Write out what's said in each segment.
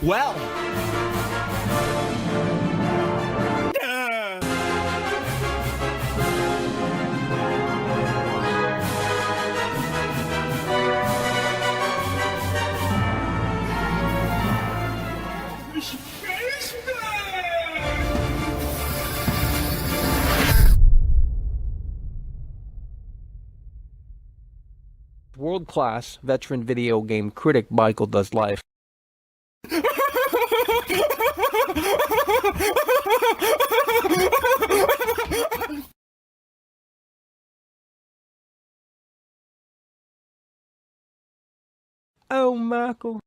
Well. World-class veteran video game critic Michael Does Life. Oh, Michael.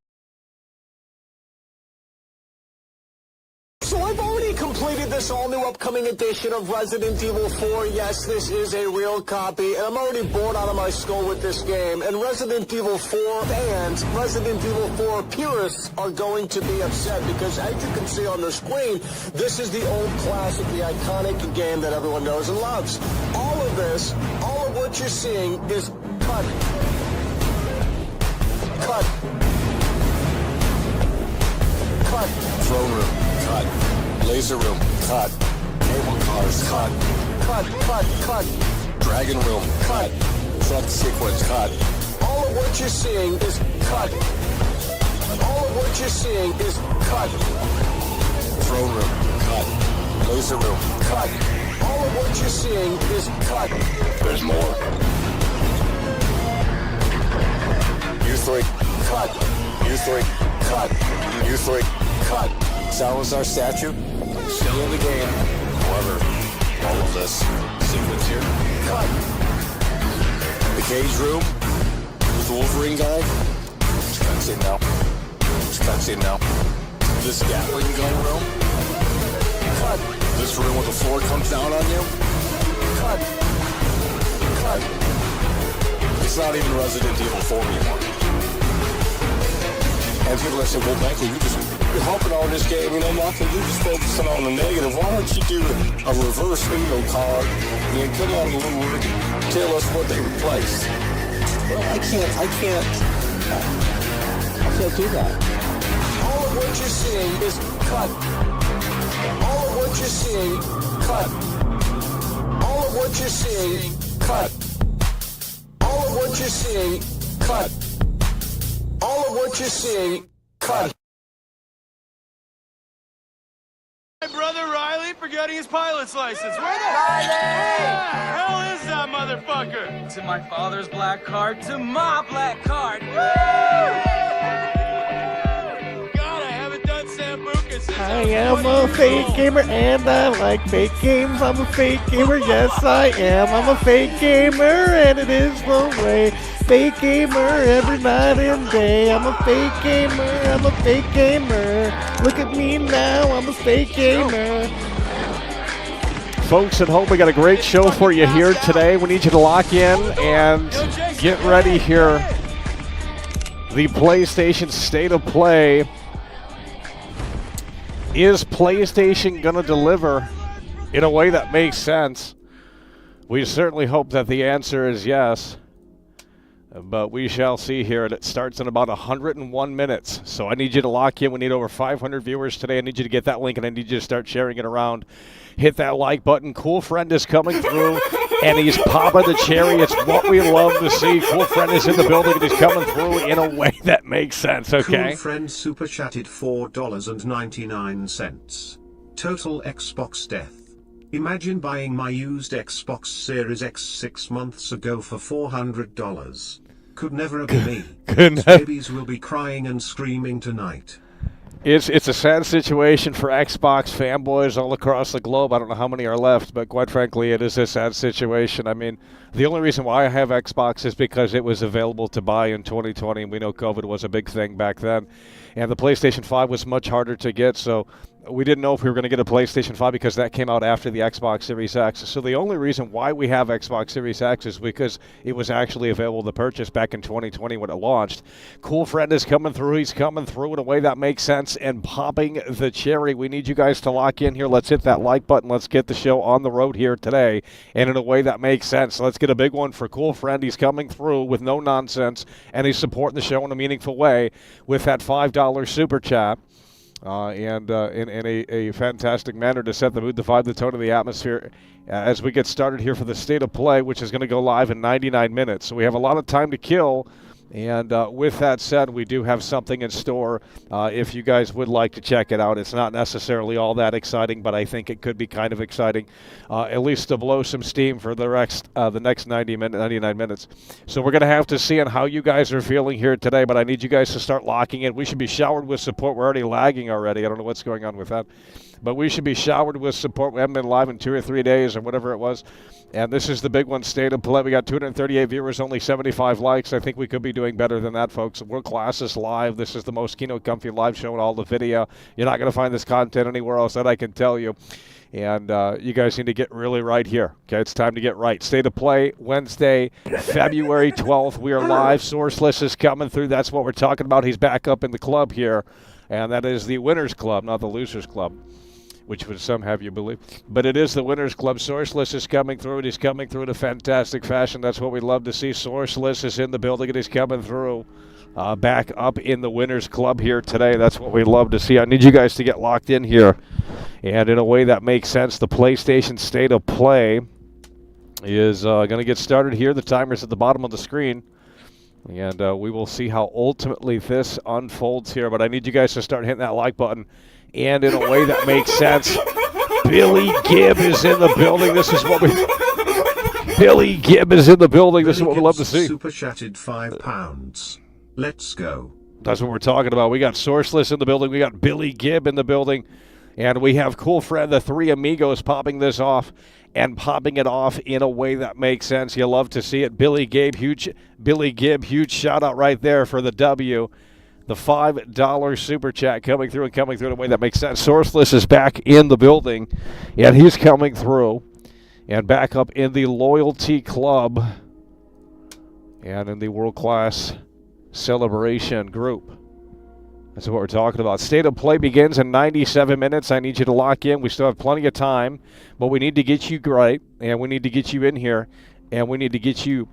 So I've already completed this all-new upcoming edition of Resident Evil 4. Yes, this is a real copy, and I'm already bored out of my skull with this game. And Resident Evil 4 fans, Resident Evil 4 purists are going to be upset because, as you can see on the screen, this is the old classic, the iconic game that everyone knows and loves. All of this, all of what you're seeing is cut. Cut. Cut. Throne room, cut. Laser room, cut. Cable cars, cut. Cut. Dragon room, cut. Truck sequence, cut. All of what you're seeing is cut. All of what you're seeing is cut. Throne room, cut. Laser room, Cut. All of what you're seeing is cut. there's more. You three, Cut. you three, Cut. you three. Cut. Salazar statue, still in the game. However, all of this sequence here. Cut. The cage room, with the Wolverine guy. Cutscene now. Cutscene now. This Gatling gun room. Cut. This room where the floor comes down on you. Cut. Cut. It's not even Resident Evil 4 anymore. And people are saying, well, Michael, you're helping out in this game, you know, Michael, you're just focusing on the negative. Why don't you do a reverse bingo card and come on over and tell us what they replaced? Well, I can't do that. All of what you're seeing is cut. All of what you're seeing, cut. All of what you're seeing, cut. All of what you're seeing, cut. All of what you're seeing, cut. My brother Riley for getting his pilot's license. Where the hell is that motherfucker? To my father's black card, to my black card. God, I haven't done Sambuca since I am a fake gamer and I like fake games. I'm a fake gamer, yes I am. I'm a fake gamer and it is the way. Fake gamer every night and day. I'm a fake gamer, I'm a fake gamer. Look at me now, I'm a fake gamer. Folks at home, we got a great show for you here today. We need you to lock in and get ready here. The PlayStation State of Play. Is PlayStation going to deliver in a way that makes sense? We certainly hope that the answer is yes. But we shall see here. And it starts in about 101 minutes. So I need you to lock in. We need over 500 viewers today. I need you to get that link, and I need you to start sharing it around. Hit that like button. Cool Friend is coming through, and he's popping the cherry. It's what we love to see. Cool Friend is in the building, and he's coming through in a way that makes sense, okay? Cool Friend super chatted $4.99. Total Xbox death. Imagine buying my used Xbox Series X 6 months ago for $400. Could never have been me. Babies will be crying and screaming tonight. It's a sad situation for Xbox fanboys all across the globe. I don't know how many are left, but quite frankly, it is a sad situation. I mean, the only reason why I have Xbox is because it was available to buy in 2020, and we know COVID was a big thing back then. And the PlayStation 5 was much harder to get, so we didn't know if we were going to get a PlayStation 5 because that came out after the Xbox Series X. So the only reason why we have Xbox Series X is because it was actually available to purchase back in 2020 when it launched. Cool Friend is coming through. He's coming through in a way that makes sense and popping the cherry. We need you guys to lock in here. Let's hit that like button. Let's get the show on the road here today and in a way that makes sense. Let's get a big one for Cool Friend. He's coming through with no nonsense, and he's supporting the show in a meaningful way with that $5 super chat. And in a fantastic manner to set the mood, the vibe, the tone of the atmosphere as we get started here for the State of Play, which is going to go live in 99 minutes. So we have a lot of time to kill. And with that said, we do have something in store if you guys would like to check it out. It's not necessarily all that exciting, but I think it could be kind of exciting, at least to blow some steam for the next 99 minutes. So we're going to have to see on how you guys are feeling here today, but I need you guys to start locking in. We should be showered with support. We're already lagging already. I don't know what's going on with that. But we should be showered with support. We haven't been live in 2 or 3 days or whatever it was. And this is the big one, State of Play. We got 238 viewers, only 75 likes. I think we could be doing better than that, folks. World Class is live. This is the most Keynote Comfy live show in all the video. You're not going to find this content anywhere else, that I can tell you. And you guys need to get really right here. Okay, it's time to get right. State of Play, Wednesday, February 12th. We are live. Sourceless is coming through. That's what we're talking about. He's back up in the club here. And that is the Winners Club, not the Losers Club, which would some have you believe. But it is the Winners Club. Sourceless is coming through, and he's coming through in a fantastic fashion. That's what we love to see. Sourceless is in the building, and he's coming through. Back up in the Winners Club here today. That's what we love to see. I need you guys to get locked in here. And in a way that makes sense, the PlayStation State of Play is going to get started here. The timer's at the bottom of the screen. And we will see how ultimately this unfolds here. But I need you guys to start hitting that like button. And in a way that makes sense, Billy Gibb is in the building. This is what we... Billy Gibb is in the building. This is what we love to see. Super chatted £5. Let's go. That's what we're talking about. We got Sourceless in the building. We got Billy Gibb in the building. And we have Cool Friend, the three amigos, popping this off and popping it off in a way that makes sense. You love to see it. Billy Gibb, huge shout out right there for the W. The $5 super chat coming through in a way that makes sense. Sourceless is back in the building, and he's coming through and back up in the Loyalty Club and in the World Class Celebration group. That's what we're talking about. State of Play begins in 97 minutes. I need you to lock in. We still have plenty of time, but we need to get you right, and we need to get you in here, and we need to get you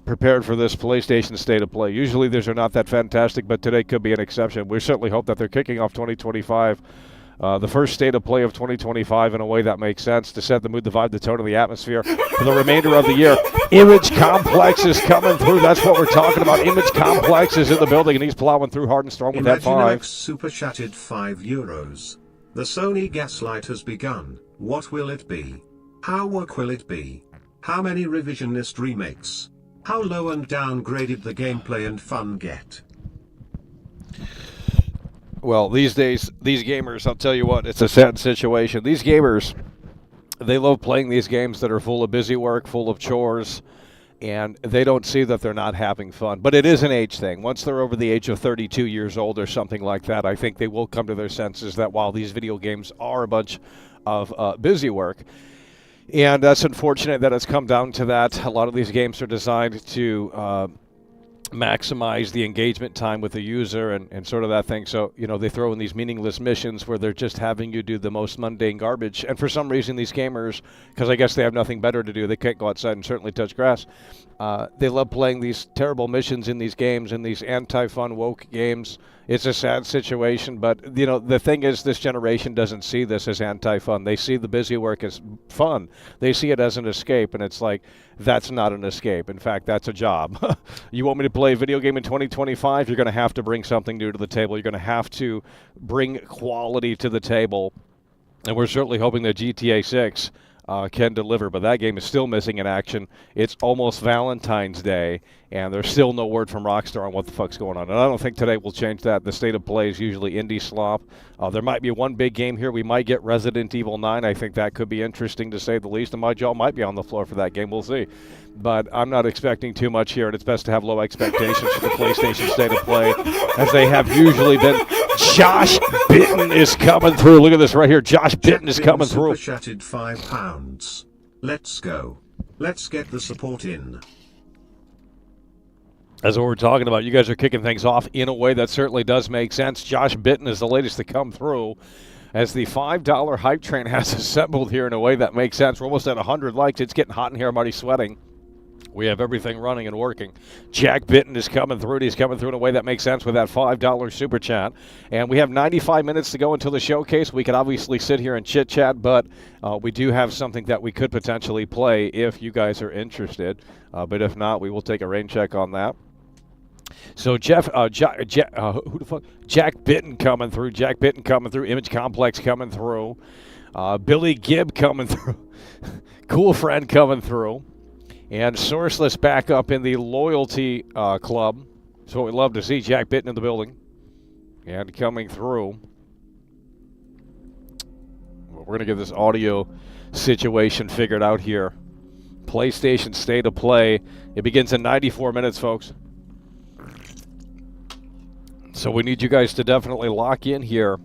prepared for this PlayStation State of Play. Usually these are not that fantastic, but today could be an exception. We certainly hope that they're kicking off 2025, the first State of Play of 2025 in a way that makes sense to set the mood, the vibe, the tone of the atmosphere for the remainder of the year. Image Complex is coming through. That's what we're talking about. Image Complex is in the building, and he's plowing through hard and strong with that $5. Super chatted €5. The Sony Gaslight has begun. What will it be? How woke will it be? How many revisionist remakes? How low and downgraded the gameplay and fun get? Well, these days, these gamers, I'll tell you what, it's a sad situation. These gamers, they love playing these games that are full of busy work, full of chores, and they don't see that they're not having fun. But it is an age thing. Once they're over the age of 32 years old or something like that, I think they will come to their senses that while these video games are a bunch of busy work, And that's unfortunate that it's come down to that. A lot of these games are designed to maximize the engagement time with the user and sort of that thing. So, they throw in these meaningless missions where they're just having you do the most mundane garbage. And for some reason, these gamers, because I guess they have nothing better to do, they can't go outside and certainly touch grass. They love playing these terrible missions in these games, in these anti-fun woke games. It's a sad situation, but, the thing is, this generation doesn't see this as anti-fun. They see the busy work as fun. They see it as an escape, and it's like, that's not an escape. In fact, that's a job. You want me to play a video game in 2025? You're going to have to bring something new to the table. You're going to have to bring quality to the table, and we're certainly hoping that GTA 6 can deliver, but that game is still missing in action. It's almost Valentine's Day, and there's still no word from Rockstar on what the fuck's going on. And I don't think today will change that. The state of play is usually indie slop. There might be one big game here. We might get Resident Evil 9. I think that could be interesting, to say the least, and my jaw might be on the floor for that game. We'll see. But I'm not expecting too much here, and it's best to have low expectations for the PlayStation state of play, as they have usually been. Josh Bitten is coming through. Look at this right here. Josh Bitten is coming through. Super chatted £5. Let's go. Let's get the support in. That's what we're talking about. You guys are kicking things off in a way that certainly does make sense. Josh Bitten is the latest to come through, as the $5 hype train has assembled here in a way that makes sense. We're almost at 100 likes. It's getting hot in here. I'm already sweating. We have everything running and working. Jack Bitten is coming through. He's coming through in a way that makes sense with that $5 super chat. And we have 95 minutes to go until the showcase. We could obviously sit here and chit-chat, but we do have something that we could potentially play if you guys are interested. But if not, we will take a rain check on that. So Jack Bitten coming through. Jack Bitten coming through. Image Complex coming through. Billy Gibb coming through. Cool Friend coming through. And Sourceless back up in the loyalty club. So we love to see Jack Bitten in the building. And coming through. We're going to get this audio situation figured out here. PlayStation State of Play. It begins in 94 minutes, folks. So we need you guys to definitely lock in here.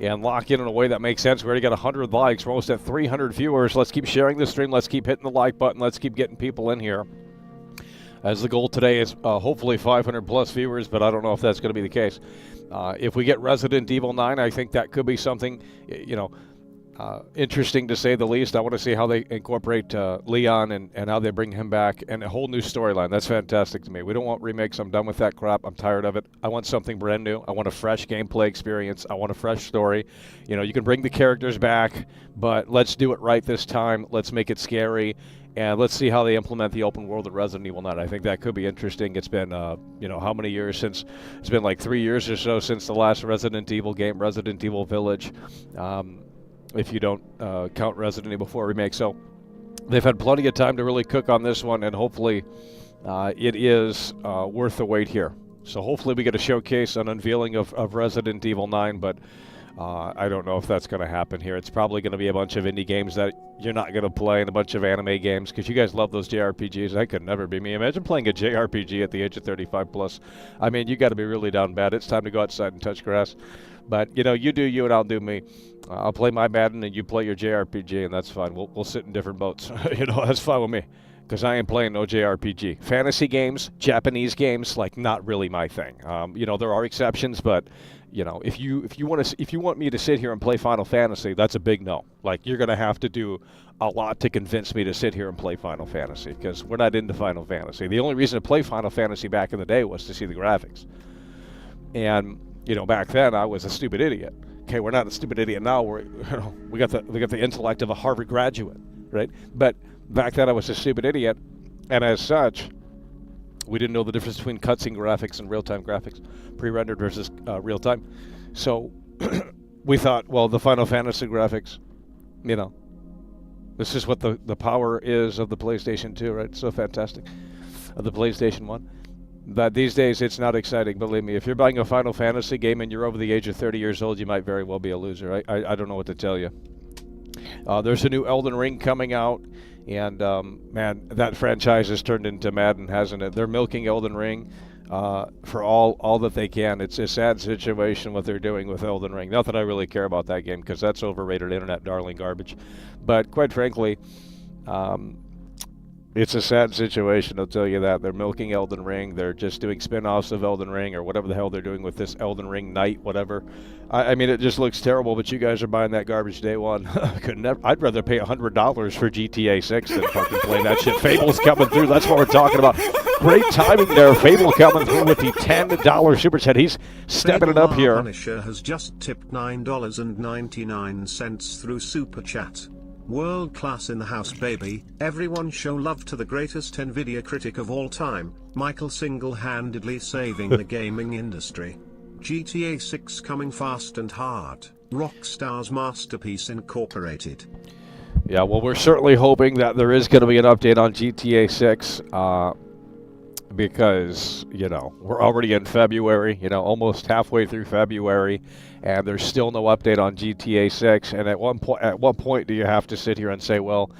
And lock in a way that makes sense. We already got 100 likes. We're almost at 300 viewers. Let's keep sharing the stream. Let's keep hitting the like button. Let's keep getting people in here. As the goal today is hopefully 500 plus viewers, but I don't know if that's going to be the case. If we get Resident Evil 9, I think that could be something, interesting to say the least. I want to see how they incorporate Leon and how they bring him back, and a whole new storyline. That's fantastic to me. We don't want remakes. I'm done with that crap. I'm tired of it. I want something brand new. I want a fresh gameplay experience. I want a fresh story. You can bring the characters back, but let's do it right this time. Let's make it scary, and let's see how they implement the open world of Resident Evil 9. I think that could be interesting. It's been, how many years since? It's been like 3 years or so since the last Resident Evil game, Resident Evil Village. If you don't count Resident Evil 4 Remake. So they've had plenty of time to really cook on this one, and hopefully it is worth the wait here. So hopefully we get a showcase, an unveiling of Resident Evil 9, but I don't know if that's going to happen here. It's probably going to be a bunch of indie games that you're not going to play, and a bunch of anime games, because you guys love those JRPGs. That could never be me. Imagine playing a JRPG at the age of 35 plus. I mean, you got to be really down bad. It's time to go outside and touch grass. But, you do you and I'll do me. I'll play my Madden and you play your JRPG, and that's fine. We'll sit in different boats. That's fine with me, because I ain't playing no JRPG. Fantasy games, Japanese games, not really my thing. There are exceptions, but, if you want me to sit here and play Final Fantasy, that's a big no. You're going to have to do a lot to convince me to sit here and play Final Fantasy, because we're not into Final Fantasy. The only reason to play Final Fantasy back in the day was to see the graphics. And back then I was a stupid idiot. Okay, we're not a stupid idiot now. We got the intellect of a Harvard graduate, right? But back then I was a stupid idiot, and as such, we didn't know the difference between cutscene graphics and real-time graphics, pre-rendered versus real-time. So we thought, well, the Final Fantasy graphics, this is what the power is of the PlayStation 2, right? So fantastic. Of the PlayStation 1. But these days, it's not exciting, believe me. If you're buying a Final Fantasy game and you're over the age of 30 years old, you might very well be a loser. I don't know what to tell you. There's a new Elden Ring coming out, and, man, that franchise has turned into Madden, hasn't it? They're milking Elden Ring. for all that they can. It's a sad situation what they're doing with Elden Ring. Not that I really care about that game because that's overrated internet darling garbage. But quite frankly, it's a sad situation, I'll tell you that. They're milking Elden Ring. They're just doing spin-offs of Elden Ring or whatever the hell they're doing with this Elden Ring Night, whatever. I mean, it just looks terrible, but you guys are buying that garbage day one. I'd rather pay $100 for GTA 6 than fucking play that shit. Fable's coming through. That's what we're talking about. Great timing there. Fable coming through with the $10 super chat. He's stepping it up here. Punisher has just tipped $9.99 through super chat. World class in the house, baby. Everyone show love to the greatest Nvidia critic of all time, Michael, single-handedly saving the gaming industry. GTA 6 coming fast and hard. Rockstar's masterpiece incorporated. Yeah, well, we're certainly hoping that there is going to be an update on GTA 6 because, you know, we're already in February, you know, almost halfway through February, and there's still no update on GTA 6. And at what point do you have to sit here and say, well,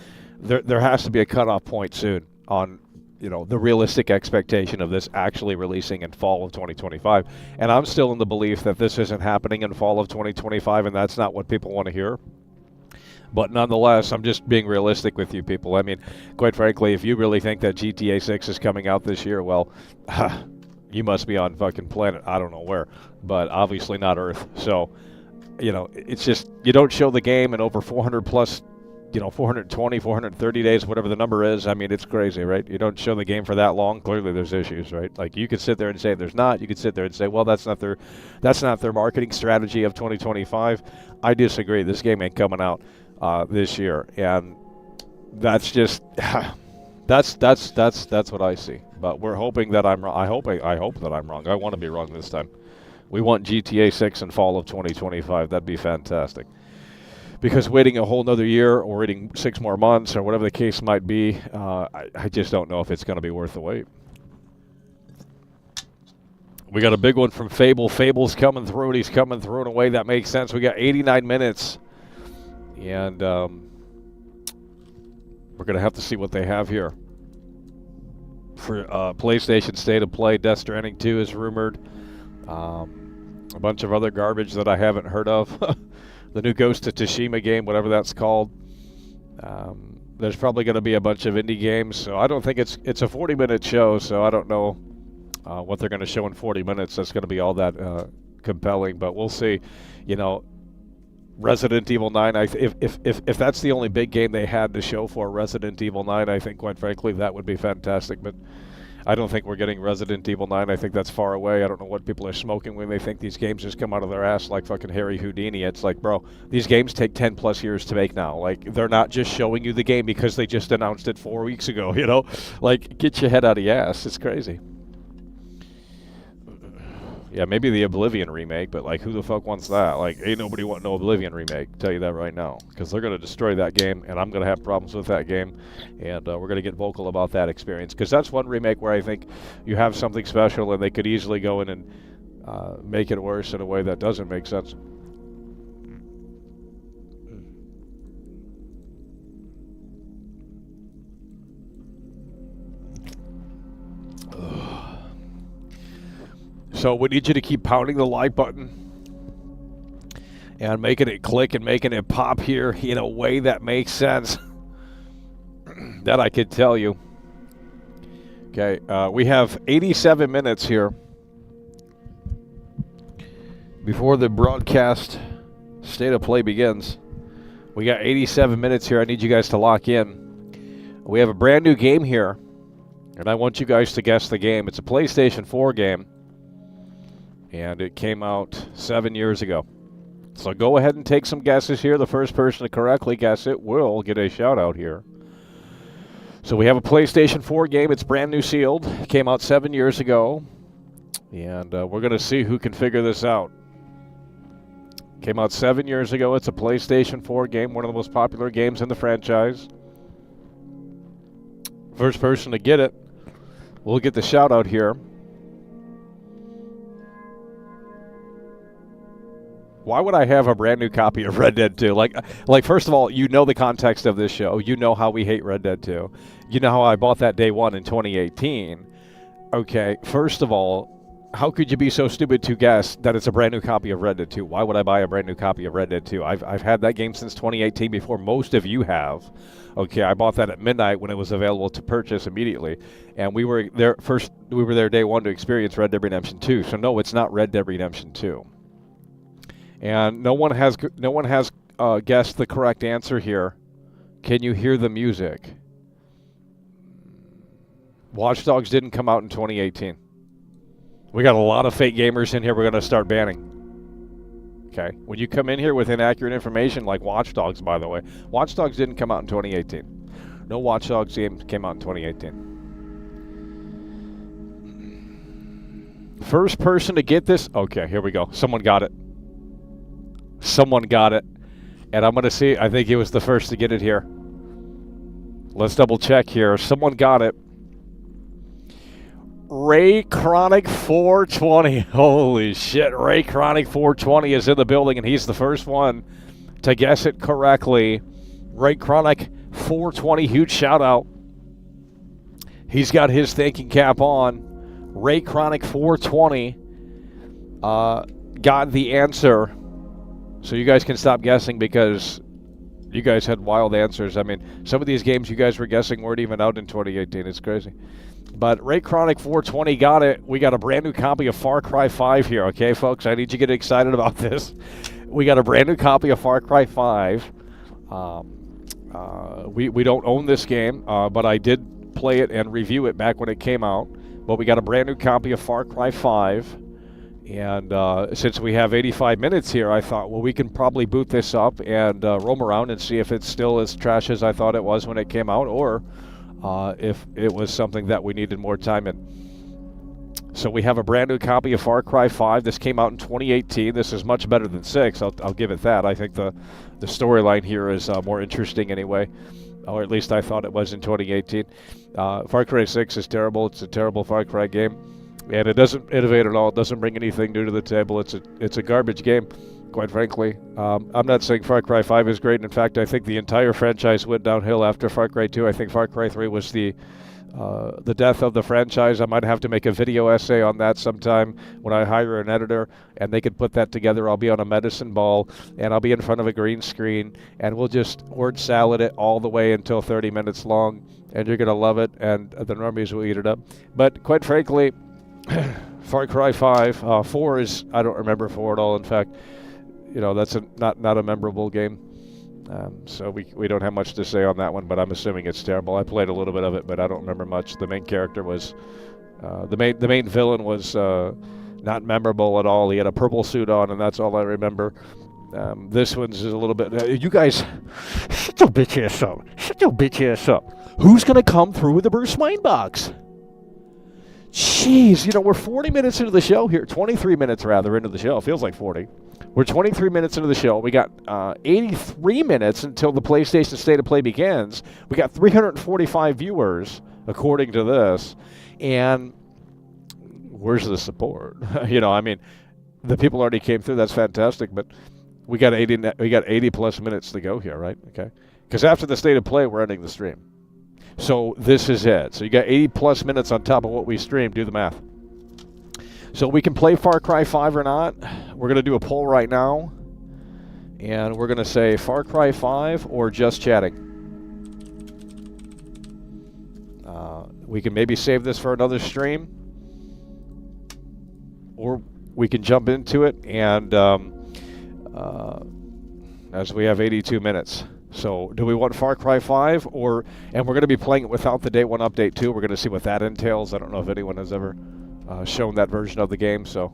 there has to be a cutoff point soon on, you know, the realistic expectation of this actually releasing in fall of 2025. And I'm still in the belief that this isn't happening in fall of 2025, and that's not what people want to hear. But nonetheless, I'm just being realistic with you people. I mean, quite frankly, if you really think that GTA 6 is coming out this year, well, you must be on fucking planet, I don't know where, but obviously not Earth. So, you know, it's just, you don't show the game in over 400 plus, you know, 420, 430 days, whatever the number is. I mean, it's crazy, right? You don't show the game for that long. Clearly there's issues, right? Like, you could sit there and say there's not. You could sit there and say, well, that's not their marketing strategy of 2025. I disagree. This game ain't coming out this year, and that's just that's what I see. But we're hoping that I'm wrong. I hope that I'm wrong. I want to be wrong this time. We want GTA 6 in fall of 2025. That'd be fantastic. Because waiting a whole nother year or waiting 6 more months or whatever the case might be, I just don't know if it's going to be worth the wait. We got a big one from Fable. Fable's coming through, and he's coming through in a way that makes sense. We got 89 minutes. And we're going to have to see what they have here. For PlayStation State of Play, Death Stranding 2 is rumored. A bunch of other garbage that I haven't heard of. The new Ghost of Tsushima game, whatever that's called. There's probably going to be a bunch of indie games. So I don't think it's a 40-minute show, so I don't know what they're going to show in 40 minutes. That's going to be all that compelling, but we'll see. You know, Resident Evil 9, if that's the only big game they had to show for Resident Evil 9, I think, quite frankly, that would be fantastic. But I don't think we're getting Resident Evil 9. I think that's far away. I don't know what people are smoking when they think these games just come out of their ass like fucking Harry Houdini. It's like, bro, these games take 10 plus years to make now. Like, they're not just showing you the game because they just announced it 4 weeks ago, you know? Like, get your head out of your ass. It's crazy. Yeah, maybe the Oblivion remake, but, like, who the fuck wants that? Like, ain't nobody want no Oblivion remake, tell you that right now. Because they're going to destroy that game, and I'm going to have problems with that game. And we're going to get vocal about that experience. Because that's one remake where I think you have something special, and they could easily go in and make it worse in a way that doesn't make sense. So we need you to keep pounding the like button and making it click and making it pop here in a way that makes sense. That I could tell you. Okay, we have 87 minutes here before the broadcast State of Play begins. We got 87 minutes here. I need you guys to lock in. We have a brand new game here, and I want you guys to guess the game. It's a PlayStation 4 game. And it came out 7 years ago. So go ahead and take some guesses here. The first person to correctly guess it will get a shout out here. So we have a PlayStation 4 game. It's brand new sealed. It came out 7 years ago. And we're going to see who can figure this out. Came out 7 years ago. It's a PlayStation 4 game. One of the most popular games in the franchise. First person to get it will get the shout out here. Why would I have a brand new copy of Red Dead 2? Like, first of all, you know the context of this show. You know how we hate Red Dead 2. You know how I bought that day one in 2018. Okay, first of all, how could you be so stupid to guess that it's a brand new copy of Red Dead 2? Why would I buy a brand new copy of Red Dead 2? I've had that game since 2018 before most of you have. Okay, I bought that at midnight when it was available to purchase immediately, and we were there day one to experience Red Dead Redemption 2. So no, it's not Red Dead Redemption 2. And no one has guessed the correct answer here. Can you hear the music? Watch Dogs didn't come out in 2018. We got a lot of fake gamers in here we're going to start banning. Okay? When you come in here with inaccurate information, like Watch Dogs, by the way, Watch Dogs didn't come out in 2018. No Watch Dogs game came out in 2018. First person to get this. Okay, here we go. Someone got it. Someone got it. And I'm going to see. I think he was the first to get it here. Let's double check here. Someone got it. Ray Chronic 420. Holy shit. Ray Chronic 420 is in the building, and he's the first one to guess it correctly. Ray Chronic 420, huge shout out. He's got his thinking cap on. Ray Chronic 420 got the answer. So you guys can stop guessing because you guys had wild answers. I mean, some of these games you guys were guessing weren't even out in 2018. It's crazy. But Ray Chronic 420 got it. We got a brand new copy of Far Cry 5 here, okay, folks? I need you to get excited about this. We got a brand new copy of Far Cry 5. We don't own this game, but I did play it and review it back when it came out. But we got a brand new copy of Far Cry 5. And since we have 85 minutes here, I thought, well, we can probably boot this up and roam around and see if it's still as trash as I thought it was when it came out, or if it was something that we needed more time in. So we have a brand new copy of Far Cry 5. This came out in 2018. This is much better than 6. I'll give it that. I think the storyline here is more interesting anyway, or at least I thought it was in 2018. Far Cry 6 is terrible. It's a terrible Far Cry game, and it doesn't innovate at all. It doesn't bring anything new to the table. It's a garbage game, quite frankly. I'm not saying Far Cry 5 is great. In fact, I think the entire franchise went downhill after Far Cry 2. I think Far Cry 3 was the death of the franchise. I might have to make a video essay on that sometime when I hire an editor, and they could put that together. I'll be on a medicine ball, and I'll be in front of a green screen, and we'll just word salad it all the way until 30 minutes long, and you're going to love it, and the normies will eat it up. But quite frankly, Far Cry 5, 4 is, I don't remember 4 at all. In fact, you know, that's not a memorable game. So we don't have much to say on that one, but I'm assuming it's terrible. I played a little bit of it, but I don't remember much. The main character was, the main villain was not memorable at all. He had a purple suit on, and that's all I remember. This one's a little bit, you guys, shut your bitch ass up. Shut your bitch ass up. Who's going to come through with the Bruce Wayne box? Jeez, you know, we're 40 minutes into the show here. 23 minutes, rather, into the show. Feels like 40. We're 23 minutes into the show. We got 83 minutes until the PlayStation State of Play begins. We got 345 viewers, according to this. And where's the support? You know, I mean, the people already came through. That's fantastic. But we got 80 plus minutes to go here, right? Okay. Because after the State of Play, we're ending the stream. So this is it. So you got 80 plus minutes on top of what we streamed. Do the math. So we can play Far Cry 5 or not. We're going to do a poll right now. And we're going to say Far Cry 5 or just chatting. We can maybe save this for another stream. Or we can jump into it and as we have 82 minutes. So do we want Far Cry 5 and we're going to be playing it without the Day 1 update too. We're going to see what that entails. I don't know if anyone has ever shown that version of the game, so.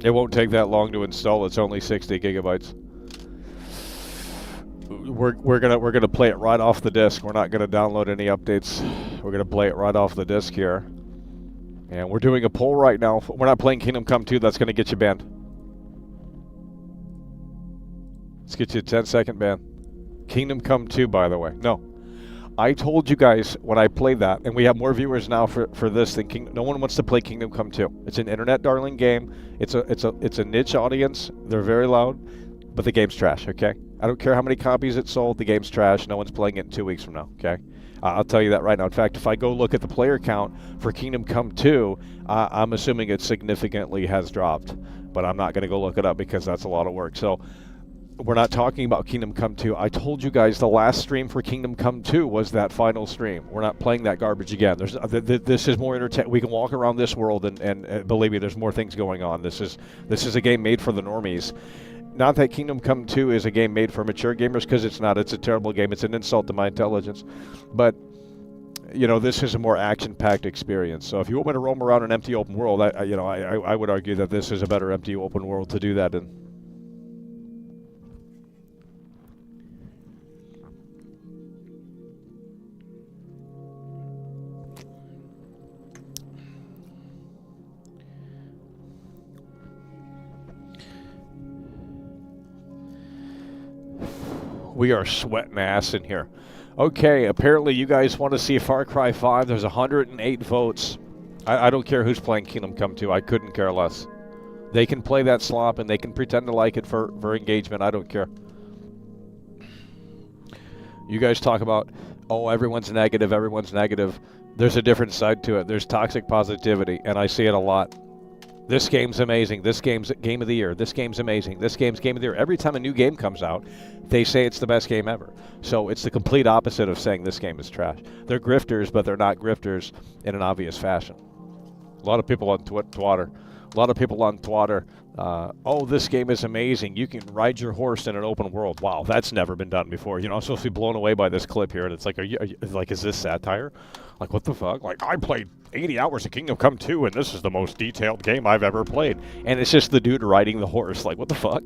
It won't take that long to install. It's only 60 gigabytes. We're gonna play it right off the disc. We're not gonna download any updates. We're gonna play it right off the disc here. And we're doing a poll right now. We're not playing Kingdom Come 2. That's going to get you banned. Let's get you a 10-second ban. Kingdom Come 2, by the way. No. I told you guys when I played that, and we have more viewers now for this than Kingdom. No one wants to play Kingdom Come 2. It's an internet darling game. It's a niche audience. They're very loud, but the game's trash, okay? I don't care how many copies it sold. The game's trash. No one's playing it in 2 weeks from now, okay? I'll tell you that right now. In fact, if I go look at the player count for Kingdom Come 2, I'm assuming it significantly has dropped. But I'm not going to go look it up because that's a lot of work. So we're not talking about Kingdom Come 2. I told you guys the last stream for Kingdom Come 2 was that final stream. We're not playing that garbage again. This is more entertaining. We can walk around this world and believe me, there's more things going on. This is a game made for the normies. Not that Kingdom Come 2 is a game made for mature gamers, because it's not. It's a terrible game. It's an insult to my intelligence. But, you know, this is a more action-packed experience. So if you want me to roam around an empty open world, I would argue that this is a better empty open world to do that in. We are sweating ass in here. Okay, apparently you guys want to see Far Cry 5. There's 108 votes. I don't care who's playing Kingdom Come 2. I couldn't care less. They can play that slop and they can pretend to like it for engagement. I don't care. You guys talk about, oh, everyone's negative, everyone's negative. There's a different side to it. There's toxic positivity, and I see it a lot. This game's amazing. This game's game of the year. This game's amazing. This game's game of the year. Every time a new game comes out, they say it's the best game ever. So it's the complete opposite of saying this game is trash. They're grifters, but they're not grifters in an obvious fashion. A lot of people on Twitter. Oh, this game is amazing. You can ride your horse in an open world. Wow, that's never been done before. You know, I'm supposed to be blown away by this clip here, and it's like, is this satire? Like, what the fuck? Like, I played 80 hours of Kingdom Come 2, and this is the most detailed game I've ever played. And it's just the dude riding the horse. Like, what the fuck?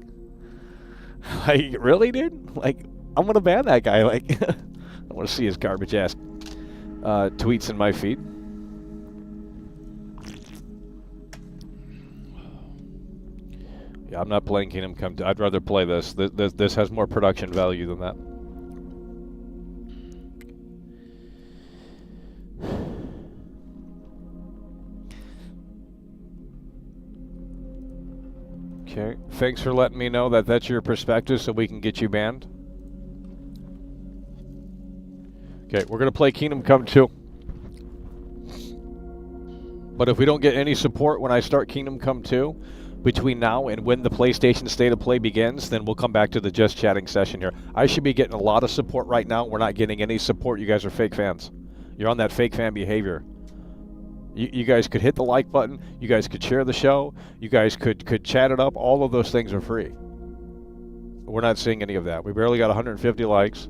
Like, really, dude? Like, I'm going to ban that guy. Like, I want to see his garbage-ass tweets in my feed. Yeah, I'm not playing Kingdom Come 2. I'd rather play this. This has more production value than that. Okay, thanks for letting me know that that's your perspective so we can get you banned. Okay, we're going to play Kingdom Come 2. But if we don't get any support when I start Kingdom Come 2, between now and when the PlayStation State of Play begins, then we'll come back to the Just Chatting session here. I should be getting a lot of support right now. We're not getting any support. You guys are fake fans. You're on that fake fan behavior. You guys could hit the like button. You guys could share the show. You guys could chat it up. All of those things are free. We're not seeing any of that. We barely got 150 likes.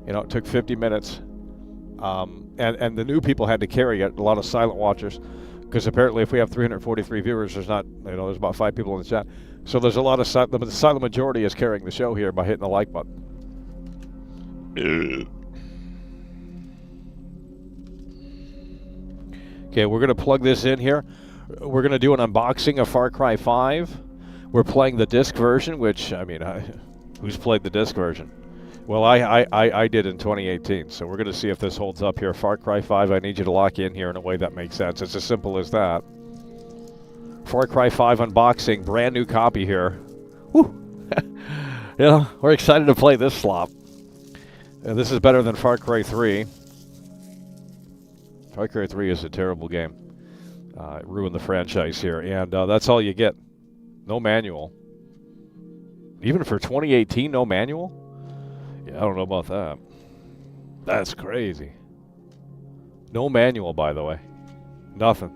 You know, it took 50 minutes. And the new people had to carry it, a lot of silent watchers. Because apparently if we have 343 viewers, there's not, you know, there's about 5 people in the chat. So there's a lot of, the silent majority is carrying the show here by hitting the like button. Okay, we're going to plug this in here. We're going to do an unboxing of Far Cry 5. We're playing the disc version, which, I mean, who's played the disc version? Well, I did in 2018, so we're going to see if this holds up here. Far Cry 5, I need you to lock in here in a way that makes sense. It's as simple as that. Far Cry 5 unboxing, brand new copy here. Woo! You know, we're excited to play this slop. This is better than Far Cry 3. Far Cry 3 is a terrible game. It ruined the franchise here, and that's all you get. No manual. Even for 2018, no manual? Yeah, I don't know about that. That's crazy. No manual, by the way. Nothing.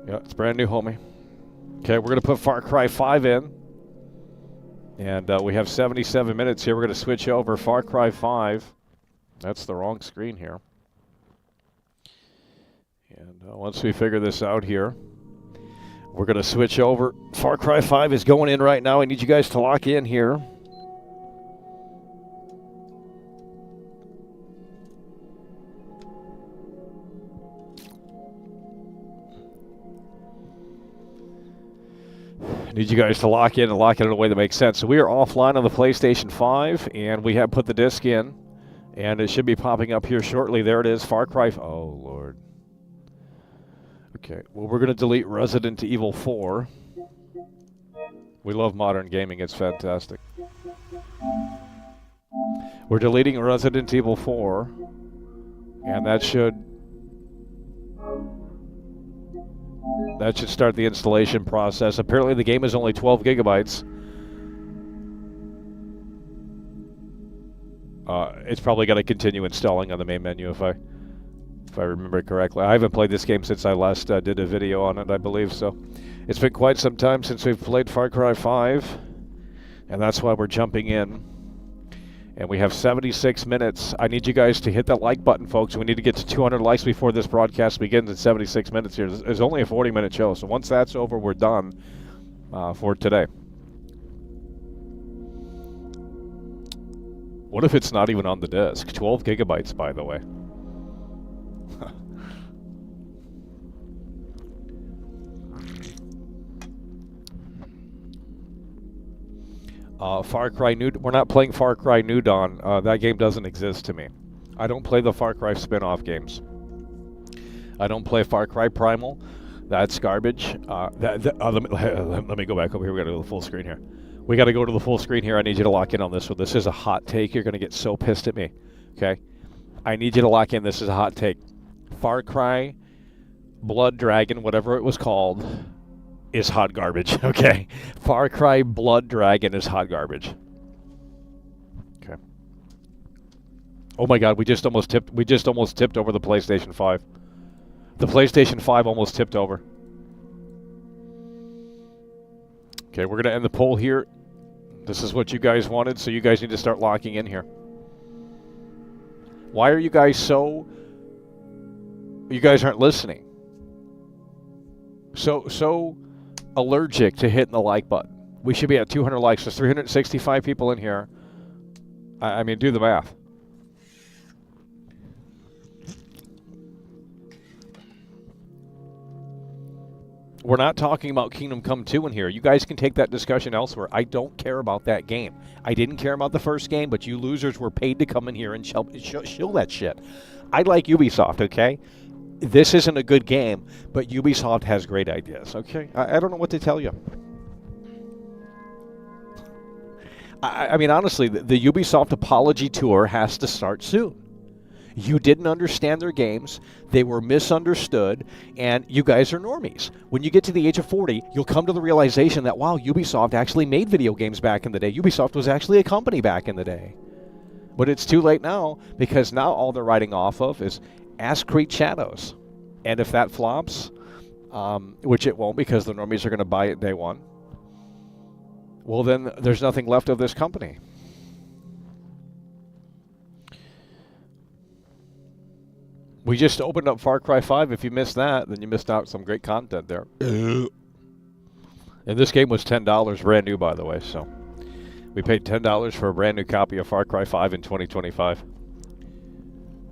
Yeah, it's brand new, homie. Okay, we're going to put Far Cry 5 in. And we have 77 minutes here. We're going to switch over Far Cry 5. That's the wrong screen here. And once we figure this out here, we're going to switch over. Far Cry 5 is going in right now. I need you guys to lock in here. I need you guys to lock in and lock it in a way that makes sense. So we are offline on the PlayStation 5, and we have put the disc in. And it should be popping up here shortly. There it is, Far Cry. Oh, Lord. Okay, well, we're going to delete Resident Evil 4. We love modern gaming. It's fantastic. We're deleting Resident Evil 4, and that should start the installation process. Apparently the game is only 12 gigabytes. It's probably got to continue installing on the main menu if I remember correctly. I haven't played this game since I last did a video on it, I believe, so it's been quite some time since we've played Far Cry 5, and that's why we're jumping in. And we have 76 minutes. I need you guys to hit that like button, folks. We need to get to 200 likes before this broadcast begins in 76 minutes here. It's only a 40-minute show, so once that's over, we're done for today. What if it's not even on the disc? 12 gigabytes, by the way. Far Cry New... We're not playing Far Cry New Dawn. That game doesn't exist to me. I don't play the Far Cry spin-off games. I don't play Far Cry Primal. That's garbage. Let me go back over here. We got to go to the full screen here. We got to go to the full screen here. I need you to lock in on this one. This is a hot take. You're going to get so pissed at me. Okay? I need you to lock in. This is a hot take. Far Cry Blood Dragon, whatever it was called, is hot garbage. Okay? Far Cry Blood Dragon is hot garbage. Okay. Oh my God, we just almost tipped over the PlayStation 5. The PlayStation 5 almost tipped over. Okay, we're going to end the poll here. This is what you guys wanted, so you guys need to start locking in here. Why are you guys so... You guys aren't listening. So allergic to hitting the like button. We should be at 200 likes. There's 365 people in here. I mean, do the math. We're not talking about Kingdom Come 2 in here. You guys can take that discussion elsewhere. I don't care about that game. I didn't care about the first game, but you losers were paid to come in here and shill that shit. I like Ubisoft, okay? This isn't a good game, but Ubisoft has great ideas, okay? I don't know what to tell you. I mean, honestly, the Ubisoft apology tour has to start soon. You didn't understand their games, they were misunderstood, and you guys are normies. When you get to the age of 40, you'll come to the realization that, wow, Ubisoft actually made video games back in the day. Ubisoft was actually a company back in the day. But it's too late now, because now all they're writing off of is Ass Creek Shadows. And if that flops, which it won't because the normies are going to buy it day one, well then there's nothing left of this company. We just opened up Far Cry 5. If you missed that, then you missed out some great content there. And this game was $10 brand new, by the way. So we paid $10 for a brand new copy of Far Cry 5 in 2025.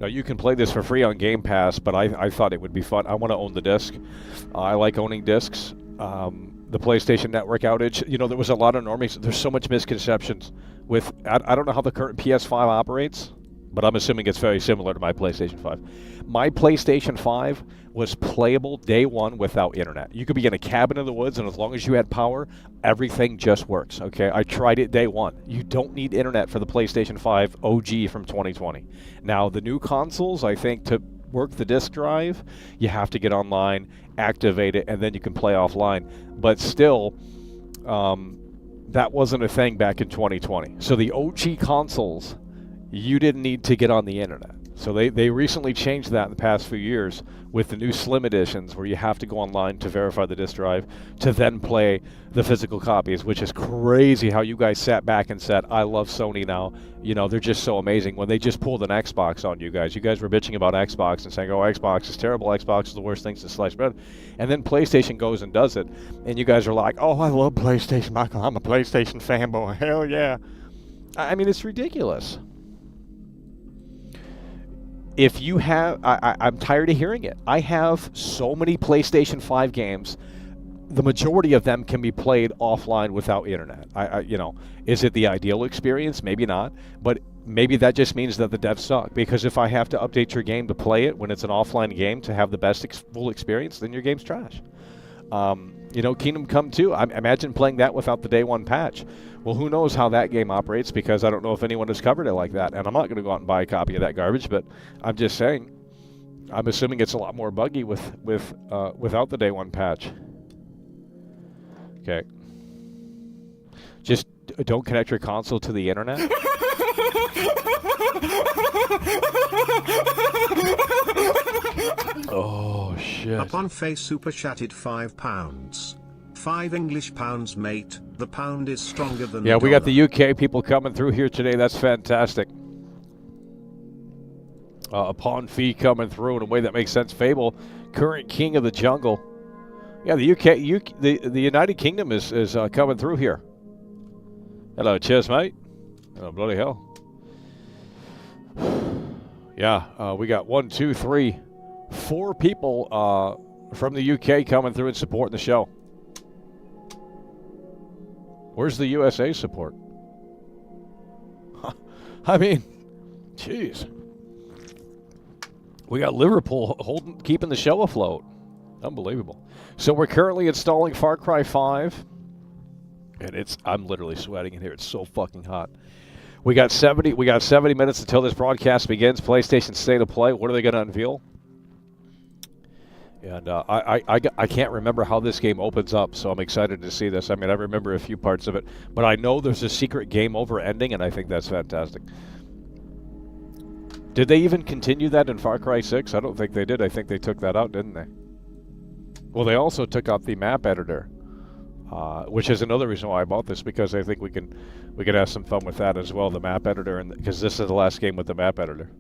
Now, you can play this for free on Game Pass, but I thought it would be fun. I want to own the disc. I like owning discs. The PlayStation Network outage, you know, there was a lot of normies. There's so much misconceptions with, I don't know how the current PS5 operates, but I'm assuming it's very similar to my PlayStation 5. My PlayStation 5 was playable day one without internet. You could be in a cabin in the woods, and as long as you had power, everything just works, okay? I tried it day one. You don't need internet for the PlayStation 5 OG from 2020. Now, the new consoles, I think, to work the disk drive, you have to get online, activate it, and then you can play offline. But still, that wasn't a thing back in 2020. So the OG consoles, you didn't need to get on the internet. So they recently changed that in the past few years with the new Slim editions where you have to go online to verify the disk drive to then play the physical copies, which is crazy how you guys sat back and said, I love Sony now. You know, they're just so amazing. When they just pulled an Xbox on you guys were bitching about Xbox and saying, oh, Xbox is terrible. Xbox is the worst thing since sliced bread. And then PlayStation goes and does it. And you guys are like, oh, I love PlayStation, Michael. I'm a PlayStation fanboy. Hell yeah. I mean, it's ridiculous. If you have, I'm tired of hearing it. I have so many PlayStation 5 games. The majority of them can be played offline without internet. You know, is it the ideal experience? Maybe not. But maybe that just means that the devs suck. Because if I have to update your game to play it when it's an offline game to have the best full experience, then your game's trash. Kingdom Come 2. I imagine playing that without the day one patch. Well, who knows how that game operates, because I don't know if anyone has covered it like that. And I'm not going to go out and buy a copy of that garbage, but I'm just saying, I'm assuming it's a lot more buggy without the day one patch. Okay. Just don't connect your console to the internet. Oh, shit. Upon face super chatted £5. 5 English pounds, mate. The pound is stronger than Yeah, the we got dollar. the UK people coming through here today. That's fantastic. Upon fee coming through in a way that makes sense. Fable, current king of the jungle. Yeah, the the United Kingdom is coming through here. Hello, cheers, mate. Oh, bloody hell. Yeah, we got 1, 2, 3, 4 people from the UK coming through and supporting the show. Where's the USA support? I mean, jeez. We got Liverpool keeping the show afloat. Unbelievable. So we're currently installing Far Cry 5. And I'm literally sweating in here. It's so fucking hot. We got 70 minutes until this broadcast begins. PlayStation State of Play. What are they going to unveil? And I can't remember how this game opens up, so I'm excited to see this. I mean, I remember a few parts of it, but I know there's a secret game over ending, and I think that's fantastic. Did they even continue that in Far Cry 6? I don't think they did. I think they took that out, didn't they? Well, they also took out the map editor, which is another reason why I bought this, because I think we can have some fun with that as well, the map editor, and because this is the last game with the map editor.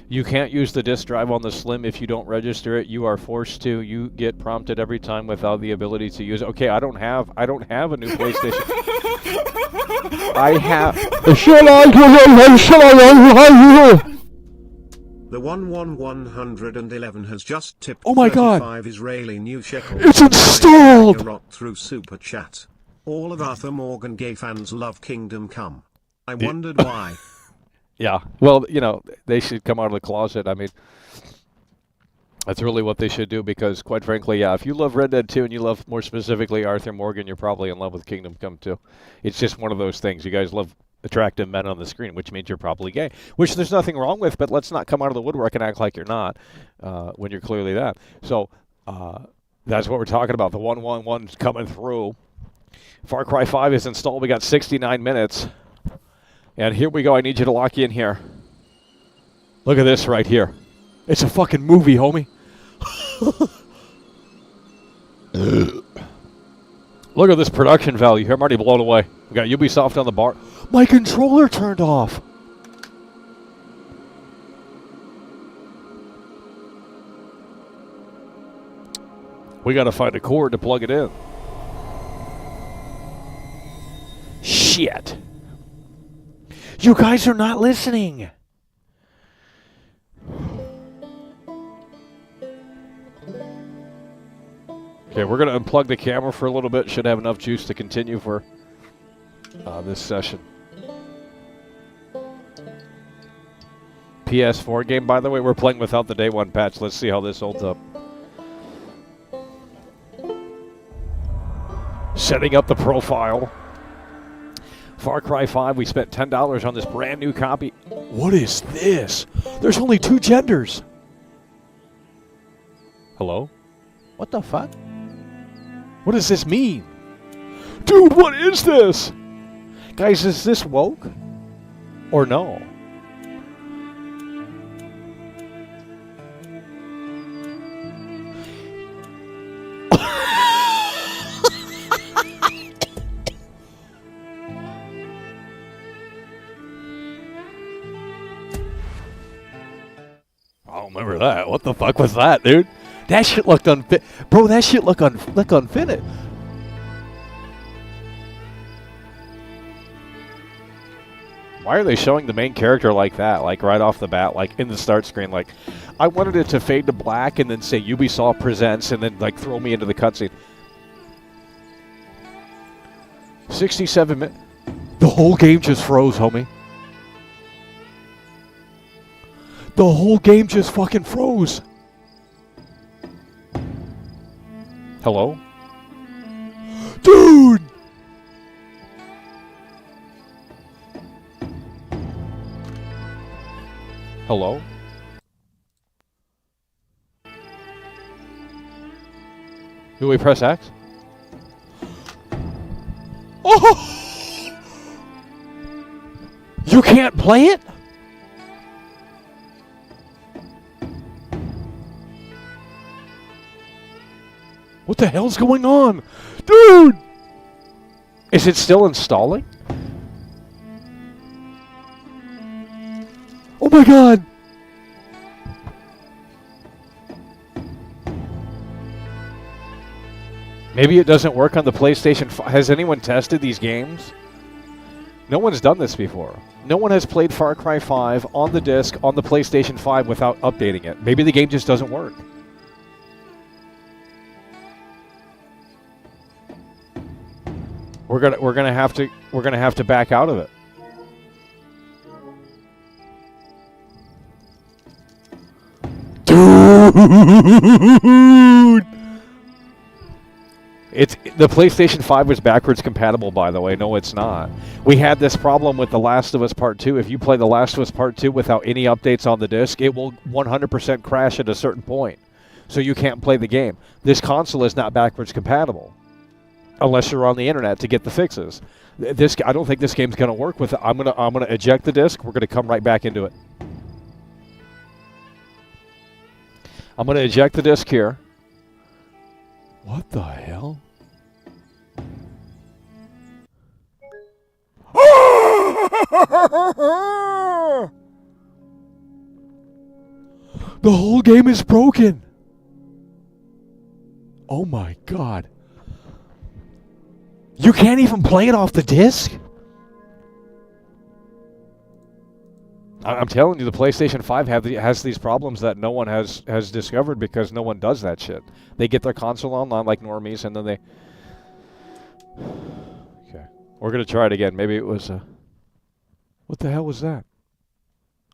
You can't use the disk drive on the Slim if you don't register it. You are forced to. You get prompted every time without the ability to use it. Okay, I don't have a new PlayStation. I have. The 11111 has just tipped. Oh my God. 35 Israeli new shekels. It's installed! Rock through super chat. All of Arthur Morgan gay fans love Kingdom Come. I wondered why. Yeah, well, they should come out of the closet. I mean, that's really what they should do, because, quite frankly, yeah, if you love Red Dead 2 and you love, more specifically, Arthur Morgan, you're probably in love with Kingdom Come 2. It's just one of those things. You guys love attractive men on the screen, which means you're probably gay, which there's nothing wrong with, but let's not come out of the woodwork and act like you're not when you're clearly that. So that's what we're talking about. The 111's coming through. Far Cry 5 is installed. We got 69 minutes. And here we go. I need you to lock in here. Look at this right here. It's a fucking movie, homie. Look at this production value. I'm already blown away. We got Ubisoft on the bar. My controller turned off. We got to find a cord to plug it in. Shit. You guys are not listening. Okay, we're going to unplug the camera for a little bit. Should have enough juice to continue for this session. PS4 game, by the way. We're playing without the day one patch. Let's see how this holds up. Setting up the profile. Far Cry 5, we spent $10 on this brand new copy. What is this? There's only 2 genders. Hello? What the fuck? What does this mean? Dude, what is this? Guys, is this woke? Or no? Remember that? What the fuck was that, dude? That shit looked unfit. Bro, that shit look unfitted. Why are they showing the main character like that? Like right off the bat, like in the start screen. Like, I wanted it to fade to black and then say Ubisoft presents and then like throw me into the cutscene. 67 minutes. The whole game just froze, homie. The whole game just fucking froze. Hello? Dude! Hello? Do we press X? Oh! You can't play it? What the hell's going on? Dude! Is it still installing? Oh my god! Maybe it doesn't work on the PlayStation 5. Has anyone tested these games? No one's done this before. No one has played Far Cry 5 on the disc on the PlayStation 5 without updating it. Maybe the game just doesn't work. We're gonna have to back out of it. Dude! The PlayStation 5 was backwards compatible, by the way. No, it's not. We had this problem with The Last of Us Part 2. If you play The Last of Us Part 2 without any updates on the disc, it will 100% crash at a certain point. So you can't play the game. This console is not backwards compatible. Unless you're on the internet to get the fixes. I don't think this game's going to work with it. I'm gonna eject the disc. We're going to come right back into it. I'm going to eject the disc here. What the hell? The whole game is broken. Oh my god. You can't even play it off the disc? I'm telling you, the PlayStation 5 has these problems that no one has discovered because no one does that shit. They get their console online like normies, and then they... Okay. We're going to try it again. Maybe it was... What the hell was that?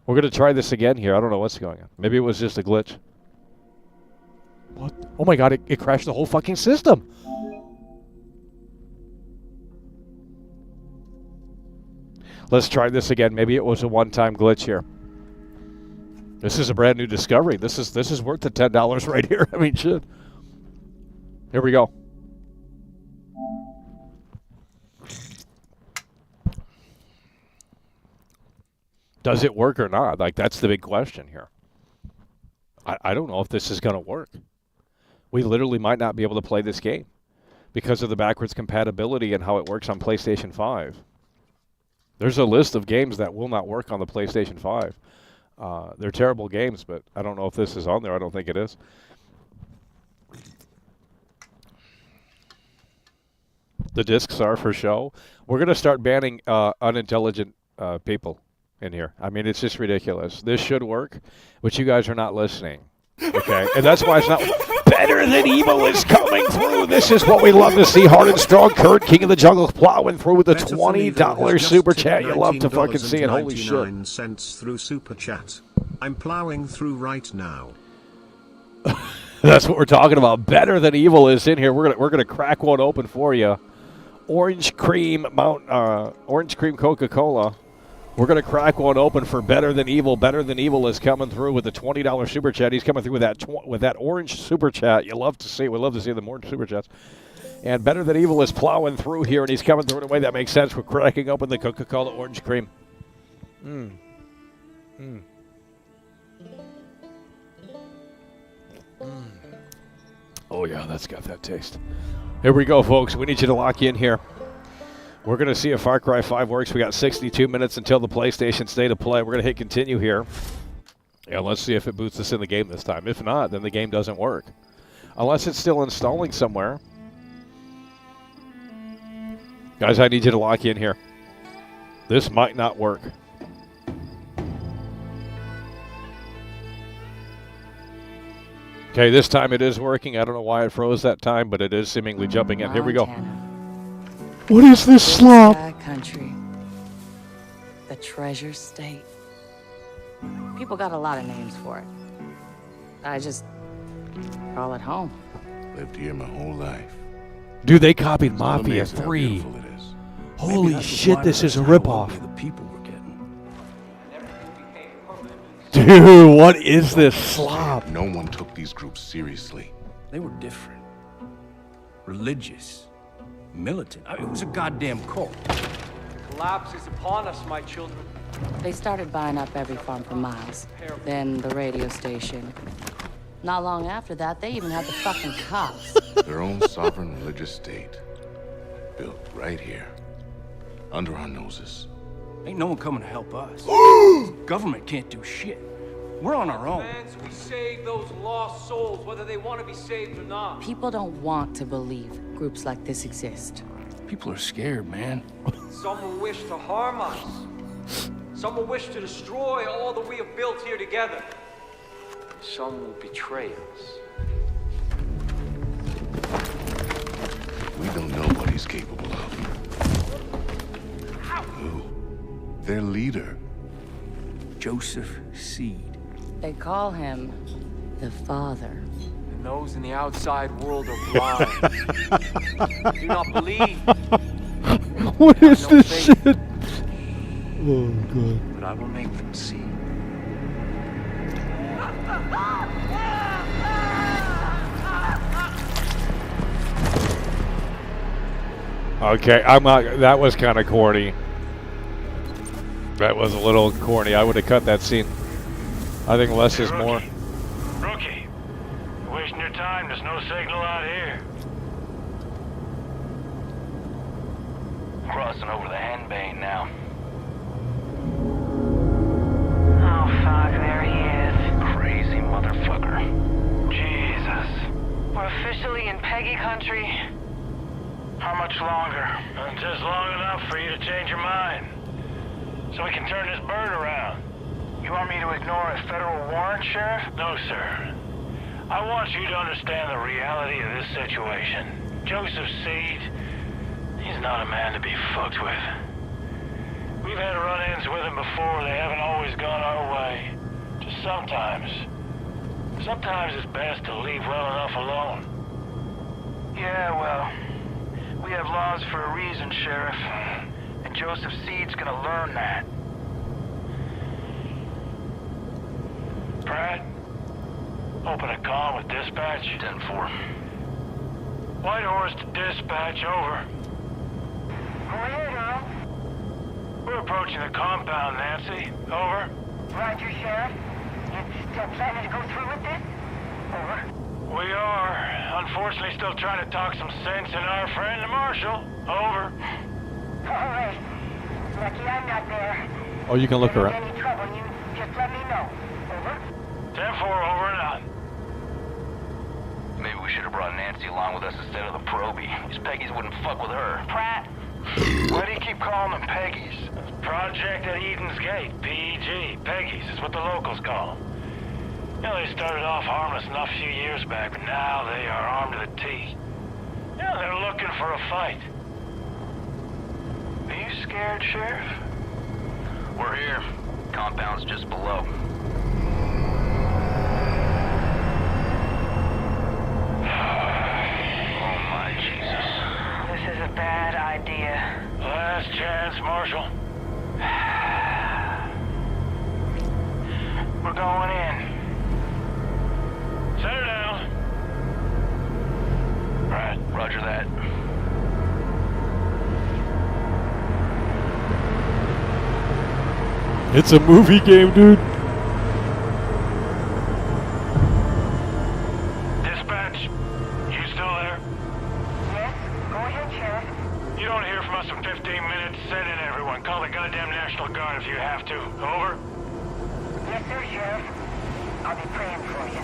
We're going to try this again here. I don't know what's going on. Maybe it was just a glitch. What? Oh my god, it crashed the whole fucking system! Let's try this again. Maybe it was a one-time glitch here. This is a brand new discovery. This is worth the $10 right here. I mean, shit. Here we go. Does it work or not? Like, that's the big question here. I don't know if this is going to work. We literally might not be able to play this game because of the backwards compatibility and how it works on PlayStation 5. There's a list of games that will not work on the PlayStation 5. They're terrible games, but I don't know if this is on there. I don't think it is. The discs are for show. We're going to start banning unintelligent people in here. I mean, it's just ridiculous. This should work, but you guys are not listening. Okay? And that's why it's not... Better than evil is coming through. This is what we love to see. Hard and strong. Kurt, King of the Jungle, plowing through with a $20 super chat. You love to fucking see it. Holy shit. Cents through super chat. I'm plowing through right now. That's what we're talking about. Better than evil is in here. We're gonna crack one open for you. Orange cream Coca-Cola. We're going to crack one open for Better Than Evil. Better Than Evil is coming through with the $20 super chat. He's coming through with that orange super chat. You love to see it. We love to see the orange super chats. And Better Than Evil is plowing through here, and he's coming through in a way that makes sense. We're cracking open the Coca-Cola orange cream. Oh, yeah, that's got that taste. Here we go, folks. We need you to lock in here. We're going to see if Far Cry 5 works. We got 62 minutes until the PlayStation State of Play. We're going to hit continue here. Yeah, let's see if it boots us in the game this time. If not, then the game doesn't work. Unless it's still installing somewhere. Guys, I need you to lock in here. This might not work. Okay, this time it is working. I don't know why it froze that time, but it is seemingly jumping in. Here we go. What is this slop? Sky country. The treasure state. People got a lot of names for it. I just call it home. Lived here my whole life. Dude, they copied Still Mafia amazed how 3. beautiful it is. Holy shit, this is a ripoff. The people were getting. Dude, what is this slop? No one took these groups seriously. They were different. Religious. Militant. I mean, it was a goddamn cult. Collapse is upon us, my children. They started buying up every farm for miles. Then the radio station. Not long after that, they even had the fucking cops. Their own sovereign religious state. Built right here. Under our noses. Ain't no one coming to help us. Government can't do shit. We're on our own. We save those lost souls, whether they want to be saved or not. People don't want to believe groups like this exist. People are scared, man. Some will wish to harm us. Some will wish to destroy all that we have built here together. Some will betray us. We don't know what he's capable of. Who? Their leader. Joseph Seed. They call him the Father. And those in the outside world are blind. Do not believe. What is this faith. shit? Oh, God. But I will make them see. Okay, I'm not. That was kind of corny. That was a little corny. I would have cut that scene. I think less is more. Rookie, you're wasting your time. There's no signal out here. Crossing over the henbane now. Oh, fuck, there he is. Crazy motherfucker. Jesus. We're officially in Peggy country. How much longer? Just long enough for you to change your mind. So we can turn this bird around. You want me to ignore a federal warrant, Sheriff? No, sir. I want you to understand the reality of this situation. Joseph Seed, he's not a man to be fucked with. We've had run-ins with him before. They haven't always gone our way. Just sometimes. Sometimes it's best to leave well enough alone. Yeah, well, we have laws for a reason, Sheriff. And Joseph Seed's gonna learn that. Pratt, open a comm with dispatch. 10-4. White Horse to dispatch, over. Go ahead, Earl. We're approaching the compound, Nancy. Over. Roger, Sheriff. You still planning to go through with this? Over. We are. Unfortunately, still trying to talk some sense in our friend, the Marshal. Over. All right. Lucky I'm not there. Oh, you can look If there's around. any trouble, you just let me know. Over. 10-4, over and out. Maybe we should have brought Nancy along with us instead of the Proby. These Peggies wouldn't fuck with her. Pratt. Why do you keep calling them Peggies? Project at Eden's Gate, PEG. Peggies is what the locals call them. You know, they started off harmless enough a few years back, but now they are armed to the teeth. Yeah, they're looking for a fight. Are you scared, Sheriff? We're here. Compound's just below. Oh my Jesus. This is a bad idea. Last chance, Marshal. We're going in. Set her down. Right, roger that. It's a movie game, dude. Dispatch, you still there? Yes? Go ahead, Sheriff. You don't hear from us in 15 minutes. Send in everyone. Call the goddamn National Guard if you have to. Over. Yes, sir, Sheriff. I'll be praying for you.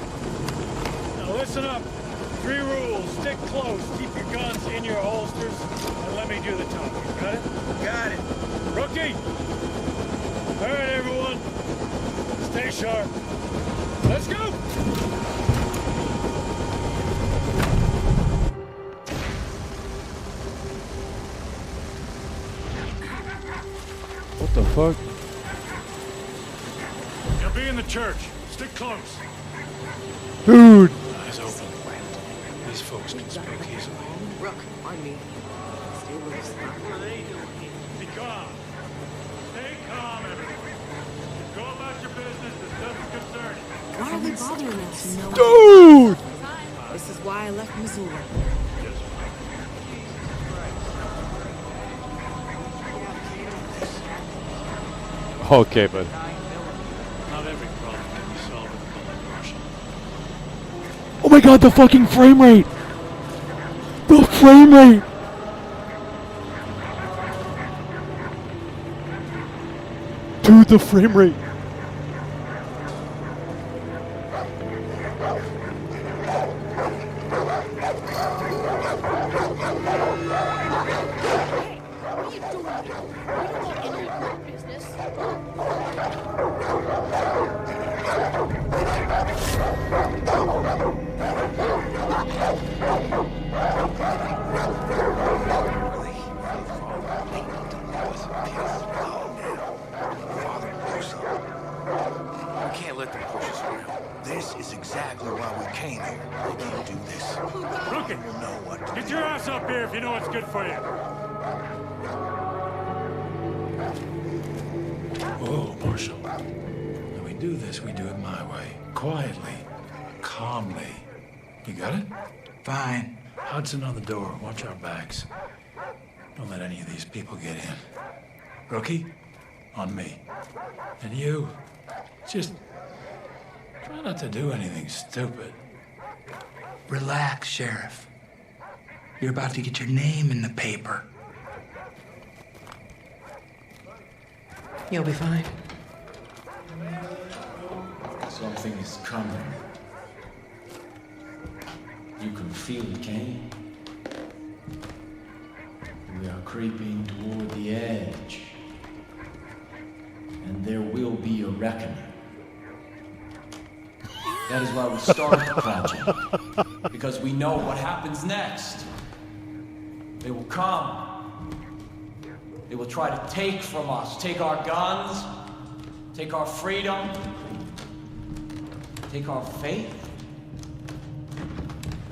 Now listen up. 3 rules. Stick close. Keep your guns in your holsters. And let me do the talking. Got it? Got it. Rookie! All right, everyone. Stay sharp. Let's go! What the fuck? You'll be in the church. Stick close. Dude! Eyes open. These folks can speak easily. Rook, on me. Stay loose. What are they doing here? Be calm. Stay calm, everyone. Go about your business. This doesn't concern you. Why are they bothering us? No. Dude! This is why I left Missouri. Okay, but Not every problem can be solved with a bullet, Marshal. Oh my god, the fucking frame rate! The frame rate! Dude, the frame rate! We can't let them push us around. This is exactly why we came here. They can't do this. Rookie, We'll know what to get do. your ass up here if you know what's good for you. Whoa, Marshal. When we do this, we do it my way. Quietly. Calmly. You got it? Fine. Hudson on the door. Watch our backs. Don't let any of these people get in. Rookie, on me. And you, just try not to do anything stupid. Relax, Sheriff. You're about to get your name in the paper. You'll be fine. Something is coming. You can feel it, can you? We are creeping toward the edge. And there will be a reckoning. That is why we started the project. Because we know what happens next. They will come. They will try to take from us. Take our guns. Take our freedom. Take our faith.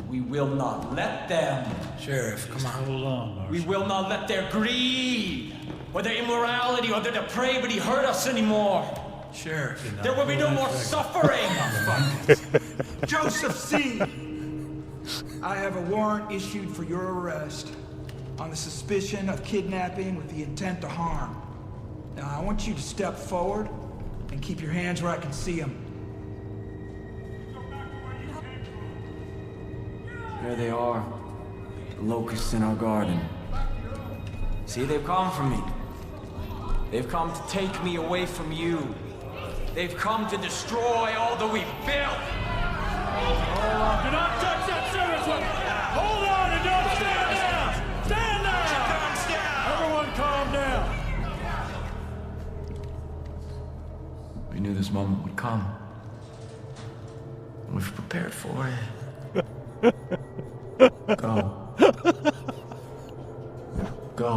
We will not let them. Sheriff, come on. Hold on, Marshal. We will not let their greed, or their immorality, or their depravity hurt us anymore. Sheriff. There will be no more suffering. Joseph C. I have a warrant issued for your arrest on the suspicion of kidnapping with the intent to harm. Now, I want you to step forward and keep your hands where I can see them. There they are, the locusts in our garden. See, they've come for me. They've come to take me away from you. They've come to destroy all that we've built. Hold on. Do not touch that service weapon. Hold on and don't stand down. Stand down. Everyone calm down. We knew this moment would come. We've prepared for it. Go. Go.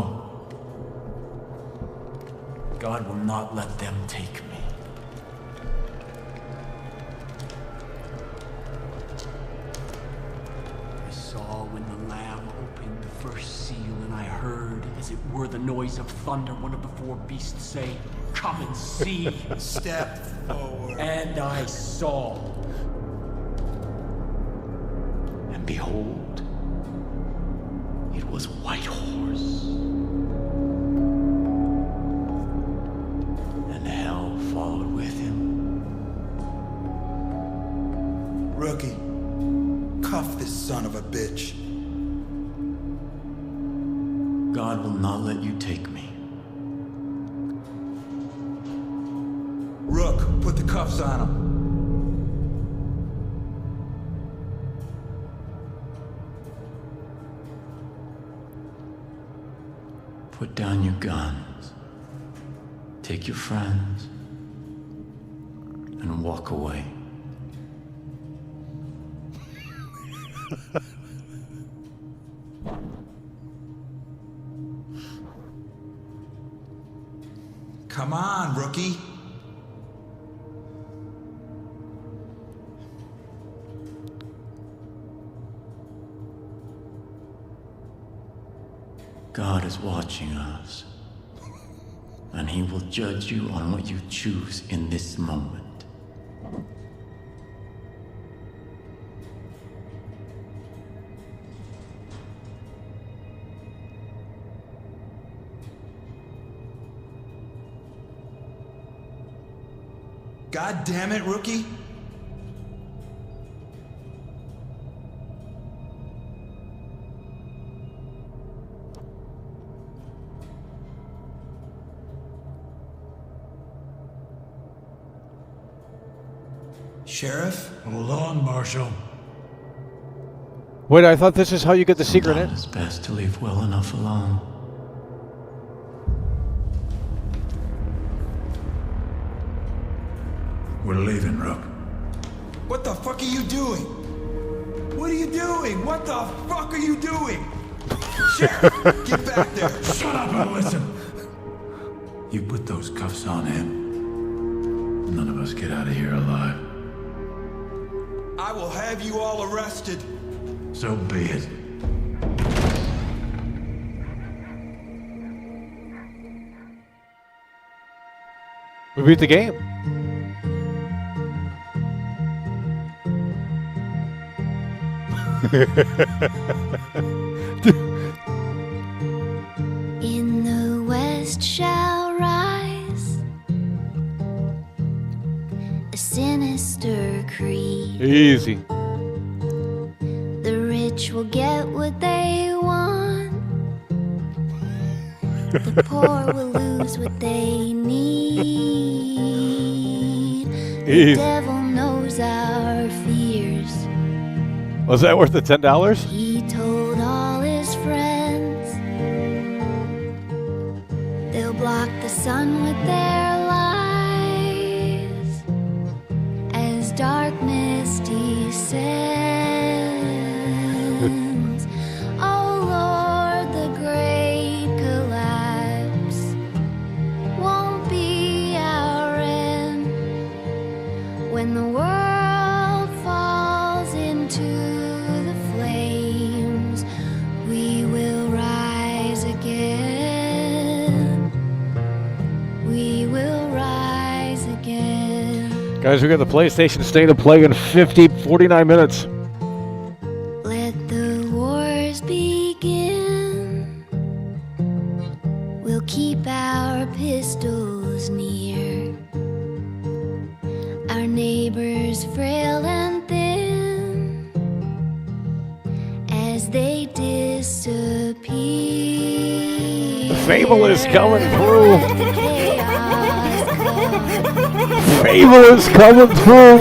God will not let them take me. I saw when the Lamb opened the first seal, and I heard, as it were the noise of thunder, one of the four beasts say, "Come and see." Step forward. And I saw. And behold, it was a white horse. And hell followed with him. Rookie, cuff this son of a bitch. God will not let you take me. Rook, put the cuffs on him. Put down your guns. Take your friends. And walk away. Come on, rookie. God is watching us, and he will judge you on what you choose in this moment. God damn it, rookie. Sheriff? Hold on, Marshal. Wait, I thought this is how you get the secret in. It's best to leave well enough alone. We're leaving, Rook. What the fuck are you doing? What are you doing? What the fuck are you doing? Sheriff, get back there. Shut up and listen. You put those cuffs on him. None of us get out of here alive. I will have you all arrested. So be it. We beat the game. In the west shall rise a sinister creed. Easy. The rich will get what they want. The poor will lose what they need. The Easy. devil knows our fears. Was that worth the $10? He told all his friends they'll block the sun with their lies as darkness descends. Oh Lord, the great collapse won't be our end when the world falls into the flames. We will rise again. We will rise again. Guys, we got the PlayStation State of Play in 49 minutes. Let the wars begin. We'll keep our pistols near. Our neighbors frail and thin as they disappear. Fable is coming through. Fable is coming through.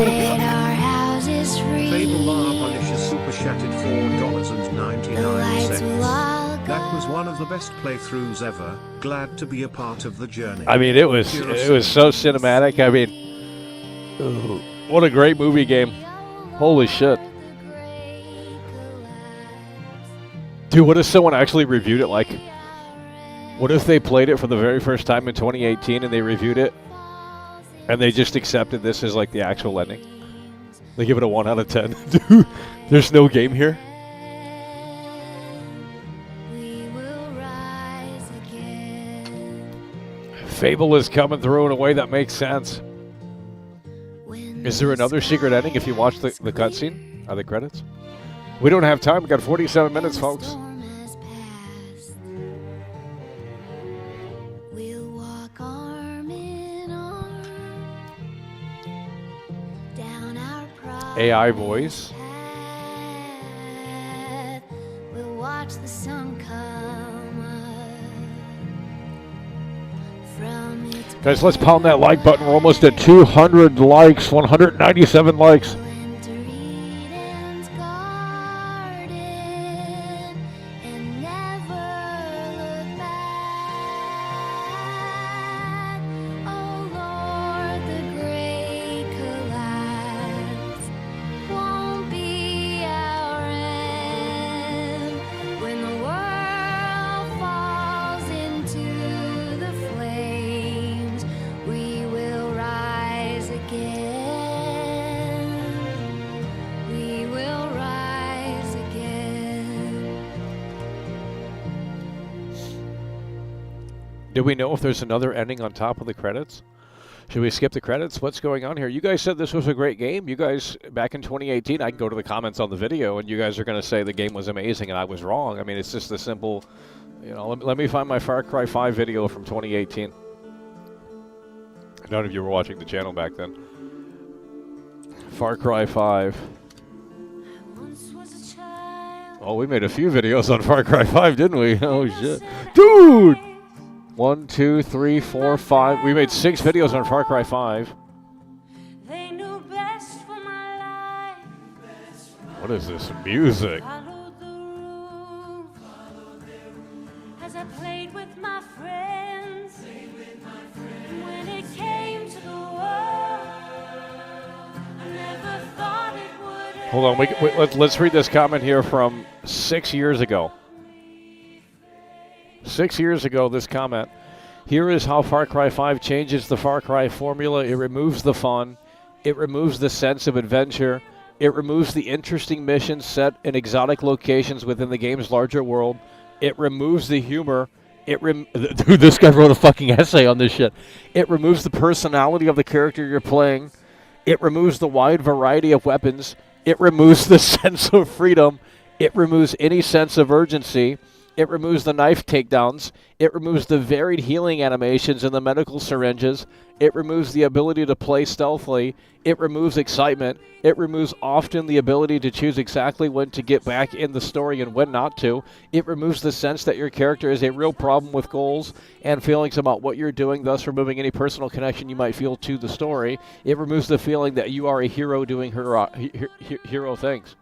Fable R Punisher super chatted $4.99. That was one of the best playthroughs ever. Glad to be a part of the journey. I mean, it was so cinematic. I mean, what a great movie game. Holy shit. Dude, what if someone actually reviewed it? Like, what if they played it for the very first time in 2018 and they reviewed it and they just accepted this as like the actual ending? They give it a 1 out of 10. Dude, there's no game here. Fable is coming through in a way that makes sense. Is there another secret ending if you watch the cutscene? Are the credits? We don't have time. We got 47 minutes, folks. AI voice. We'll watch the sun come up from its Guys, let's pound that like button. We're almost at 200 likes, 197 likes. Do we know if there's another ending on top of the credits? Should we skip the credits? What's going on here? You guys said this was a great game. You guys, back in 2018, I can go to the comments on the video, and you guys are going to say the game was amazing, and I was wrong. I mean, it's just a simple, you know, let me find my Far Cry 5 video from 2018. None of you were watching the channel back then. Far Cry 5. Oh, we made a few videos on Far Cry 5, didn't we? Oh, shit. Dude! 1, 2, 3, 4, 5. We made 6 videos on Far Cry 5. What is this music? As I played with my friends, when it came to the world, I never thought it would. Hold on, let's read this comment here from 6 years ago. 6 years ago, this comment. Here is how Far Cry 5 changes the Far Cry formula. It removes the fun. It removes the sense of adventure. It removes the interesting missions set in exotic locations within the game's larger world. It removes the humor. Dude, this guy wrote a fucking essay on this shit. It removes the personality of the character you're playing. It removes the wide variety of weapons. It removes the sense of freedom. It removes any sense of urgency. It removes the knife takedowns. It removes the varied healing animations and the medical syringes. It removes the ability to play stealthily. It removes excitement. It removes often the ability to choose exactly when to get back in the story and when not to. It removes the sense that your character is a real problem with goals and feelings about what you're doing, thus removing any personal connection you might feel to the story. It removes the feeling that you are a hero doing hero things.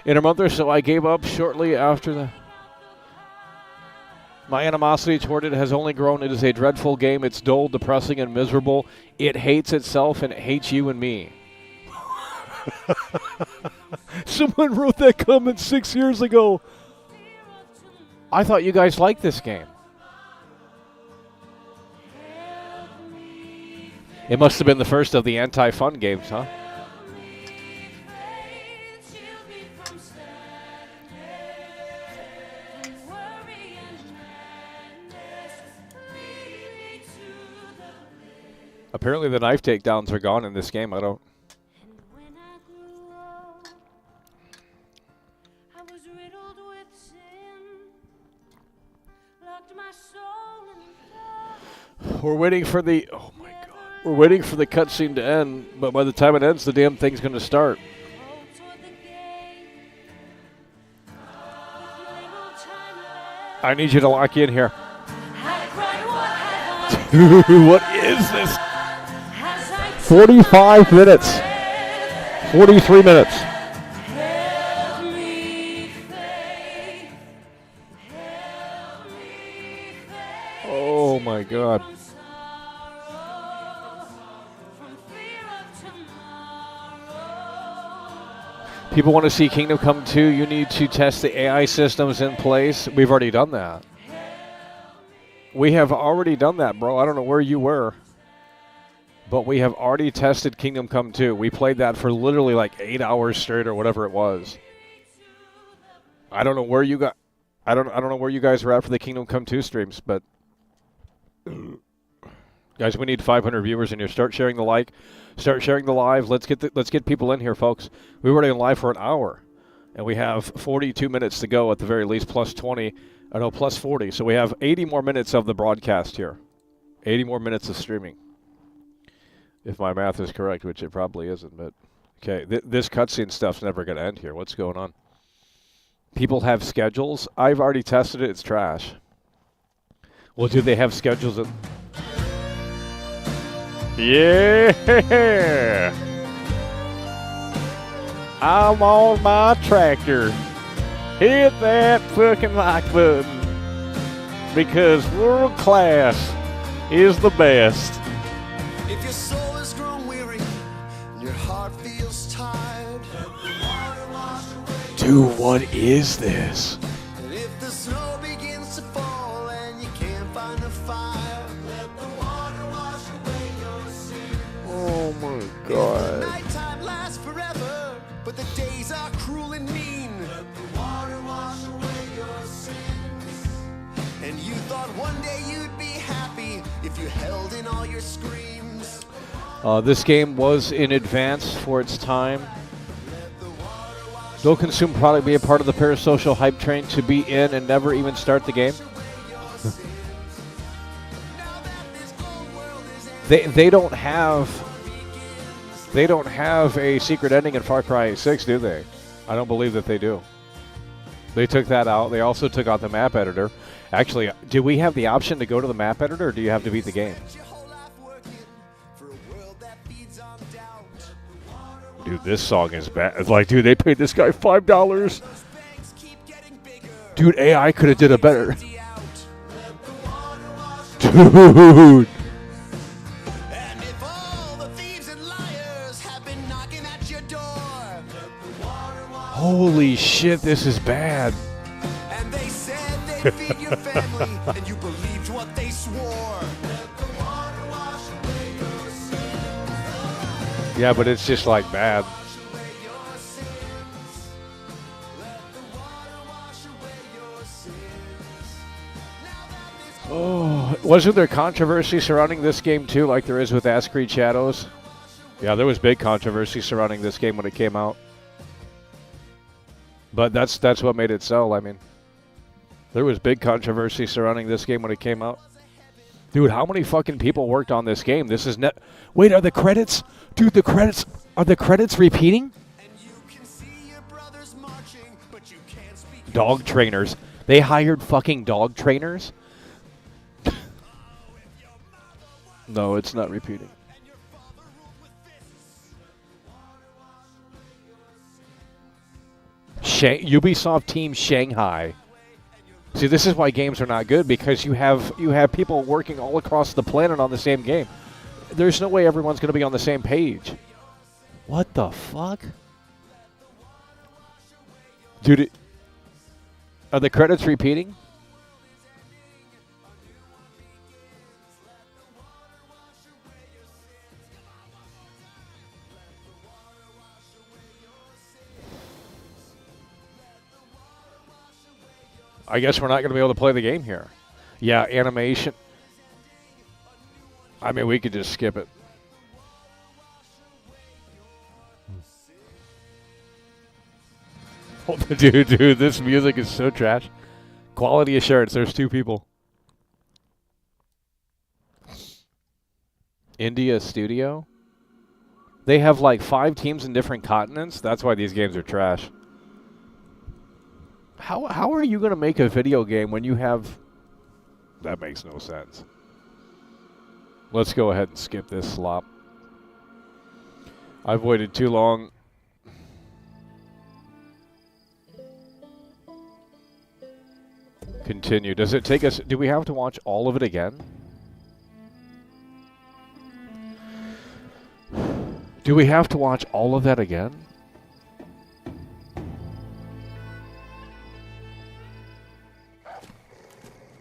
In a month or so, I gave up shortly after the... My animosity toward it has only grown. It is a dreadful game. It's dull, depressing, and miserable. It hates itself, and it hates you and me. Someone wrote that comment 6 years ago. I thought you guys liked this game. It must have been the first of the anti-fun games, huh? Apparently the knife takedowns are gone in this game. I don't... We're waiting for the... Oh my God. We're waiting for the cutscene to end, but by the time it ends, the damn thing's going to start. I need you to lock in here. Dude, what is this? 45 minutes. 43 minutes. Oh my God. People want to see Kingdom Come 2. You need to test the AI systems in place. We've already done that. We have already done that, bro. I don't know where you were. But we have already tested Kingdom Come 2. We played that for literally like 8 hours straight or whatever it was. I don't know where you got... I don't know where you guys were at for the Kingdom Come 2 streams, but... Guys, we need 500 viewers in here. Start sharing the like. Start sharing the live. Let's get people in here, folks. We were already on live for an hour. And we have 42 minutes to go at the very least, plus 20. I know, plus 40. So we have 80 more minutes of the broadcast here. 80 more minutes of streaming. If my math is correct, which it probably isn't. But, okay, this cutscene stuff's never going to end here. What's going on? People have schedules. I've already tested it. It's trash. Well, do they have schedules? Yeah! I'm on my tractor. Hit that fucking like button. Because world class is the best. If your soul has grown weary and your heart feels tired, let the water wash away. Dude, what is this? And if the snow begins to fall and you can't find a fire, let the water wash away your sin. Oh my God. Nighttime lasts forever, but the days are cruel and mean. Let the water wash away your sin. One day you'd be happy if you held in all your screams. This game was in advance for its time. Don't consume product, be a part of the parasocial hype train to be in and never even start the game. They don't have a secret ending in Far Cry 6, do they? I don't believe that they do. They took that out. They also took out the map editor. Actually, do we have the option to go to the map editor, or do you have to beat the game? Dude, this song is bad. It's like, dude, they paid this guy $5. Dude, AI could have did it better. Dude. Holy shit, this is bad. And they said they'd feed your family, and you believed what they swore. Yeah, but it's just like bad. Oh, wasn't there controversy surrounding this game too, like there is with Ass Creed Shadows? Yeah, there was big controversy surrounding this game when it came out. But that's what made it sell. I mean, there was big controversy surrounding this game when it came out. Dude, how many fucking people worked on this game? This is net. Wait, are the credits? Dude, the credits. Are the credits repeating? Dog trainers. They hired fucking dog trainers? No, it's not repeating. Ubisoft Team Shanghai. See, this is why games are not good, because you have people working all across the planet on the same game. There's no way everyone's going to be on the same page. What the fuck? Dude, are the credits repeating? I guess we're not going to be able to play the game here. Yeah, animation. I mean, we could just skip it. Oh, dude, this music is so trash. Quality assurance, there's two people. India Studio? They have like 5 teams in different continents? That's why these games are trash. How are you going to make a video game when you have... That makes no sense. Let's go ahead and skip this slop. I've waited too long. Continue. Does it take us... Do we have to watch all of it again? Do we have to watch all of that again?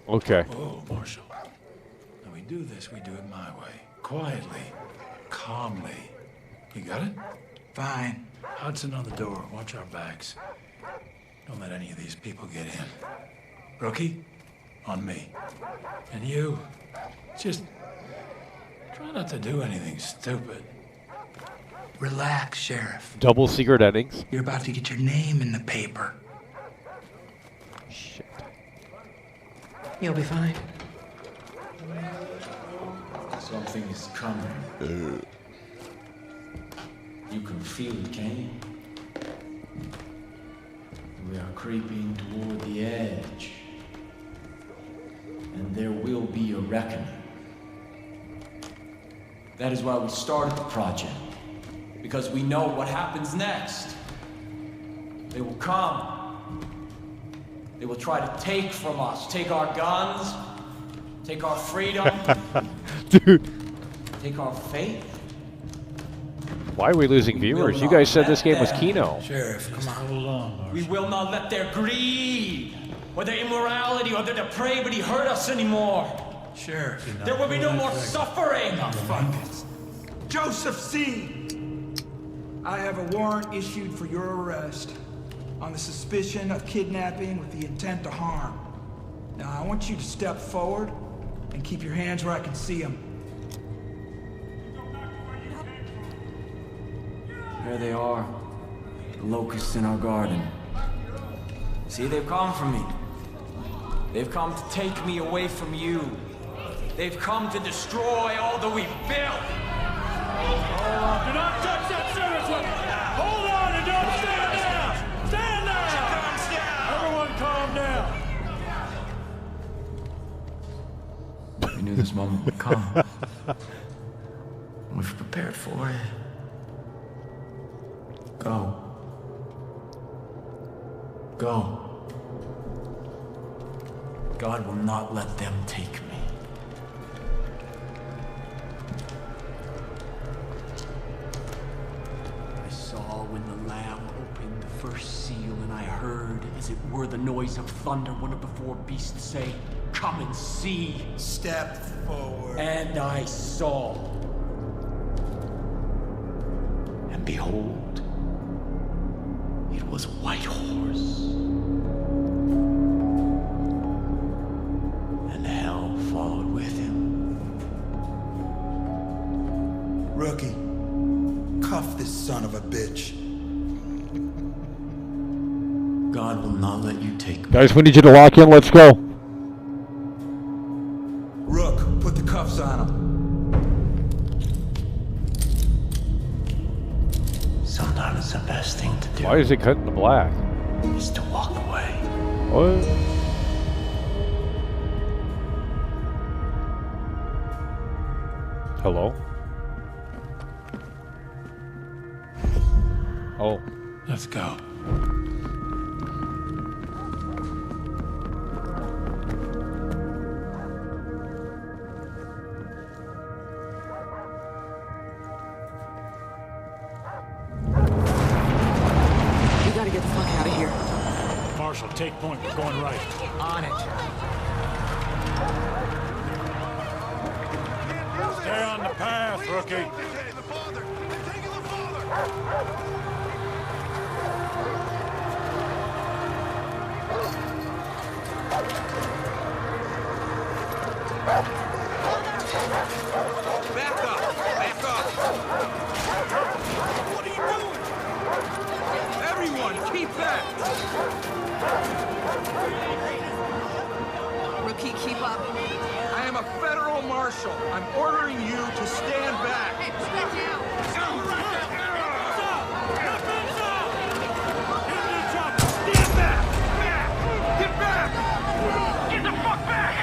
Okay. Oh, Marshal. When we do this, we do it my way. Quietly. Calmly. You got it? Fine. Hudson on the door. Watch our backs. Don't let any of these people get in. Rookie, on me. And you, just try not to do anything stupid. Relax, Sheriff. Double secret endings. You're about to get your name in the paper. Shit. You'll be fine. Something is coming. You can feel it, can you? We are creeping toward the edge. And there will be a reckoning. That is why we started the project. Because we know what happens next. They will come. They will try to take from us. Take our guns. Take our freedom. Dude. Take our faith. Why are we losing viewers? You guys said this game was Kino. Sheriff, come on. Hold on. We will not let their greed, or their immorality, or their depravity hurt us anymore. Sheriff. There will be no more suffering. Fuck this. Joseph C. I have a warrant issued for your arrest on the suspicion of kidnapping with the intent to harm. Now, I want you to step forward and keep your hands where I can see them. There they are. The locusts in our garden. See, they've come for me. They've come to take me away from you. They've come to destroy all that we've built. Do not touch that service weapon! Hold on and don't stand down! Stand down! Everyone calm down! We knew this moment would come. We've prepared for it. Go. Go. God will not let them take me. I saw when the Lamb opened the first seal, and I heard, as it were the noise of thunder, one of the four beasts say, "Come and see." Step forward. And I saw. And behold, it was a white horse. And hell followed with him. Rookie, cuff this son of a bitch. God will not let you take me. Guys, we need you to lock in. Let's go. Rook, put the cuffs on him. Sometimes the best thing to do Why is he cutting the black? is to walk away. What? Hello? Oh. Let's go. We gotta get the fuck out of here. Marshal, take point. We're going right. On it. Stay on the path, rookie. Back up! Back up! What are you doing? Everyone, keep back! Rookie, keep up. I am a federal marshal. I'm ordering you to stand back. Hey, stand down. Stand back! Get back! Get the fuck back!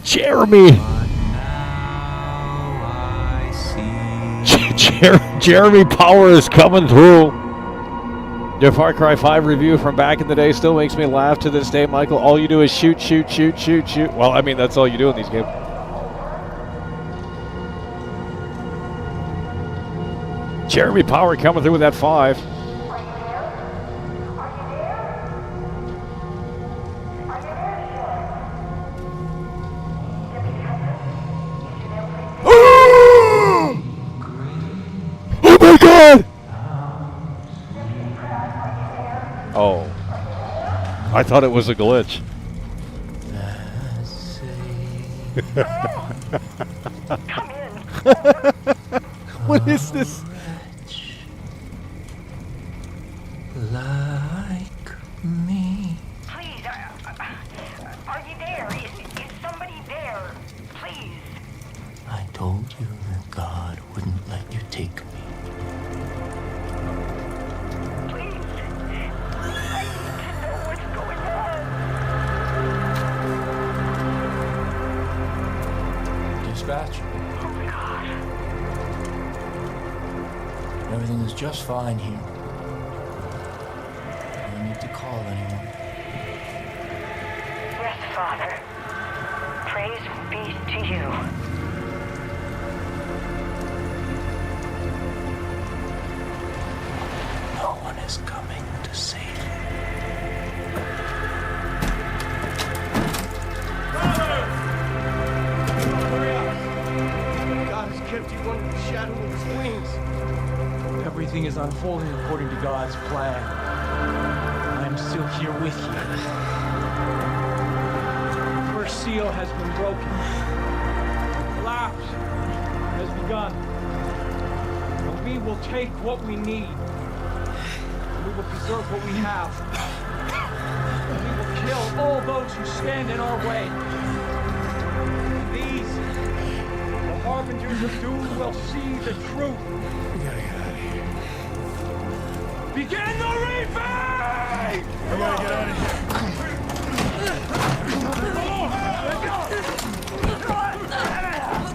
Jeremy! Jeremy Power is coming through. Your Far Cry 5 review from back in the day still makes me laugh to this day, Michael. All you do is shoot, shoot, shoot, shoot, shoot. Well, I mean, that's all you do in these games. Jeremy Power coming through with that 5. Oh my God! Oh. I thought it was a glitch. What is this? Like me. Please, are you there? Is somebody there? Please. I told you that God wouldn't let you take me. Please. I need to know what's going on. dispatch. Oh, God. Everything is just fine here. No need to call anyone. Yes, Father. Praise be to you. No one is coming to save you. God has kept you under the shadow of his wings. Everything is unfolding according to God's plan. I am still here with you. The first seal has been broken. Collapse has begun. And we will take what we need. We will preserve what we have. We will kill all those who stand in our way. These, the harbingers of doom, will see the truth. We gotta get out of here. Begin the reaping! We gotta get out of here.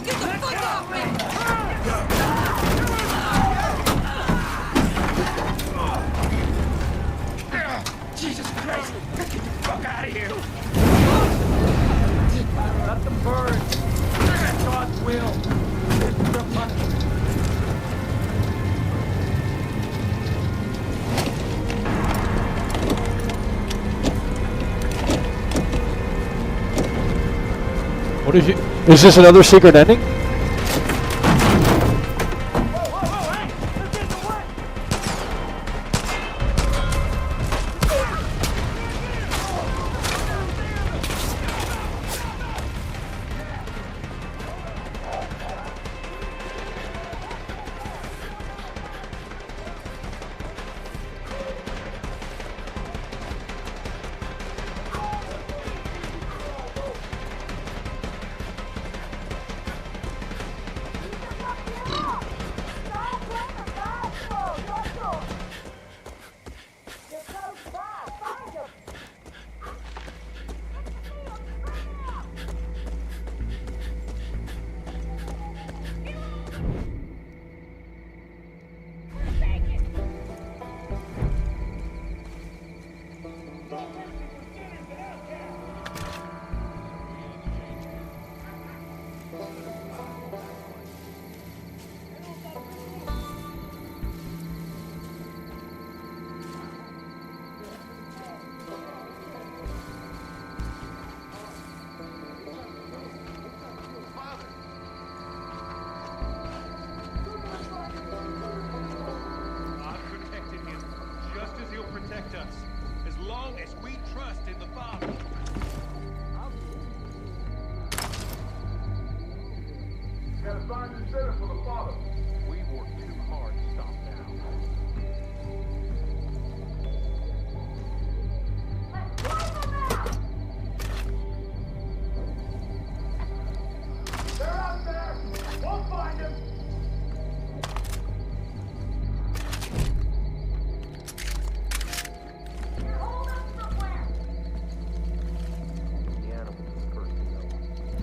Get the fuck off me! Jesus Christ! Get the fuck out of here! Let them burn. That's God's will. This is their punishment. What is it? Is this another secret ending?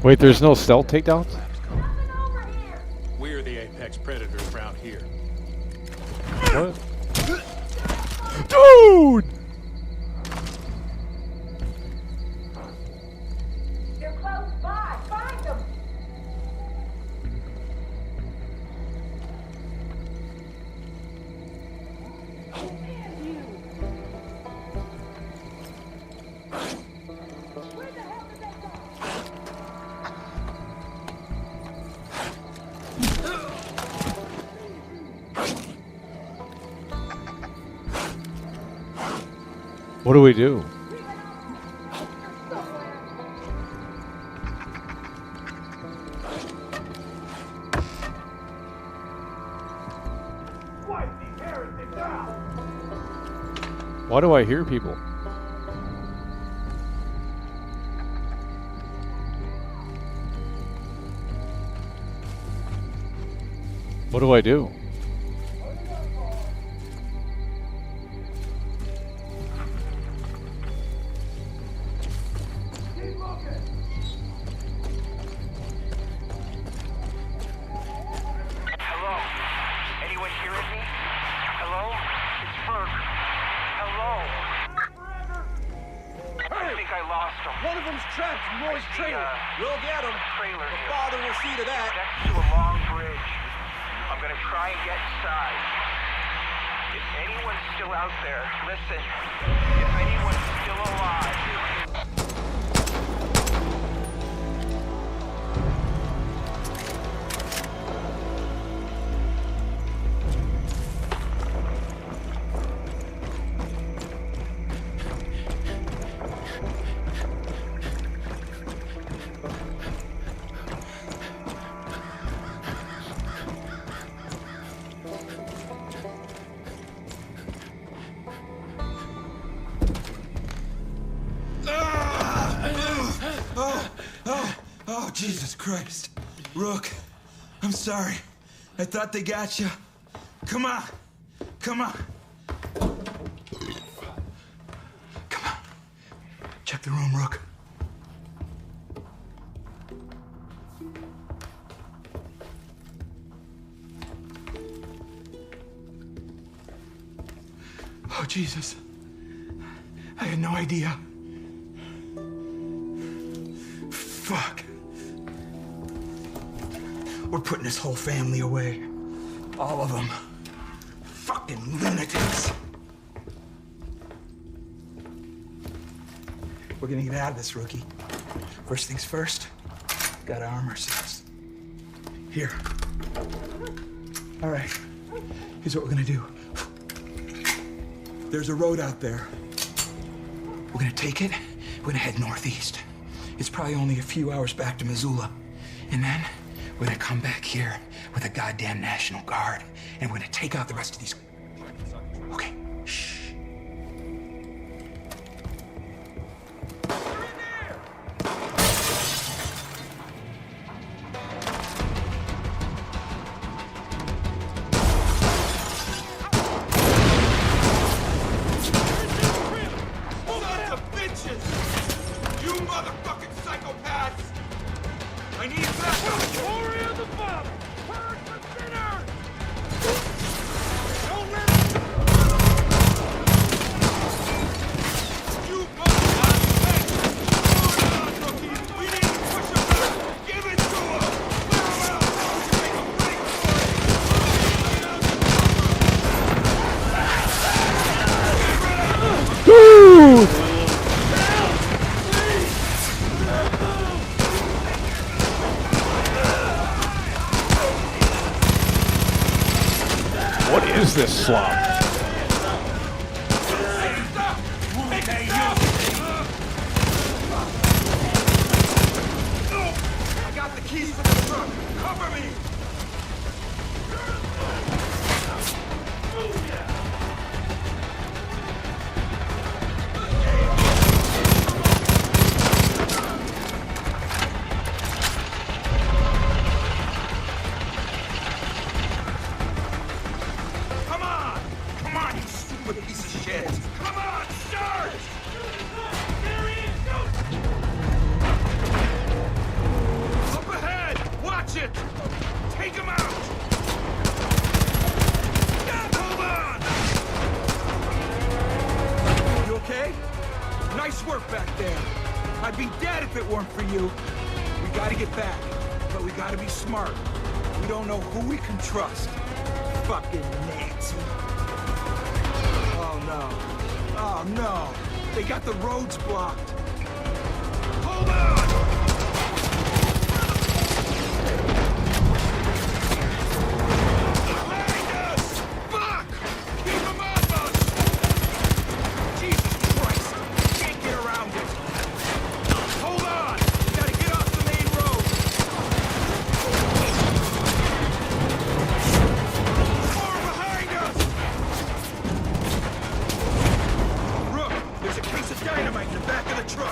Wait, there's no stealth takedowns? We're the apex predators around here. What? Dude! They're close by. Find them. What do we do? Why do I hear people? What do I do? trapped in Roy's trailer. We'll get him. The father will see to that. Next to a long bridge. I'm gonna try and get inside. If anyone's still out there, listen. If anyone's still alive. Oh, Jesus Christ. Rook, I'm sorry. I thought they got you. Come on. Come on. Come on. Check the room, Rook. Oh, Jesus. I had no idea. Fuck. We're putting this whole family away. All of them. Fucking lunatics. We're gonna get out of this, rookie. First things first, gotta arm ourselves. Here. All right. Here's what we're gonna do. There's a road out there. We're gonna take it. We're gonna head northeast. It's probably only a few hours back to Missoula. And then we're gonna come back here with a goddamn National Guard. And we're gonna take out the rest of these. Okay, shh. What is this slop? I got the keys for the truck. Cover me. Come on, you stupid piece of shit. Come on, start! Up ahead! Watch it! Take him out! Hold on! You okay? Nice work back there. I'd be dead if it weren't for you. We gotta get back, but we gotta be smart. We don't know who we can trust. Fucking Nancy. Oh no. Oh no. They got the roads blocked. Hold on! Behind us! Fuck! Keep them off us! Jesus Christ! Can't get around it. Hold on! We gotta get off the main road. More behind us! Rook, there's a case of dynamite in the back of the truck.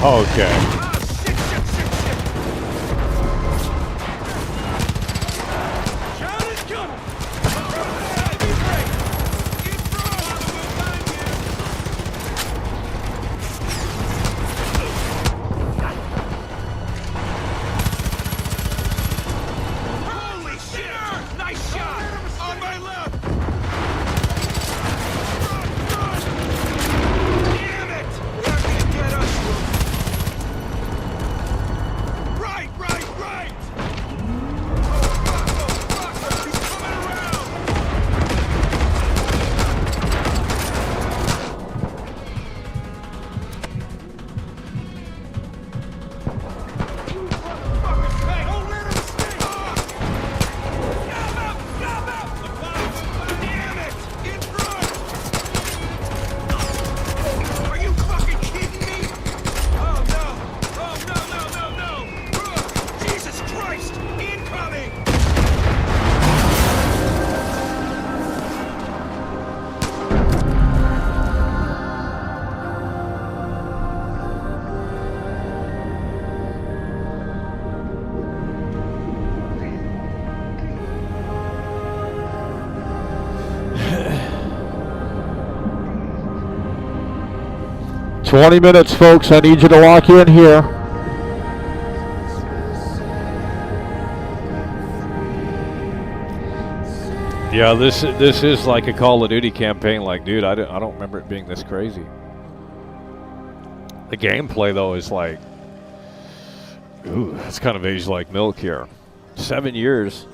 Okay. Holy shit! Nice shot! On my left! Damn it! They're gonna get us! Right! He's coming around! Hey, don't let him stay! Damn it! In front! Are you fucking kidding me? Oh no! No! Jesus Christ! Incoming! "20 minutes, folks. I need you to lock in here." Yeah, this is like a Call of Duty campaign. Like, dude, I don't remember it being this crazy. The gameplay though is like, ooh, it's kind of aged like milk here. 7 years.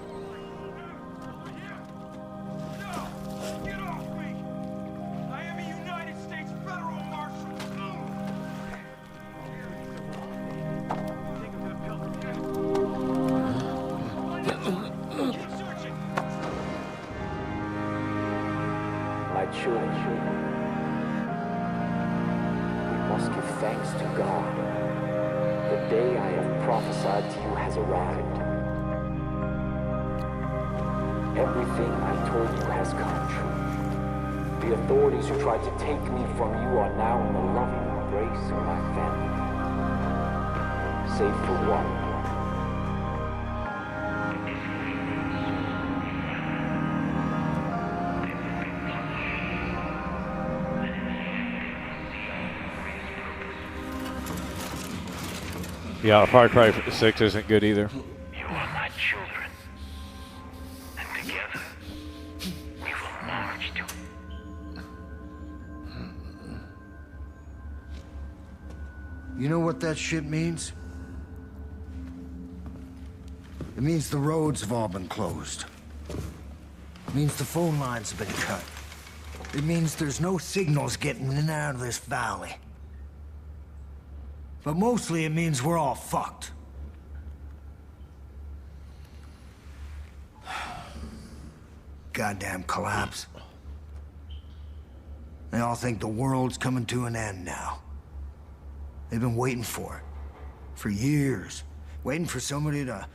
My children, we must give thanks to God. The day I have prophesied to you has arrived. Everything I told you has come true. The authorities who tried to take me from you are now in the loving embrace of my family. Save for one. Yeah, Far Cry 6 isn't good either. You are my children. And together, we will march to... You know what that shit means? It means the roads have all been closed. It means the phone lines have been cut. It means there's no signals getting in and out of this valley. But mostly it means we're all fucked. Goddamn collapse. They all think the world's coming to an end now. They've been waiting for it. For years. Waiting for somebody to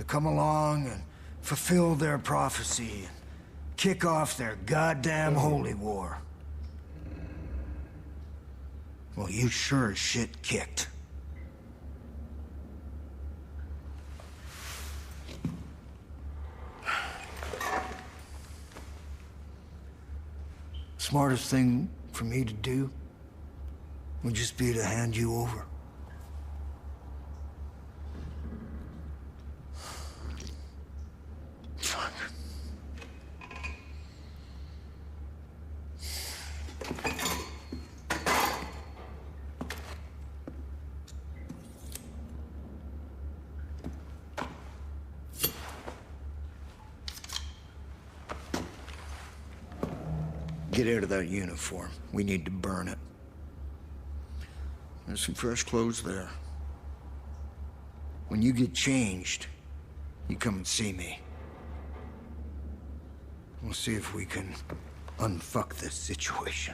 come along and fulfill their prophecy and kick off their goddamn holy war. Well, you sure as shit kicked. Smartest thing for me to do would just be to hand you over. Fuck. Get out of that uniform. We need to burn it. There's some fresh clothes there. When you get changed, you come and see me. We'll see if we can unfuck this situation.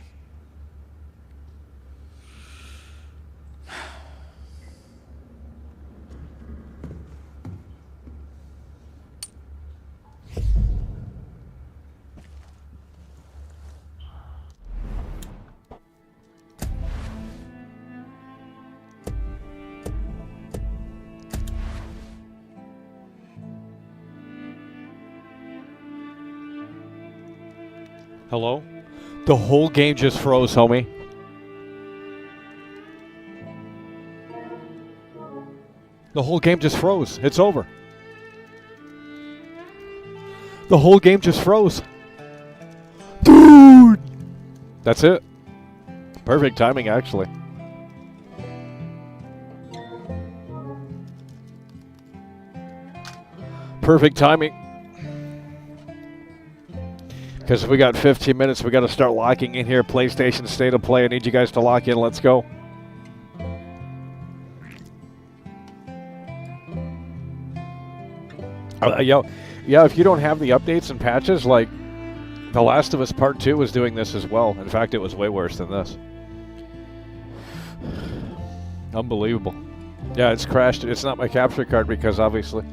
Hello? The whole game just froze, homie. The whole game just froze. It's over. The whole game just froze. Dude! That's it. Perfect timing, actually. Perfect timing. Because we got 15 minutes, we got to start locking in here. PlayStation State of Play. I need you guys to lock in. Let's go. Yeah, if you don't have the updates and patches, like The Last of Us Part 2 was doing this as well. In fact, it was way worse than this. Unbelievable. Yeah, it's crashed. It's not my capture card because obviously.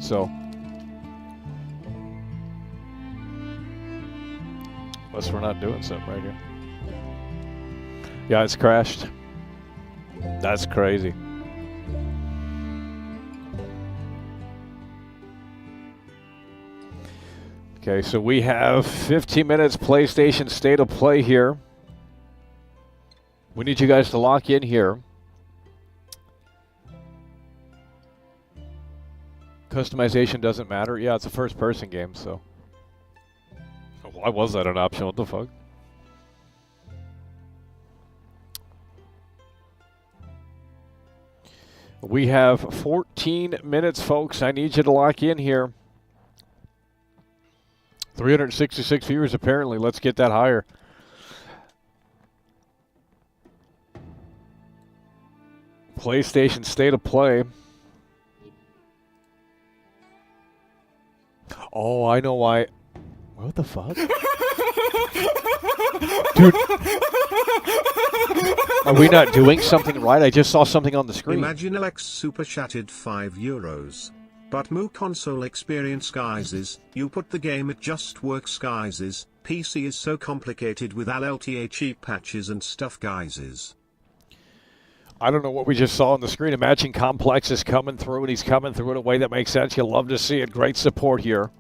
So. Unless we're not doing something right here. Yeah, it's crashed. That's crazy. Okay, so we have 15 minutes PlayStation State of Play here. We need you guys to lock in here. Customization doesn't matter. Yeah, it's a first-person game, so. Why was that an option? What the fuck? We have 14 minutes, folks. I need you to lock in here. 366 viewers, apparently. Let's get that higher. PlayStation State of Play. Oh, I know why. What the fuck? Dude. Are we not doing something right? I just saw something on the screen. Imaginelex super chatted €5. But Moo console experience guises, you put the game it just works guises, PC is so complicated with LLTA cheap patches and stuff guises. I don't know what we just saw on the screen. Imagine Complex is coming through and he's coming through in a way that makes sense. You'll love to see it. Great support here.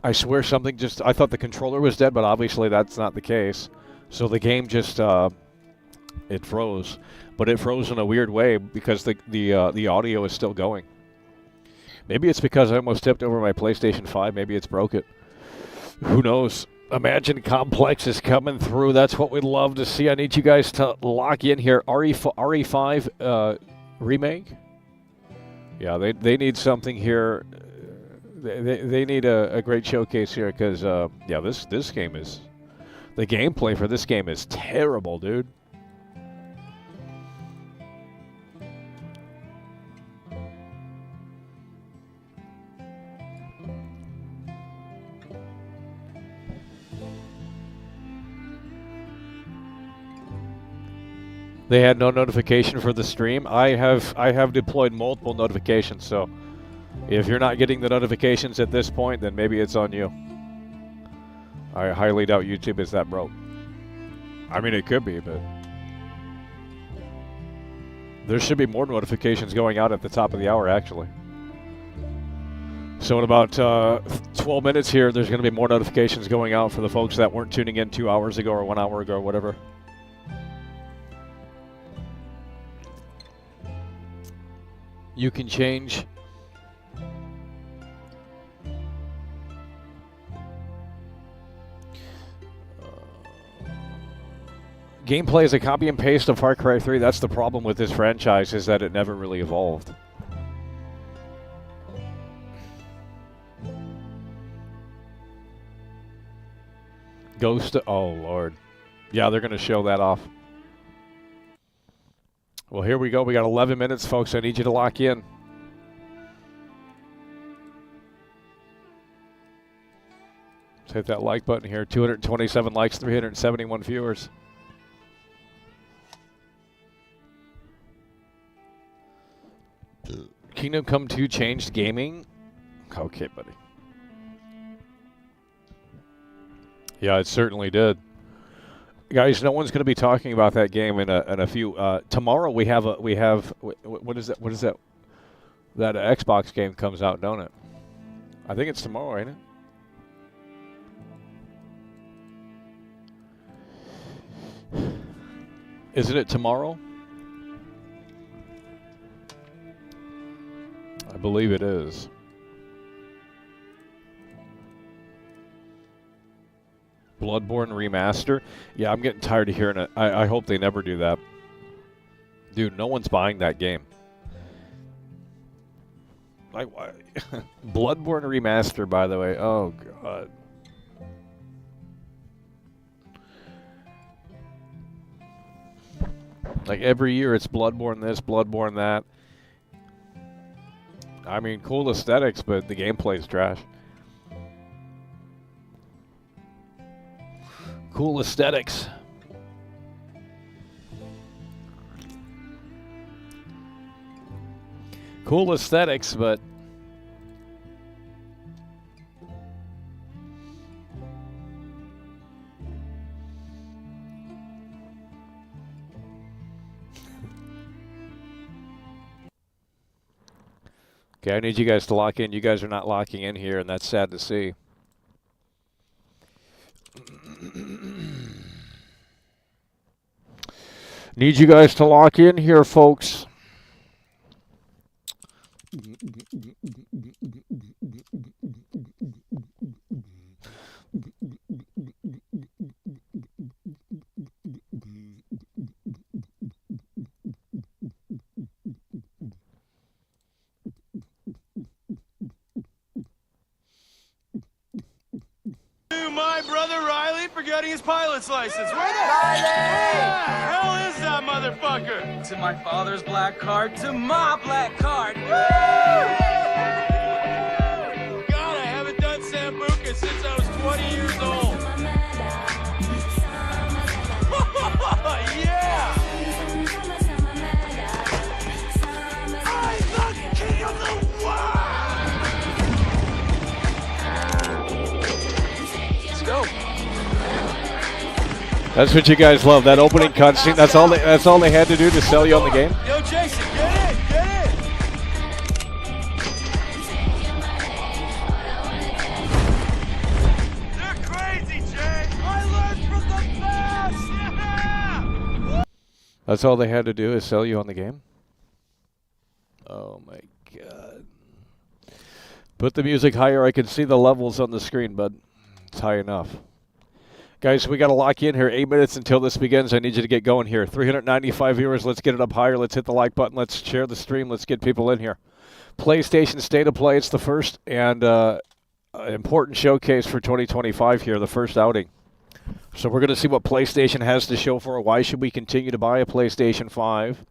I swear something just, I thought the controller was dead, but obviously that's not the case. So the game just, it froze. But it froze in a weird way because the audio is still going. Maybe it's because I almost tipped over my PlayStation 5. Maybe it's broke it. Who knows? Imagine Complex is coming through. That's what we'd love to see. I need you guys to lock in here. RE5 remake? Yeah, they need something here. They need a great showcase here because, yeah, this game is... The gameplay for this game is terrible, dude. They had no notification for the stream. I have deployed multiple notifications, so if you're not getting the notifications at this point, then maybe it's on you. I highly doubt YouTube is that broke. I mean, it could be, but there should be more notifications going out at the top of the hour, actually. So in about 12 minutes here, there's going to be more notifications going out for the folks that weren't tuning in 2 hours ago or 1 hour ago or whatever. You can change. Gameplay is a copy and paste of Far Cry 3. That's the problem with this franchise, is that it never really evolved. Ghost. Oh, Lord. Yeah, they're going to show that off. Well, here we go. We got 11 minutes, folks. I need you to lock in. Let's hit that like button here. 227 likes, 371 viewers. Kingdom Come 2 changed gaming? Okay, buddy. Yeah, it certainly did. Guys, no one's going to be talking about that game in a few. Tomorrow we have what is that? What is that? That Xbox game comes out, don't it? I think it's tomorrow, ain't it? Isn't it tomorrow? I believe it is. Bloodborne remaster? Yeah, I'm getting tired of hearing it. I hope they never do that. Dude, no one's buying that game. Like, Bloodborne remaster, by the way. Oh, God. Like, every year it's Bloodborne this, Bloodborne that. I mean, cool aesthetics, but the gameplay's trash. Cool aesthetics. Cool aesthetics, but... Okay, I need you guys to lock in. You guys are not locking in here, and that's sad to see. Need you guys to lock in here, folks. My brother Riley for getting his pilot's license. Where the hell is that motherfucker? To my father's black card, to my black card. God, I haven't done Sambuca since I was 20 years old. Yeah! I'm the king of the world! Go. That's what you guys love. That opening cutscene. That's all they had to do to sell you on the game. Yo, Jason, get in, get in. They're crazy, Jay. I learned from the best. Yeah. That's all they had to do is sell you on the game. Oh my God. Put the music higher. I can see the levels on the screen, bud. It's high enough. Guys, we got to lock in here. 8 minutes until this begins. I need you to get going here. 395 viewers. Let's get it up higher. Let's hit the like button. Let's share the stream. Let's get people in here. PlayStation State of Play. It's the first and important showcase for 2025 here, the first outing. So we're going to see what PlayStation has to show for it. Why should we continue to buy a PlayStation 5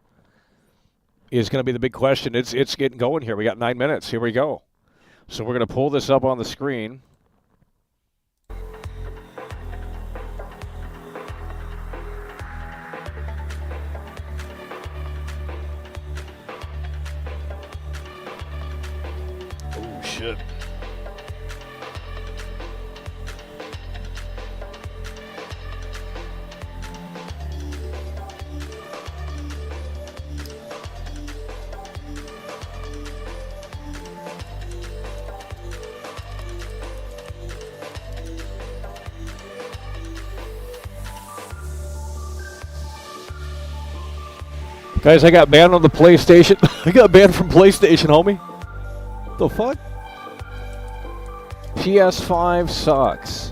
is going to be the big question. It's getting going here. We got 9 minutes. Here we go. So we're going to pull this up on the screen. Shit. Guys, I got banned on the PlayStation. I got banned from PlayStation, homie. The fuck? PS5 sucks.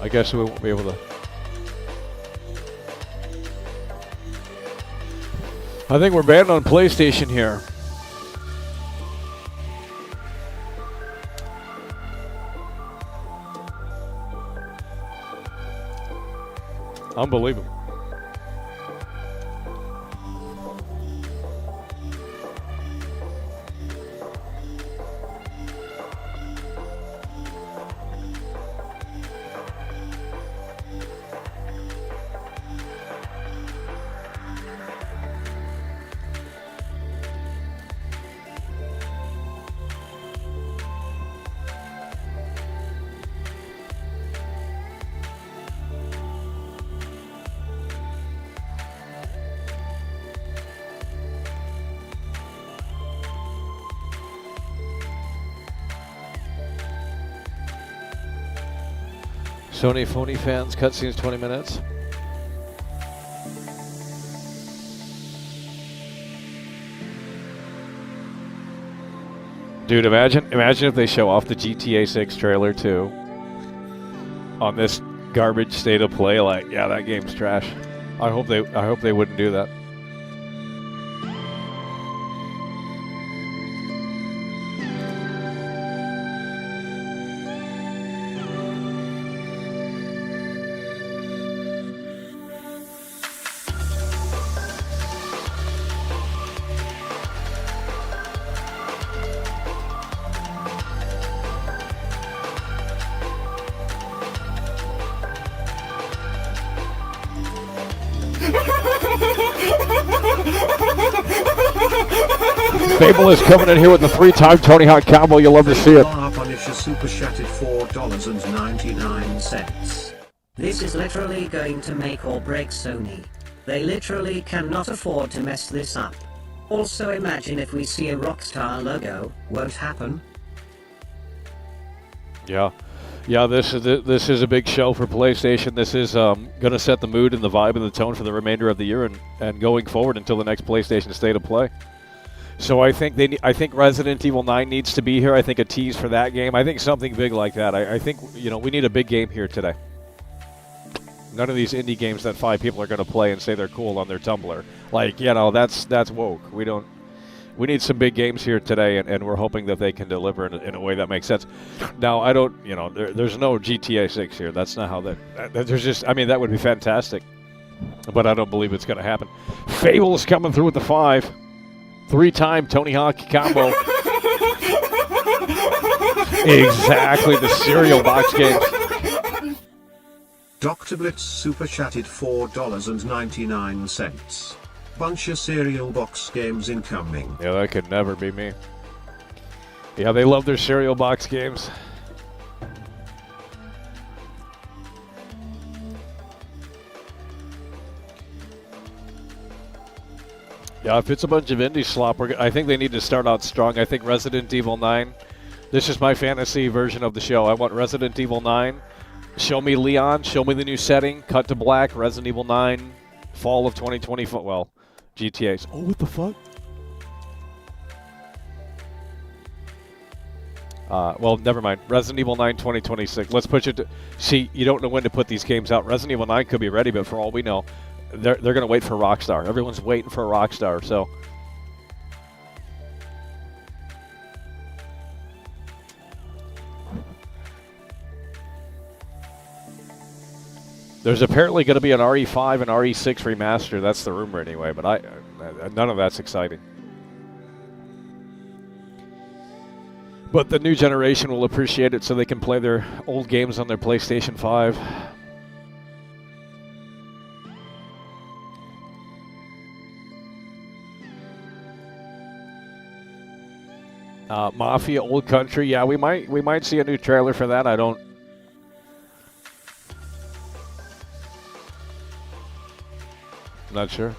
I guess we won't be able to. I think we're banned on PlayStation here. Unbelievable. Sony phony fans, cutscenes 20 minutes. Dude, imagine if they show off the GTA 6 trailer too on this garbage state of play. Like, yeah, that game's trash. I hope they wouldn't do that. Fable is coming in here with the 3-time Tony Hawk combo. You'll love to see it. Punisher super chatted $4.99. This is literally going to make or break Sony. They literally cannot afford to mess this up. Also, imagine if we see a Rockstar logo. Won't happen. Yeah, this is a big show for PlayStation. This is going to set the mood and the vibe and the tone for the remainder of the year and going forward until the next PlayStation State of Play. So I think Resident Evil 9 needs to be here. I think a tease for that game. I think something big like that. I think we need a big game here today. None of these indie games that 5 people are going to play and say they're cool on their Tumblr. Like, that's woke. We need some big games here today, and we're hoping that they can deliver in a way that makes sense. Now, there's no GTA 6 here. That's not how there's just, that would be fantastic. But I don't believe it's going to happen. Fable is coming through with the 5. 3-time Tony Hawk combo. Exactly, the cereal box games. Dr. Blitz super chatted $4.99. Bunch of cereal box games incoming. Yeah, that could never be me. Yeah, they love their cereal box games. Yeah, if it's a bunch of indie slop, I think they need to start out strong. I think Resident Evil 9, this is my fantasy version of the show. I want Resident Evil 9. Show me Leon, show me the new setting, cut to black, Resident Evil 9, fall of 2024. Well, GTA's. Oh, what the fuck? Well, never mind. Resident Evil 9 2026. Let's push it to... See, you don't know when to put these games out. Resident Evil 9 could be ready, but for all we know, they're going to wait for Rockstar. Everyone's waiting for Rockstar, so... There's apparently going to be an RE5 and RE6 remaster. That's the rumor anyway, but none of that's exciting. But the new generation will appreciate it so they can play their old games on their PlayStation 5. Mafia Old Country, yeah, we might see a new trailer for that. Not sure.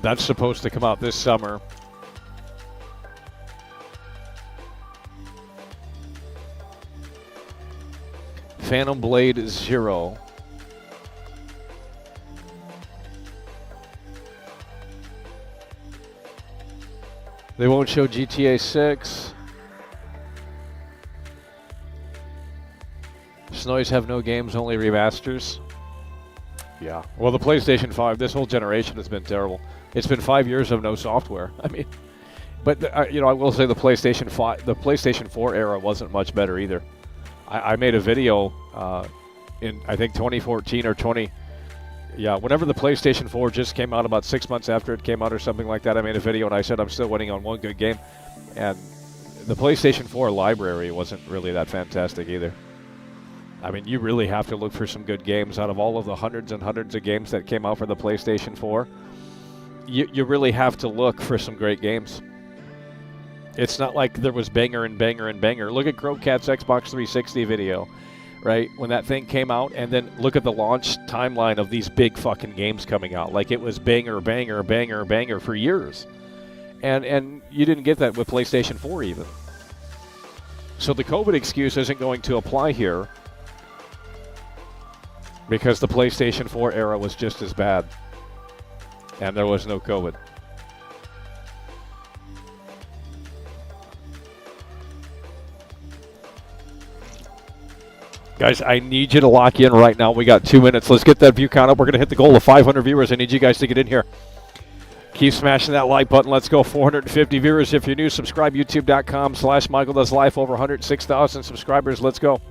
That's supposed to come out this summer. Phantom Blade 0. They won't show GTA 6. Snoys have no games, only remasters. Yeah. Well, the PlayStation 5, this whole generation has been terrible. It's been 5 years of no software. But I will say the PlayStation 5, the PlayStation 4 era wasn't much better either. I made a video in I think 2014 or 20. Yeah, whenever the PlayStation 4 just came out, about 6 months after it came out or something like that, I made a video and I said I'm still waiting on one good game. And the PlayStation 4 library wasn't really that fantastic either. You really have to look for some good games. Out of all of the hundreds and hundreds of games that came out for the PlayStation 4, you really have to look for some great games. It's not like there was banger and banger and banger. Look at Crowcat's Xbox 360 video, right? When that thing came out, and then look at the launch timeline of these big fucking games coming out. Like, it was banger, banger, banger, banger for years. And you didn't get that with PlayStation 4 even. So the COVID excuse isn't going to apply here because the PlayStation 4 era was just as bad and there was no COVID. Guys, I need you to lock in right now. We got 2 minutes. Let's get that view count up. We're going to hit the goal of 500 viewers. I need you guys to get in here. Keep smashing that like button. Let's go. 450 viewers. If you're new, subscribe. YouTube.com/MichaelDoesLife. Over 106,000 subscribers. Let's go.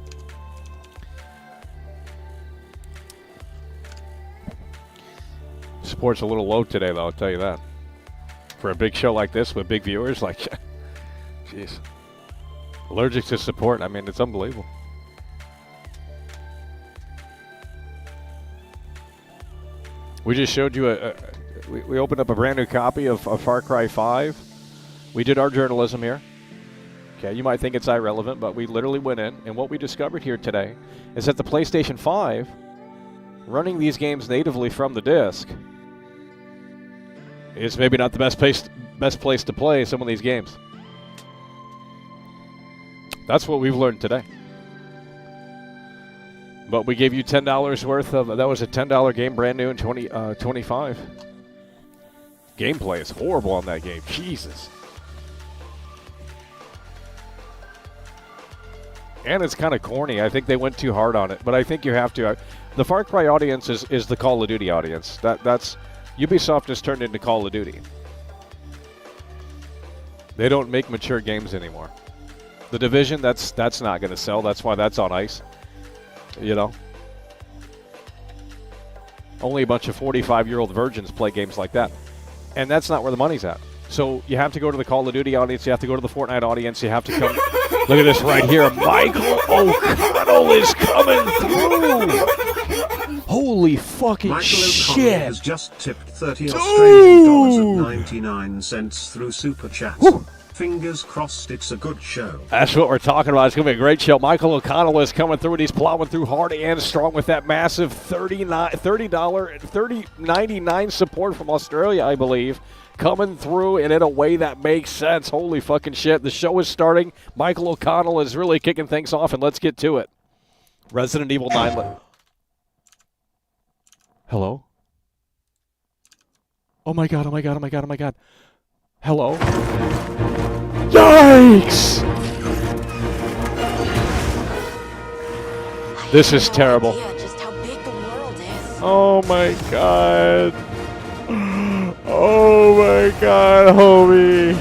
Support's a little low today, though. I'll tell you that. For a big show like this with big viewers, like, jeez. Allergic to support. I mean, it's unbelievable. We just showed you we opened up a brand new copy of Far Cry 5. We did our journalism here. Okay, you might think it's irrelevant, but we literally went in, and what we discovered here today is that the PlayStation 5, running these games natively from the disc, is maybe not the best place to play some of these games. That's what we've learned today. But we gave you $10 worth of, that was a $10 game, brand new in 25. Gameplay is horrible on that game. Jesus. And it's kind of corny. I think they went too hard on it, but I think you have to. The Far Cry audience is the Call of Duty audience. That's Ubisoft has turned into Call of Duty. They don't make mature games anymore. The Division, that's not going to sell. That's why that's on ice. You know, only a bunch of 45-year-old virgins play games like that, and that's not where the money's at. So you have to go to the Call of Duty audience. You have to go to the Fortnite audience. You have to come. Look at this right here. Michael O'Connell is coming through. Holy fucking Michael shit! O'Connell has just tipped 30 Australian dollars and 99 cents through Super Chat. Woo. Fingers crossed it's a good show. That's what we're talking about. It's going to be a great show. Michael O'Connell is coming through, and he's plowing through hard and strong with that massive $30.99 support from Australia, I believe. Coming through, and in a way that makes sense. Holy fucking shit. The show is starting. Michael O'Connell is really kicking things off, and let's get to it. Resident Evil 9. Hello? Oh my god, oh my god, oh my god, oh my god. Hello? Yikes! This is terrible. Oh my god. Oh my god, homie.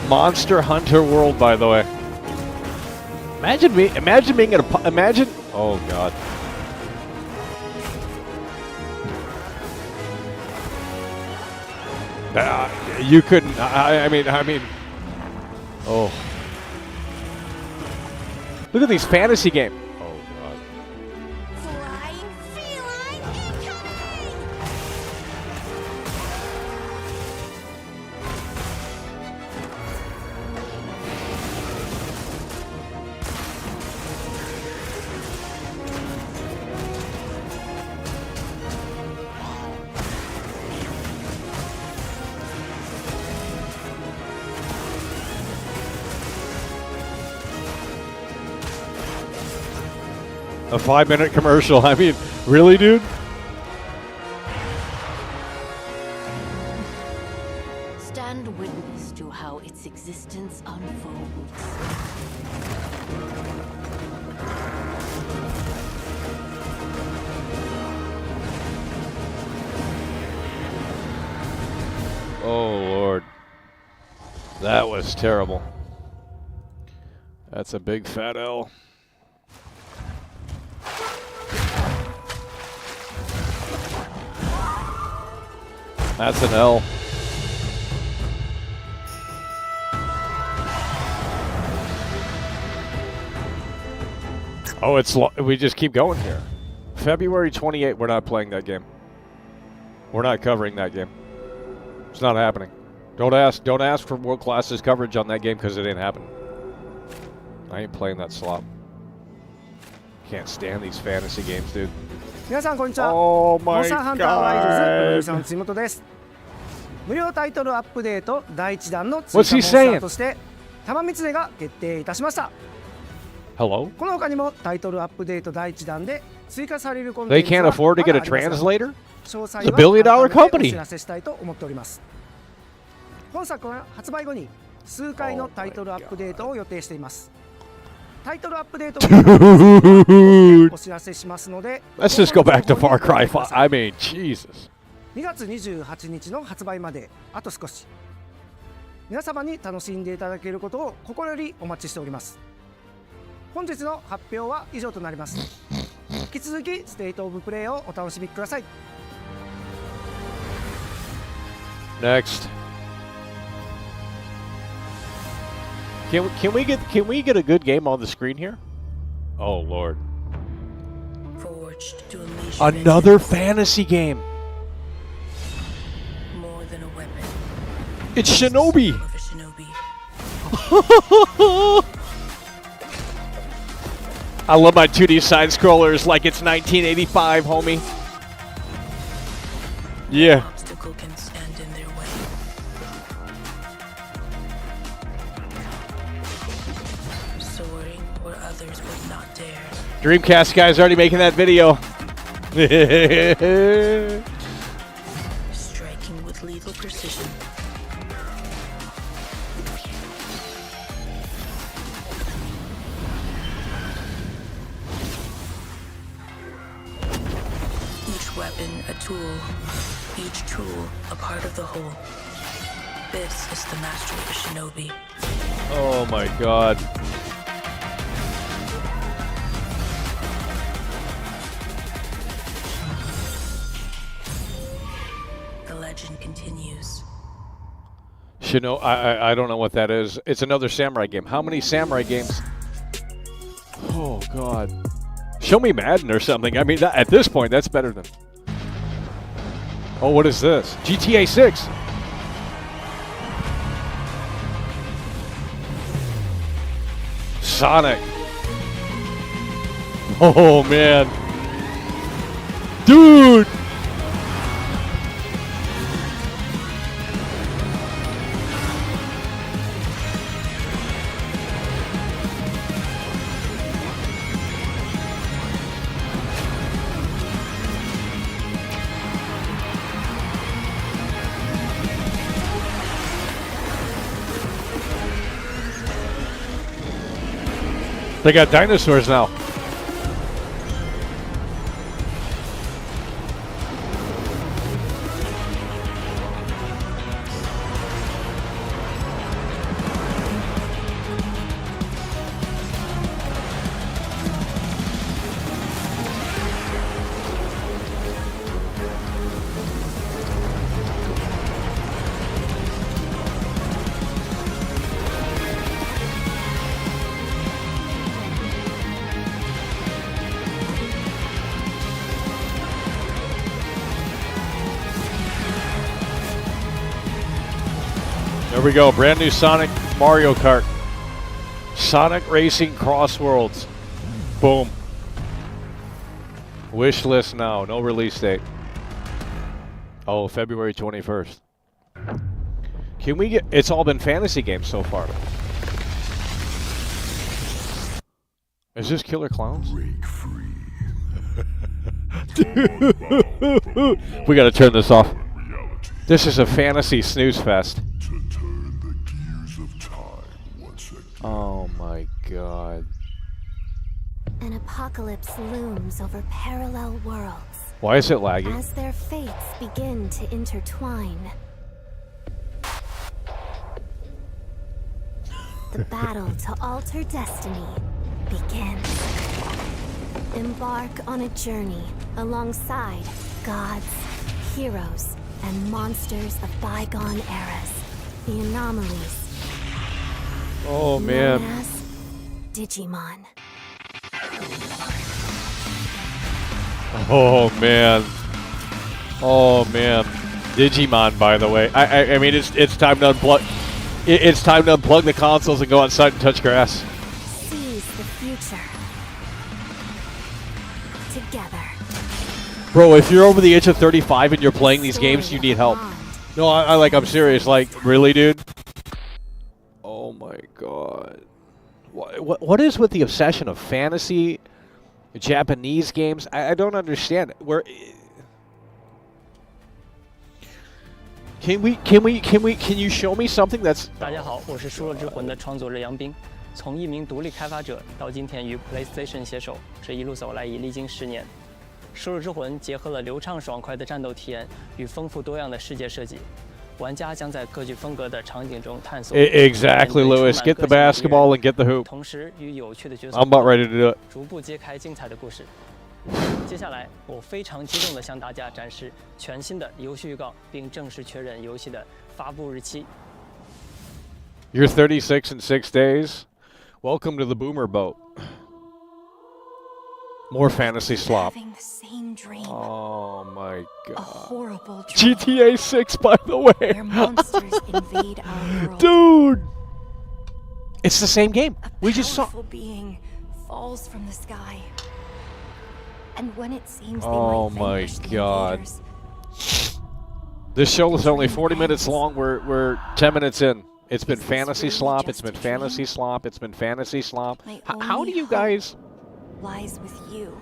Monster Hunter World, by the way. Imagine being at a, imagine, oh god. You couldn't. I mean. Oh. Look at these fantasy games. Oh god. A 5-minute commercial. I mean, really, dude? Stand witness to how its existence unfolds. Oh, Lord. That was terrible. That's a big fat L. That's an L. Oh, we just keep going here. February 28th, we're not playing that game. We're not covering that game. It's not happening. Don't ask for World Class's coverage on that game because it ain't happening. I ain't playing that slop. Can't stand these fantasy games, dude. 皆さんこんにちは。 Oh my モンスターハンターライズズプロデューサー god. の地元です。無料タイトルアップデート第1弾の追加 What's モ he ンスター saying? として玉三つが決定いたしました。 Hello? この他にもタイトルアップデート第1弾で追加されるコンテン They ツ can't は afford to ま get だ a ありますが、 translator? 詳細 It's a は billion-dollar 改めてお company. 知らせしたいと思っております。本作は発売後に数回のタイトルアップデートを予定しています。タイトルアップデートをお知らせしますので Let's just go back to Far Cry 5. I mean, Jesus. 2月28日の発売まであと少し。皆様に楽しんでいただけることを心よりお待ちしております。本日の発表は以上となります。引き続きステートオブプレイをお楽しみください。 Next. Can we get a good game on the screen here? Oh Lord. Forged to unleash Another fantasy game. more than a weapon. It's Shinobi. Of a shinobi. I love my 2D side scrollers like it's 1985, homie. Yeah. Obstacle can stand in their way. Soaring where others would not dare. Dreamcast guy's already making that video. Striking with lethal precision. Each weapon a tool, each tool a part of the whole. This is the mastery of a shinobi. Oh my God. The legend continues. I don't know what that is. It's another samurai game. How many samurai games? Oh God. Show me Madden or something. I mean, at this point, that's better than... Oh, what is this? GTA 6. Sonic. Oh, man. Dude! They got dinosaurs now. There we go, brand new Sonic Mario Kart. Sonic Racing Cross Worlds. Boom. Wish list now, no release date. Oh, February 21st. Can we get, it's all been fantasy games so far. Is this Killer Clowns? Break free. We gotta turn this off. This is a fantasy snooze fest. Oh my God. An apocalypse looms over parallel worlds. Why is it lagging? As their fates begin to intertwine. The battle to alter destiny begins. Embark on a journey alongside gods, heroes, and monsters of bygone eras. The anomalies. Oh man. Known as Digimon. Oh man. Oh man. Digimon, by the way. I mean, it's time to unplug. It's time to unplug the consoles and go outside and touch grass. Seize the future. Together. Bro, if you're over the age of 35 and you're playing these games, you need help. No, I'm serious. Like, really, dude? Oh my god. What is with the obsession of fantasy, Japanese games? I don't understand it. Can you show me something that's... 大家好，我是《输了之魂》的创作者杨斌。从一名独立开发者到今天与 PlayStation 携手，这一路走来已历经10年。《输了之魂》结合了流畅爽快的战斗体验与丰富多样的世界设计，玩家将在各具风格的场景中探索。Exactly, Lewis. Get the basketball and get the hoop. 同时与有趣的角色 I'm about ready to do it. 逐步揭开精彩的故事。接下来，我非常激动地向大家展示全新的游戏预告，并正式确认游戏的发布日期。You're 36 in 6 days. Welcome to the boomer boat. More fantasy slop. Having the same dream. Oh my god. A horrible dream. GTA 6, by the way. Where monsters invade our world. Dude! It's the same game. We just saw. A powerful being falls from the sky. And when it seems they Oh might my vanquish the god. invaders, This show is only 40 minutes long. We're 10 minutes in. It's been fantasy slop. It's been fantasy slop. It's been fantasy slop. How do you guys... lies with you.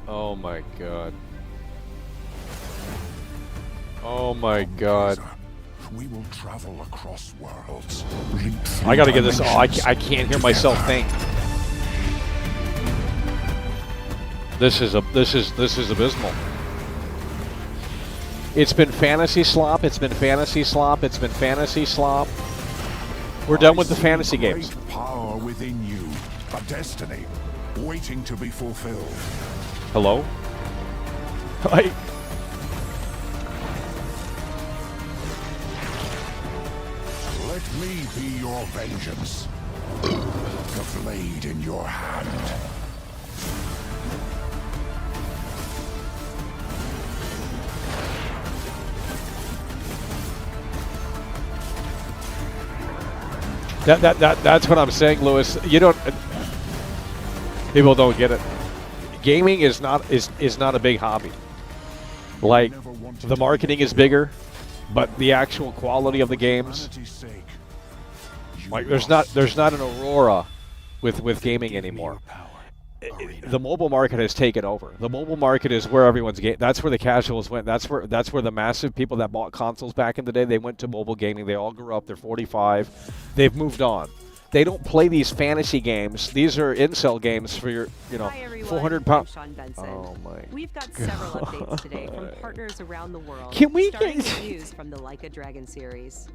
Oh my god. Oh my god. We will travel across worlds. I gotta get this. Oh, I can't hear myself think. This is abysmal. It's been fantasy slop. It's been fantasy slop. It's been fantasy slop. We're done with the fantasy games. Great power within you, a destiny waiting to be fulfilled. Hello? Let me be your vengeance. The blade in your hand. That's what I'm saying, Lewis. You don't. People don't get it. Gaming is not a big hobby. Like, the marketing is bigger, but the actual quality of the games, like there's not an Aurora with gaming anymore. The mobile market has taken over. The mobile market is where everyone's game. That's where the casuals went. That's where the massive people that bought consoles back in the day, they went to mobile gaming. They all grew up. They're 45. They've moved on. They don't play these fantasy games. These are incel games for your, Hi everyone, 400 pounds. I'm Sean Benson. Oh my We've got several updates today from partners around the world. Can we starting get- with news from the Like a Dragon series?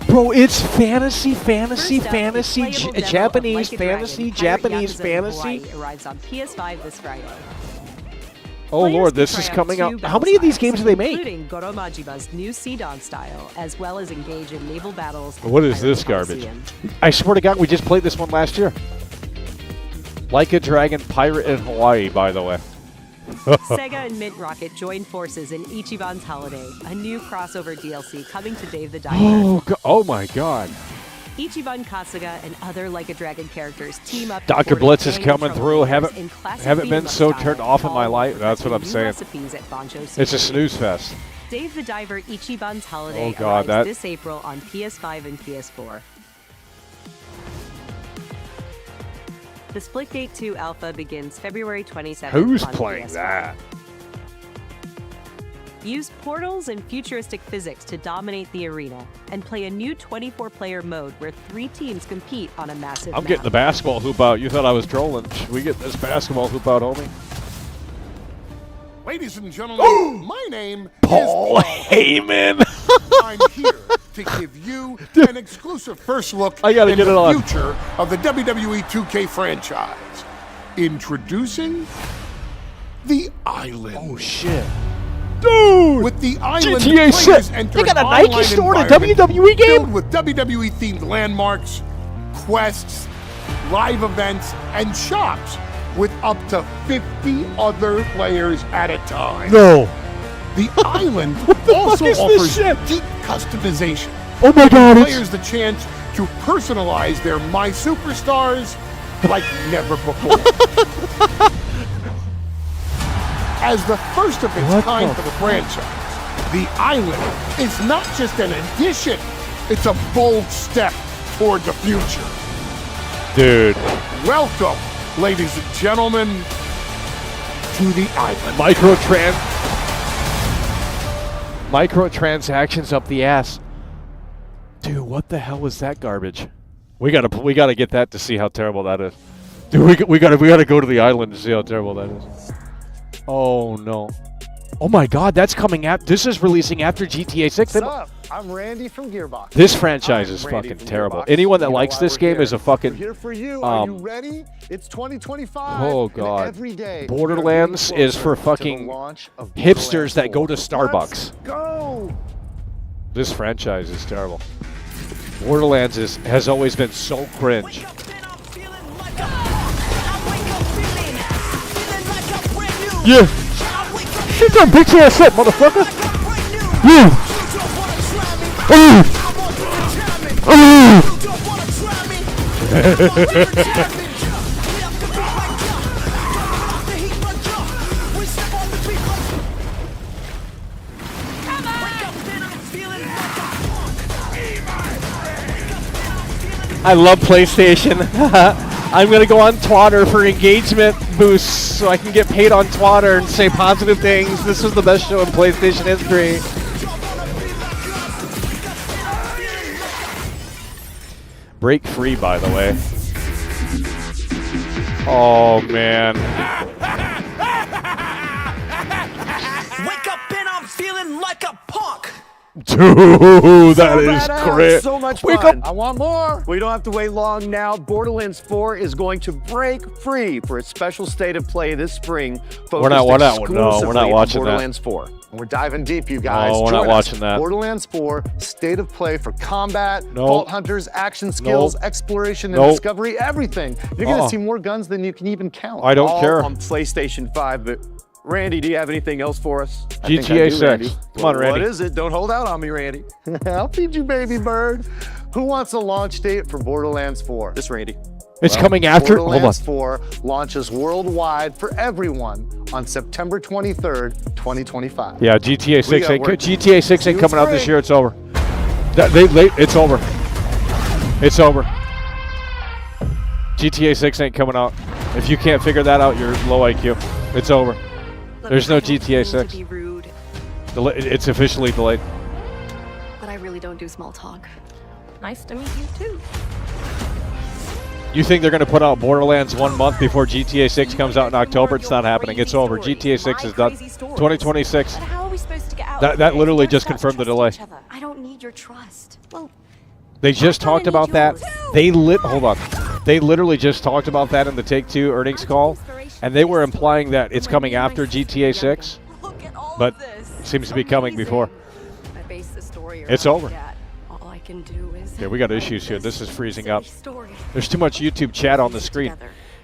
Bro, it's fantasy, First up, a playable Japanese demo of Like a fantasy, Dragon, Japanese Pirate Yakuza in fantasy. Hawaii arrives on PS5 this Friday. Oh Lord, this is coming out. How many of these games do they make? Including Goro Majiba's new Sidon style, as well as engage in naval battles. and What is pirate this garbage? Coliseum. I swear to God, we just played this one last year. Like a Dragon Pirate in Hawaii, by the way. Sega and Mint Rocket join forces in Ichiban's Holiday, a new crossover DLC coming to Dave the Diver. Oh my God. Ichiban Kasuga and other Like a Dragon characters team up. Dr. to Blitz is board coming through. trouble in classic Haven't been beat 'em so up style, turned off in my all life. That's what I'm new saying. recipes at Bancho It's a Sushi. snooze fest. Dave the Diver Ichiban's Holiday Oh, God, arrives that- this April on PS5 and PS4. The Splitgate 2 alpha begins February 27th. Who's on playing PS5. that? Use portals and futuristic physics to dominate the arena, and play a new 24-player mode where 3 teams compete on a massive I'm map. getting the basketball hoop out. You thought I was trolling. Should we get this basketball hoop out, homie? Ladies and gentlemen, my name Paul is Heyman. I'm here to give you an exclusive first look I gotta in get it the on. future of the WWE 2K franchise. Introducing the Island. Oh shit. Dude! With the Island, GTA players 6. enter They got an a Nike online store and a environment WWE game? filled with WWE-themed landmarks, quests, live events, and shops with up to 50 other players at a time. No. The Island the also fuck is this offers shit? deep customization. Oh my God, Giving it's- players the chance to personalize their My Superstars like never before. as the first of its kind for the franchise. The island is not just an addition, it's a bold step toward the future. Dude. Welcome, ladies and gentlemen, to the island. Microtransactions up the ass. Dude, what the hell was that garbage? We gotta get that to see how terrible that is. Dude, we gotta go to the island to see how terrible that is. Oh no. Oh my God, that's coming out. This is releasing after GTA 6. What's up? I'm Randy from Gearbox. This franchise is fucking terrible. Gearbox. Anyone that You know likes why this we're game here. is a fucking. We're here for you. Are you ready? It's 2025. Oh and God. every day Borderlands is for fucking hipsters that go to Starbucks. Go. This franchise is terrible. Borderlands has always been so cringe. Yeah. Shit done bitch ass up, motherfucker. Yeah. I love PlayStation. I'm gonna go on Twitter for engagement boosts so I can get paid on Twitter and say positive things. This was the best show in PlayStation history. Break free, by the way. Oh man. Wake up and I'm feeling like a punk. Dude, that is badass, great. So much Wake fun. up. I want more. We don't have to wait long now. Borderlands 4 is going to break free for its special state of play this spring. We're not watching Borderlands 4. And we're diving deep, you guys. No, we're not watching that. Borderlands 4, state of play for combat, No. vault hunters, action skills, No. exploration and No. discovery, everything. You're going to Uh-uh. see more guns than you can even count. I don't All care. on PlayStation 5, but Randy, do you have anything else for us? I think I GTA do, 6. Randy. Come on, Randy. What is it? Don't hold out on me, Randy. I'll feed you, baby bird. Who wants a launch date for Borderlands 4? This Randy. It's coming after. Hold on. Borderlands 4 launches worldwide for everyone on September 23rd, 2025. Yeah, GTA 6 ain't work. GTA 6 ain't See you coming out this spring. year. It's over. It's over. It's over. GTA 6 ain't coming out. If you can't figure that out, you're low IQ. It's over. There's no GTA 6. To be rude, It's officially delayed. but I really don't do small talk. Nice to meet you too. You think they're going to put out Borderlands 1 month before GTA 6 comes out in October? It's not happening. It's over. GTA 6 is done. 2026. But how are we supposed to get out of That this? literally Don't just touch confirmed the delay. each other. I don't need your trust. Well, They just talked about that. Hold on. They literally just talked about that in the Take-Two earnings call, and they were implying that it's coming after GTA 6, but it seems to be coming before. I base the story It's around over. that. All I can do is Yeah, we got issues here. This is freezing up. There's too much YouTube chat on the screen.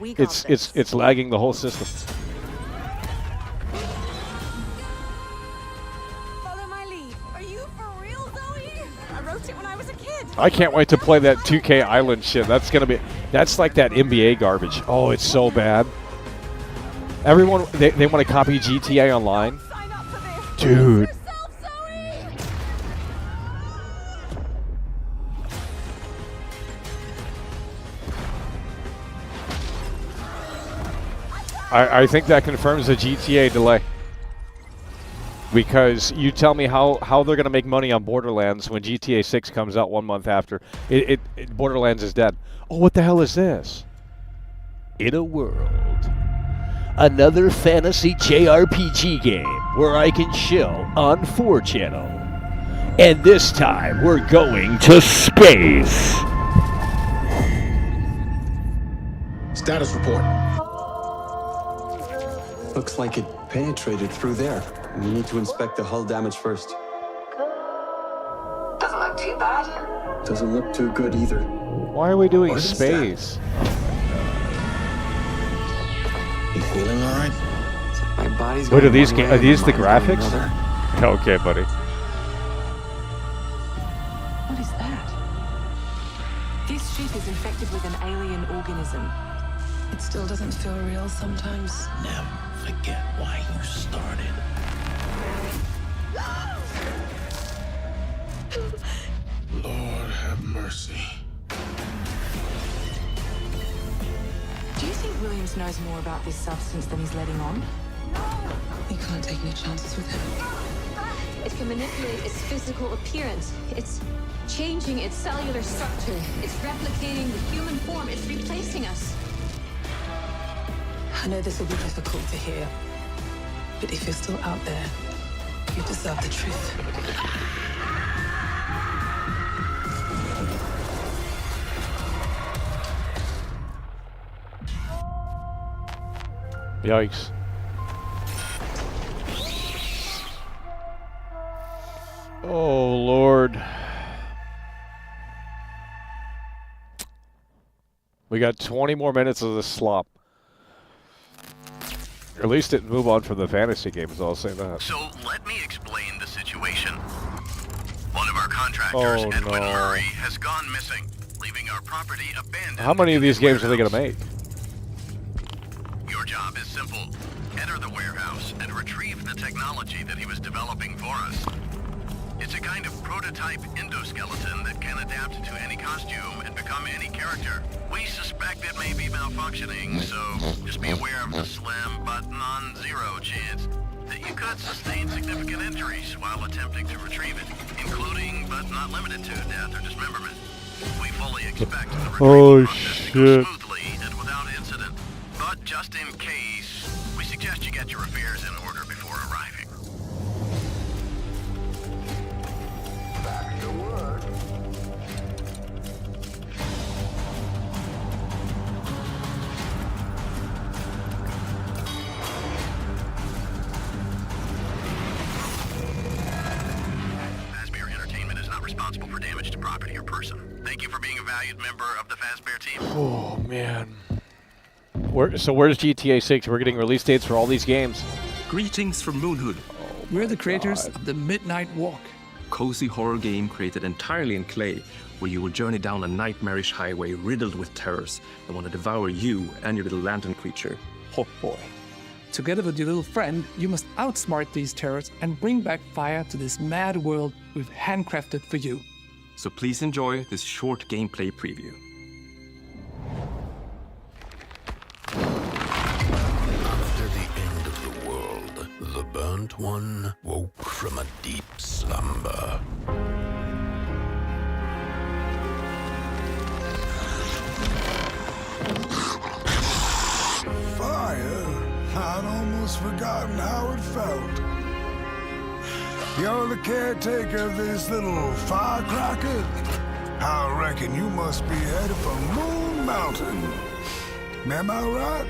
It's lagging the whole system. follow my lead. Are you for real, Zoe? I wrote it when I was a kid. I can't wait to play that 2K Island shit. That's like that NBA garbage. Oh, it's so bad. Everyone, they want to copy GTA Online. Dude. I think that confirms the GTA delay. Because you tell me how they're going to make money on Borderlands when GTA 6 comes out 1 month after. Borderlands is dead. Oh, what the hell is this? In a world. Another fantasy JRPG game where I can chill on 4channel. And this time we're going to space. Status report. Looks like it penetrated through there. We need to inspect the hull damage first. Doesn't look too bad. Doesn't look too good either. Why are we doing What is space? You feeling all right? My body's Wait, going are these one way are and these my the mind's going graphics? another. Okay, buddy. What is that? This ship is infected with an alien organism. It still doesn't feel real sometimes. Never forget why you started. Lord have mercy. Do you think Williams knows more about this substance than he's letting on? You can't take any chances with him. It can manipulate its physical appearance. It's changing its cellular structure. It's replicating the human form. It's replacing us. I know this will be difficult to hear, but if you're still out there, you deserve the truth. Yikes. Oh, Lord. We got 20 more minutes of this slop. Or at least didn't move on from the fantasy games, I'll say that. So let me explain the situation. One of our contractors, Edwin Murray, has gone missing, leaving our property abandoned. How many of these games are they going to make? Your job is simple. Enter the warehouse and retrieve the technology that he was developing for us. It's a kind of prototype endoskeleton that can adapt to any costume and become any character. We suspect it may be malfunctioning, so just be aware of the slim but non-zero chance that you could sustain significant injuries while attempting to retrieve it, including but not limited to death or dismemberment. We fully expect the retrieval process to go smoothly and without incident, but just in case, we suggest you get your affairs in order before arriving. Back to work. Fazbear Entertainment is not responsible for damage to property or person. Thank you for being a valued member of the Fazbear team. Oh, man. So where's GTA 6? We're getting release dates for all these games. Greetings from Moonhood. We're the creators of the Midnight Walk. Cozy horror game created entirely in clay, where you will journey down a nightmarish highway riddled with terrors that want to devour you and your little lantern creature, Hawk Boy. Together with your little friend, you must outsmart these terrors and bring back fire to this mad world we've handcrafted for you. So please enjoy this short gameplay preview. After the end of the world, the burnt one woke from a deep slumber. Fire? I'd almost forgotten how it felt. You're the caretaker of this little firecracker? I reckon you must be headed for Moon Mountain. Am I right?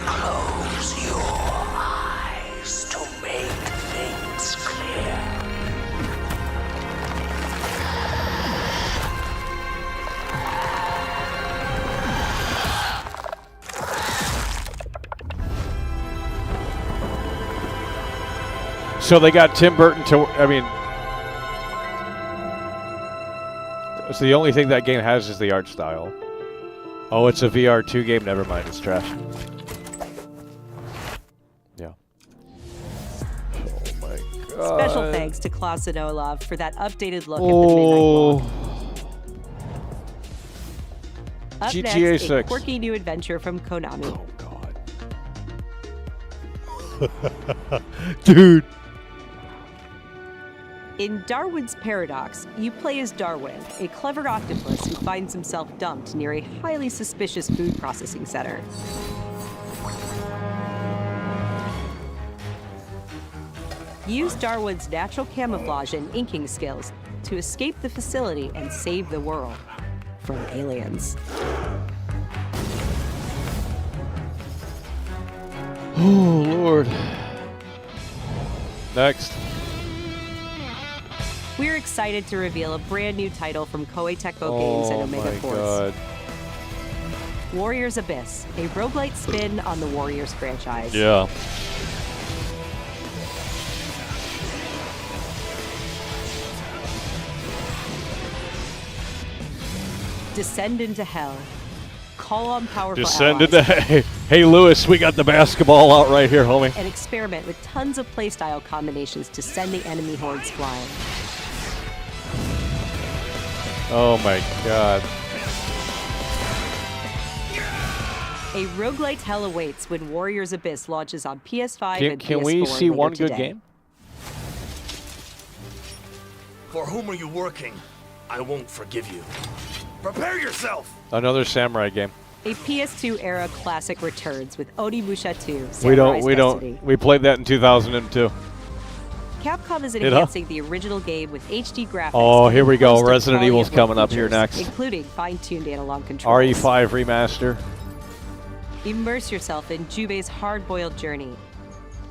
Close your eyes to make things clear. So they got Tim Burton to, I mean, so the only thing that game has is the art style. Oh, it's a VR2 game. Never mind, it's trash. Yeah. Oh my god. Special thanks to Klaus and Olav for that updated look Oh. at the Midnight Walk. Up GTA next, a 6. quirky new adventure from Konami. Dude. In Darwin's Paradox, you play as Darwin, a clever octopus who finds himself dumped near a highly suspicious food processing center. Use Darwin's natural camouflage and inking skills to escape the facility and save the world from aliens. Oh, Lord. Next. We're excited to reveal a brand new title from Koei Tecmo Games and Omega my Force. God. Warriors Abyss, a roguelite spin on the Warriors franchise. Yeah. Descend into hell. Call on powerful Descend allies. into hey Lewis, we got the basketball out right here, homie. And experiment with tons of playstyle combinations to send the enemy hordes flying. Oh my god. A roguelite hell awaits when Warriors Abyss launches on PS5 and Can PS4 we see later one today. good game? For whom are you working? I won't forgive you. Prepare yourself! Another samurai game. A PS2 era classic returns with Onimusha 2. Samurai's We Destiny. don't. We played that in 2002. Capcom is You know? enhancing the original game with HD graphics. Oh, and here we go. posted Resident quality Evil's of life coming up here features, next. including fine-tuned analog controls. RE5 remaster. Immerse yourself in Jubei's hard-boiled journey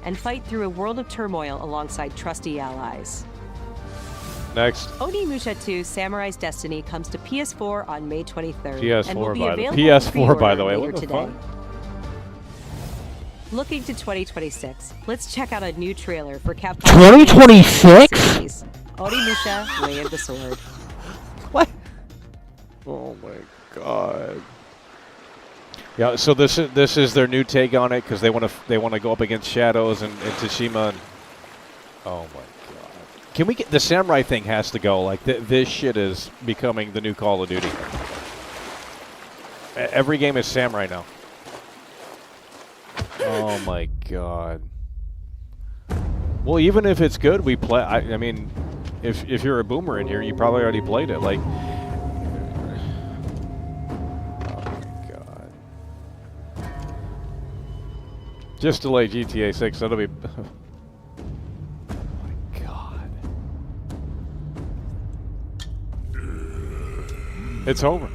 and fight through a world of turmoil alongside trusty allies. Next. Onimusha 2 Samurai's Destiny comes to PS4 on May 23rd PS4 and will be by the- available PS4 for by the pre-order way. later What the today. fuck? Looking to 2026, let's check out a new trailer for Capcom 2026? series, Onimusha Way of the Sword. Oh my god. Yeah, so this is their new take on it because they want to go up against Shadows and Tsushima. And, oh my god! Can we get the samurai thing? Has to go. Like this shit is becoming the new Call of Duty. Every game is samurai now. Oh my god. Well, even if it's good, we play. I mean, if you're a boomer in here, you probably already played it. Like. Just delay GTA 6, that'll be... Oh my god. It's over.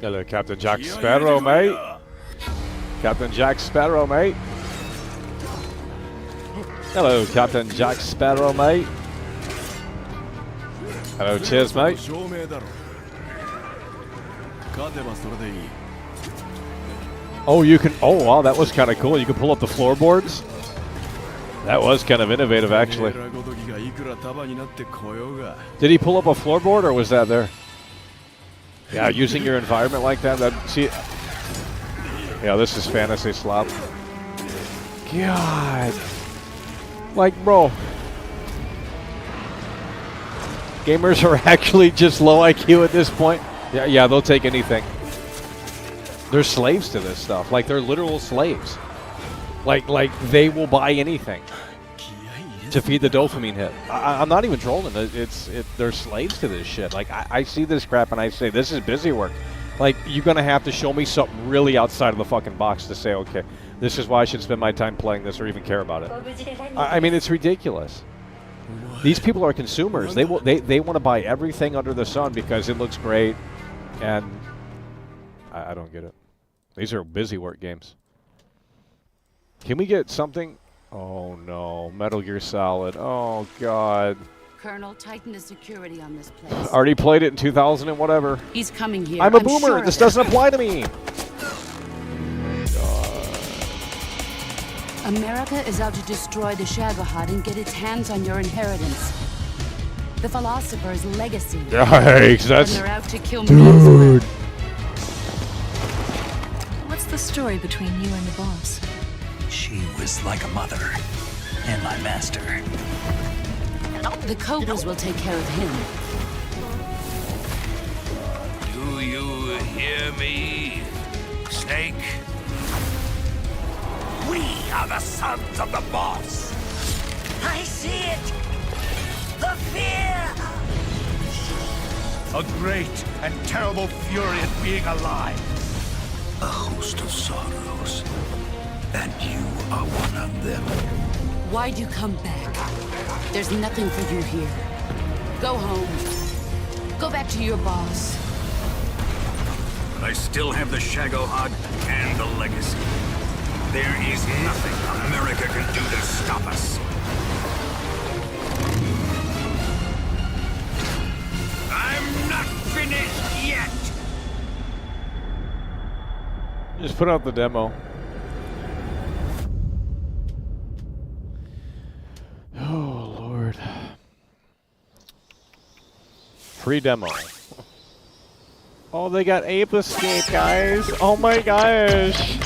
Hello, Captain Jack Sparrow, mate. Captain Jack Sparrow, mate. Hello, Captain Jack Sparrow, mate. Hello, cheers, mate. Oh, you can... Oh, wow, that was kind of cool. You can pull up the floorboards. That was kind of innovative, actually. Did he pull up a floorboard, or was that there? Yeah, using your environment like that. See... Yeah, this is fantasy slop. God. Like, bro. Gamers are actually just low IQ at this point. Yeah, they'll take anything. They're slaves to this stuff. Like, they're literal slaves. Like they will buy anything to feed the dopamine hit. I'm not even trolling. They're slaves to this shit. Like, I see this crap and I say, this is busy work. Like, you're going to have to show me something really outside of the fucking box to say, okay, this is why I should spend my time playing this or even care about it. I mean, it's ridiculous. These people are consumers. They want to buy everything under the sun because it looks great, and I don't get it. These are busy work games. Can we get something? Oh no, Metal Gear Solid. Oh god. Colonel, tighten the security on this place. Already played it in 2000 and whatever. He's coming here. I'm a boomer. Sure This doesn't apply to me. America is out to destroy the Shagohod and get its hands on your inheritance. The philosopher's legacy. Yikes, that's... And they're out to kill me as well. What's the story between you and the boss? She was like a mother, and my master. The Cobras will take care of him. Do you hear me, Snake? We are the sons of the boss. I see it! The fear! A great and terrible fury at being alive. A host of sorrows. And you are one of them. Why'd you come back? There's nothing for you here. Go home. Go back to your boss. But I still have the Shagohod and the legacy. There is nothing America can do to stop us. I'm not finished yet! Just put out the demo. Oh, Lord. Free demo. Oh, they got Ape Escape, guys. Oh my gosh.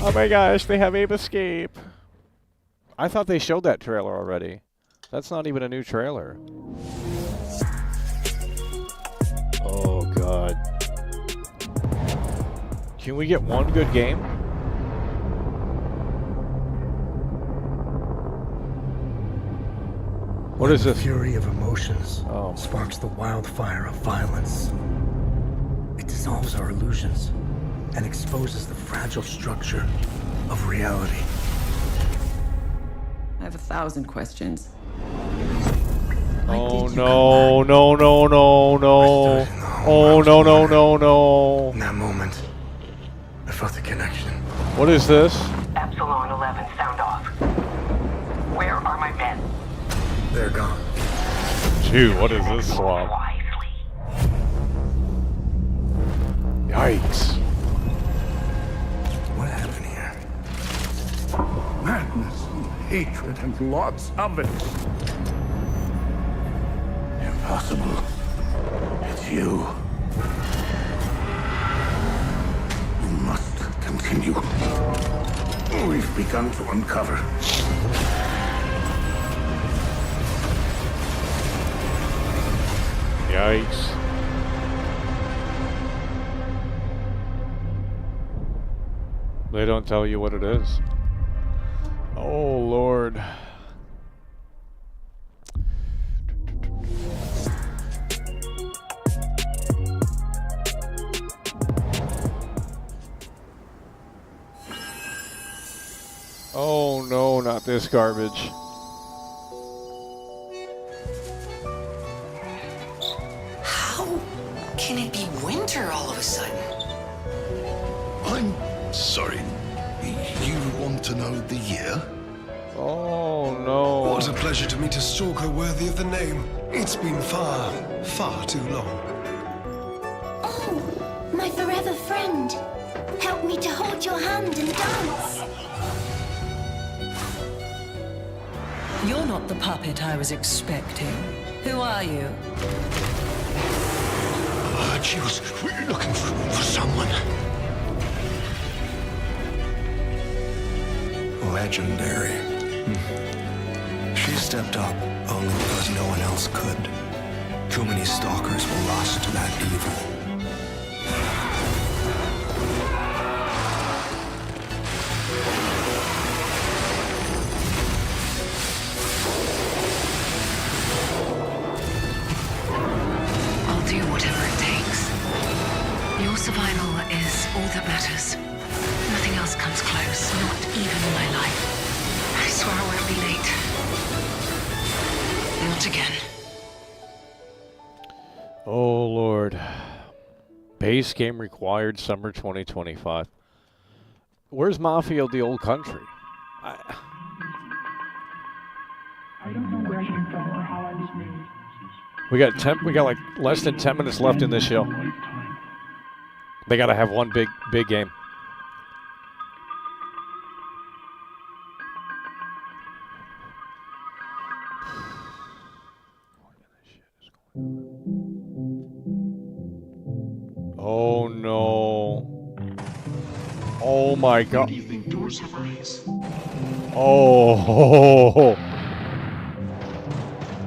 Oh my gosh, they have Ape Escape. I thought they showed that trailer already. That's not even a new trailer. Oh god. Can we get one good game? What is this? The fury of emotions Oh. sparks the wildfire of violence. It dissolves our illusions and exposes the fragile structure of reality. I have 1,000 questions. Oh no, no, no, no, no. Oh no, no, no, no. In that moment, I felt a connection. What is this? Epsilon 11, sound off. Where are my men? They're gone. Dude, what is this slop? Yikes. What happened here? Madness and hatred and lots of it. Impossible. It's you. We must continue. We've begun to uncover. Yikes. They don't tell you what it is. Oh, Lord. Oh, no, not this garbage. How can it be winter all of a sudden? I'm sorry. You want to know the year? Oh, no. What a pleasure to meet a stalker worthy of the name. It's been far, far too long. Oh, my forever friend. Help me to hold your hand and dance. You're not the puppet I was expecting. Who are you? She was looking for someone. Legendary. She stepped up only because no one else could. Too many stalkers were lost to that evil. I'll do whatever it takes. Your survival is all that matters. Nothing else comes close, not even my life. I swear I won't be late. Not again. Oh, Lord. Base game required summer 2025. Where's Mafia the Old Country? I don't know where I came from or how I was made. We got like less than 10 minutes left in this show. They got to have one big game. Oh no. Oh my god. Do you think doors have eyes? Oh.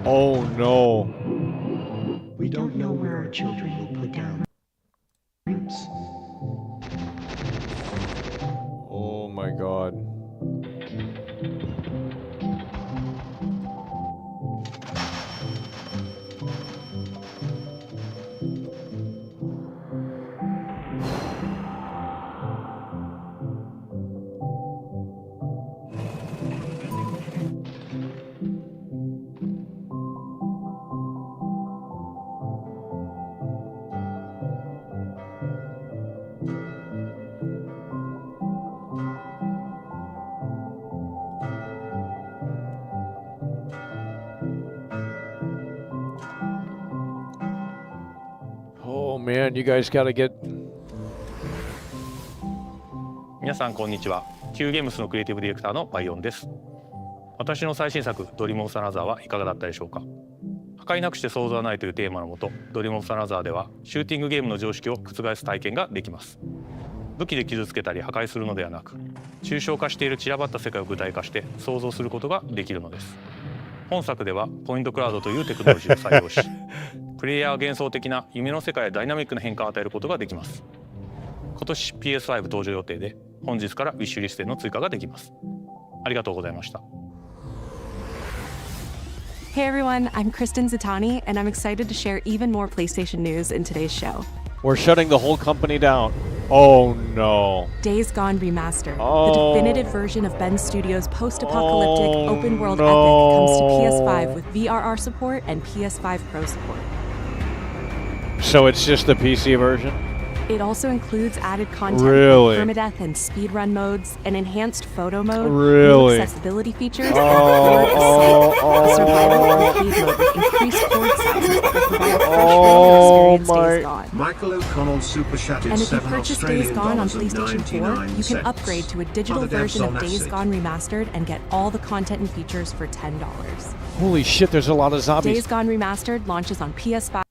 Oh no. We don't know where our children will put down roots. Oh my god. Oh man, you guys gotta get. 皆さんこんにちは。Qゲームスのクリエイティブディレクターのバイオンです。私の最新作ドリームオブサナザーはいかがだったでしょうか。破壊なくして想像はないというテーマのもと、ドリームオブアナザーではシューティングゲームの常識を覆す体験ができます。武器で傷つけたり破壊するのではなく、抽象化している散らばった世界を具体化して想像することができるのです。本作ではポイントクラウドというテクノロジーを採用し、プレイヤーは幻想的な夢の世界やダイナミックな変化を与えることができます。今年 PS5 登場予定で、本日からウィッシュリストへの追加ができます。ありがとうございました。Hey everyone, I'm Kristen Zatani, and I'm excited to share even more PlayStation news in today's show. We're shutting the whole company down. Oh no. Days Gone Remastered, the definitive version of Ben Studios' post-apocalyptic open-world epic, comes to PS5 with VRR support and PS5 Pro support. So it's just the PC version? It also includes added content, permadeath and speedrun modes, an enhanced photo mode, new accessibility features, a survival arcade mode with increased board sizes that will provide a fresh experience Days Gone. Michael O'Connell super chatted And if you purchase Days Gone on PlayStation 4, you can upgrade to a digital version of Days Gone Remastered and get all the content and features for $10. Holy shit, there's a lot of zombies. Days Gone Remastered launches on PS5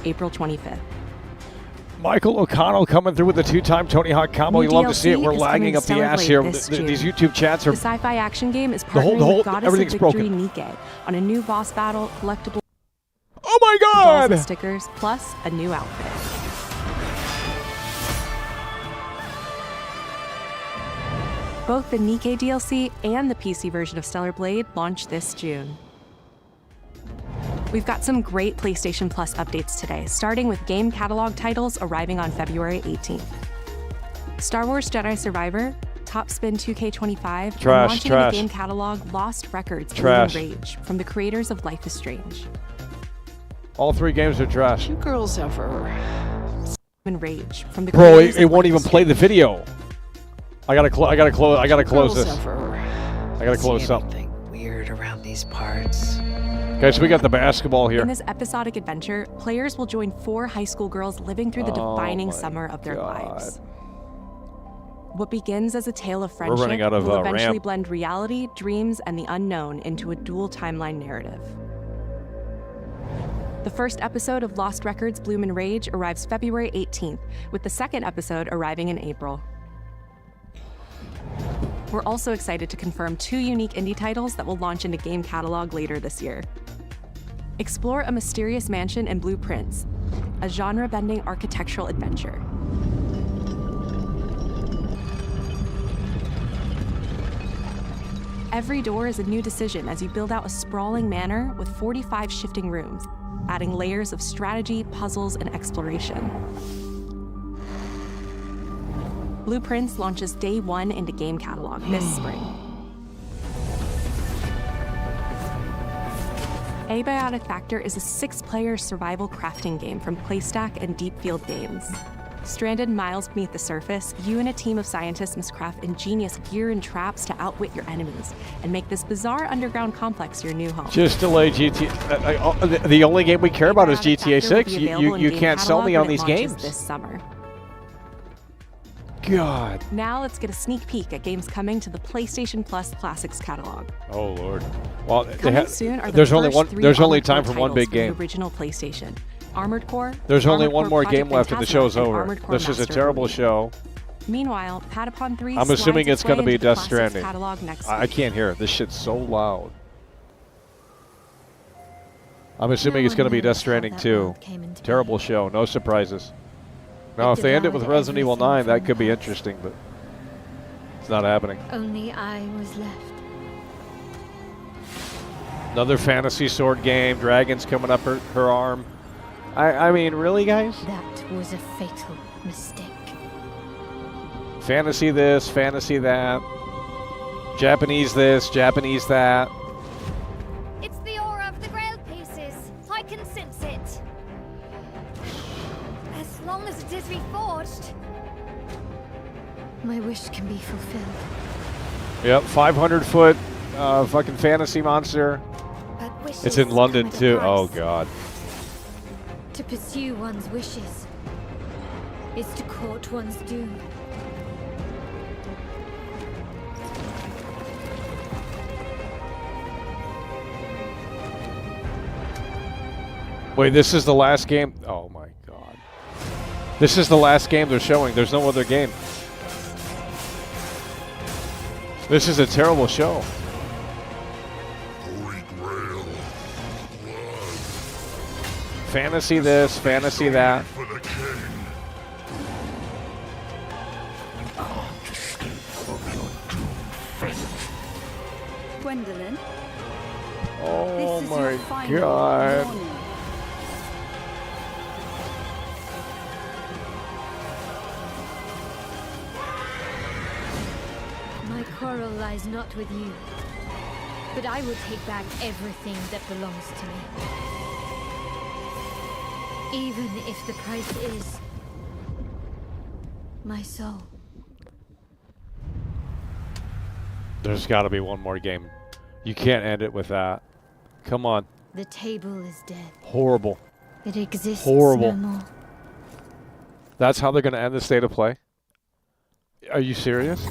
April 25th. Michael O'Connell coming through with the two-time Tony Hawk combo. You love to see it. We're lagging up the ass here. These YouTube chats are... The sci-fi action game is partnering with Goddess of Victory Nikkei on a new boss battle, collectible... Oh my god! Dolls and stickers, plus a new outfit. Both the Nikkei DLC and the PC version of Stellar Blade launch this June. We've got some great PlayStation Plus updates today, starting with game catalog titles arriving on February 18th. Star Wars Jedi Survivor, Top Spin 2K25, and launching in the game catalog Lost Records Bloom Rage from the creators of Life is Strange. All three games are trash. You girls ever... Rage from the Bro, it won't even play the video. I gotta close this. I gotta close something. Weird around these parts. Okay, so we got the basketball here. In this episodic adventure, players will join 4 high school girls living through the defining summer of their lives. What begins as a tale of friendship will eventually blend reality, dreams, and the unknown into a dual timeline narrative. The first episode of Lost Records Bloom and Rage arrives February 18th, with the second episode arriving in April. We're also excited to confirm 2 unique indie titles that will launch into game catalog later this year. Explore a mysterious mansion and blueprints, a genre-bending architectural adventure. Every door is a new decision as you build out a sprawling manor with 45 shifting rooms, adding layers of strategy, puzzles, and exploration. Blueprints launches day 1 into game catalog this spring. Abiotic Factor is a 6-player survival crafting game from Playstack and Deep Field Games. Stranded miles beneath the surface, you and a team of scientists must craft ingenious gear and traps to outwit your enemies and make this bizarre underground complex your new home. Just delay GTA. The only game we care about is GTA 6. You can't sell me on these games. This summer. God. Now let's get a sneak peek at games coming to the PlayStation Plus Classics catalog. Oh Lord. Well, soon are there's only time for one big game. The original PlayStation. Armored Core. There's only one more game left and the show's over. This is a terrible show. Meanwhile, Patapon 3 I'm assuming it's going to be Death Classics Stranding. catalog next I week. can't hear it. This shit's so loud. I'm assuming it's going to be Death Stranding 2. Terrible show. No surprises. Now, if they end it with Resident Evil 9, that could be interesting, but it's not happening. Only I was left. Another fantasy sword game. Dragons coming up her arm. I mean, really, guys? That was a fatal mistake. Fantasy this, fantasy that. Japanese this, Japanese that. It's the aura of the Grail pieces. I can sense it. As long as it is reforged. My wish can be fulfilled. Yep, 500-foot fucking fantasy monster. It's in London, too. Oh, God. To pursue one's wishes is to court one's doom. Wait, this is the last game? Oh my god. This is the last game they're showing. There's no other game. This is a terrible show. Fantasy this, fantasy that. Gwendolyn, Oh this is my your final god. warning. My quarrel lies not with you, but I will take back everything that belongs to me. Even if the price is my soul. There's got to be one more game. You can't end it with that. Come on. The table is dead. Horrible. It exists Horrible. no more. That's how they're going to end the state of play? Are you serious?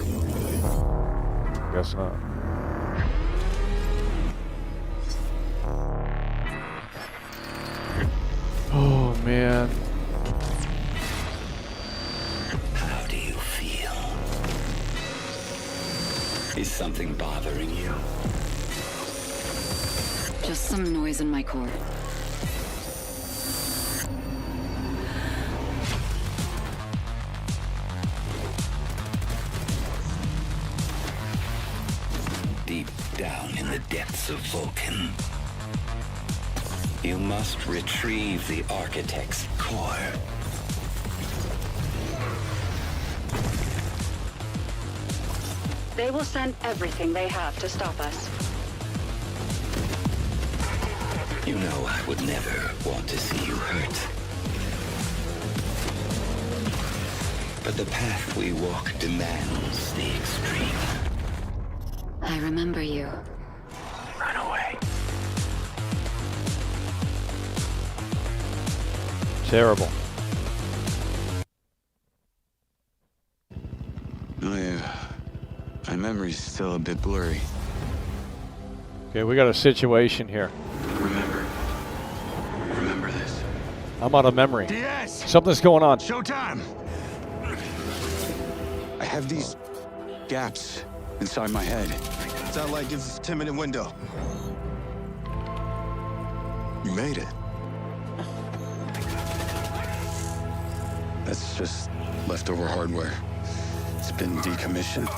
Guess not. Oh, man. How do you feel? Is something bothering you? Just some noise in my core. Deep down in the depths of Vulcan, you must retrieve the Architect's core. They will send everything they have to stop us. You know I would never want to see you hurt. But the path we walk demands the extreme. I remember you. Run away. Terrible. My memory's still a bit blurry. Okay, we got a situation here. Remember this. I'm out of memory. DS! Something's going on. Showtime! I have these gaps inside my head. Satellite gives us a 10-minute window. You made it. That's just leftover hardware. It's been decommissioned.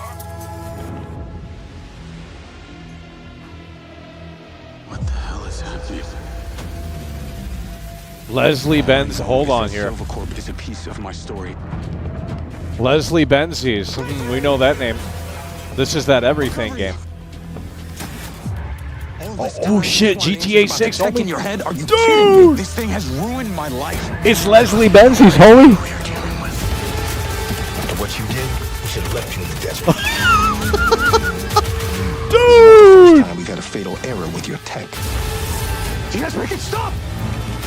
What the hell is happening? Leslie Benz, hold on here. Silvercorp is a piece of my story. Leslie Benzies. We know that name. This is that everything game. Oh shit, GTA 6. Stuck in your head? Are you Dude! kidding me? This thing has ruined my life. It's Leslie Benzies, homie. After what you did, we should have left you in the desert. Dude! This time we got a fatal error with your tech. You guys make it stop!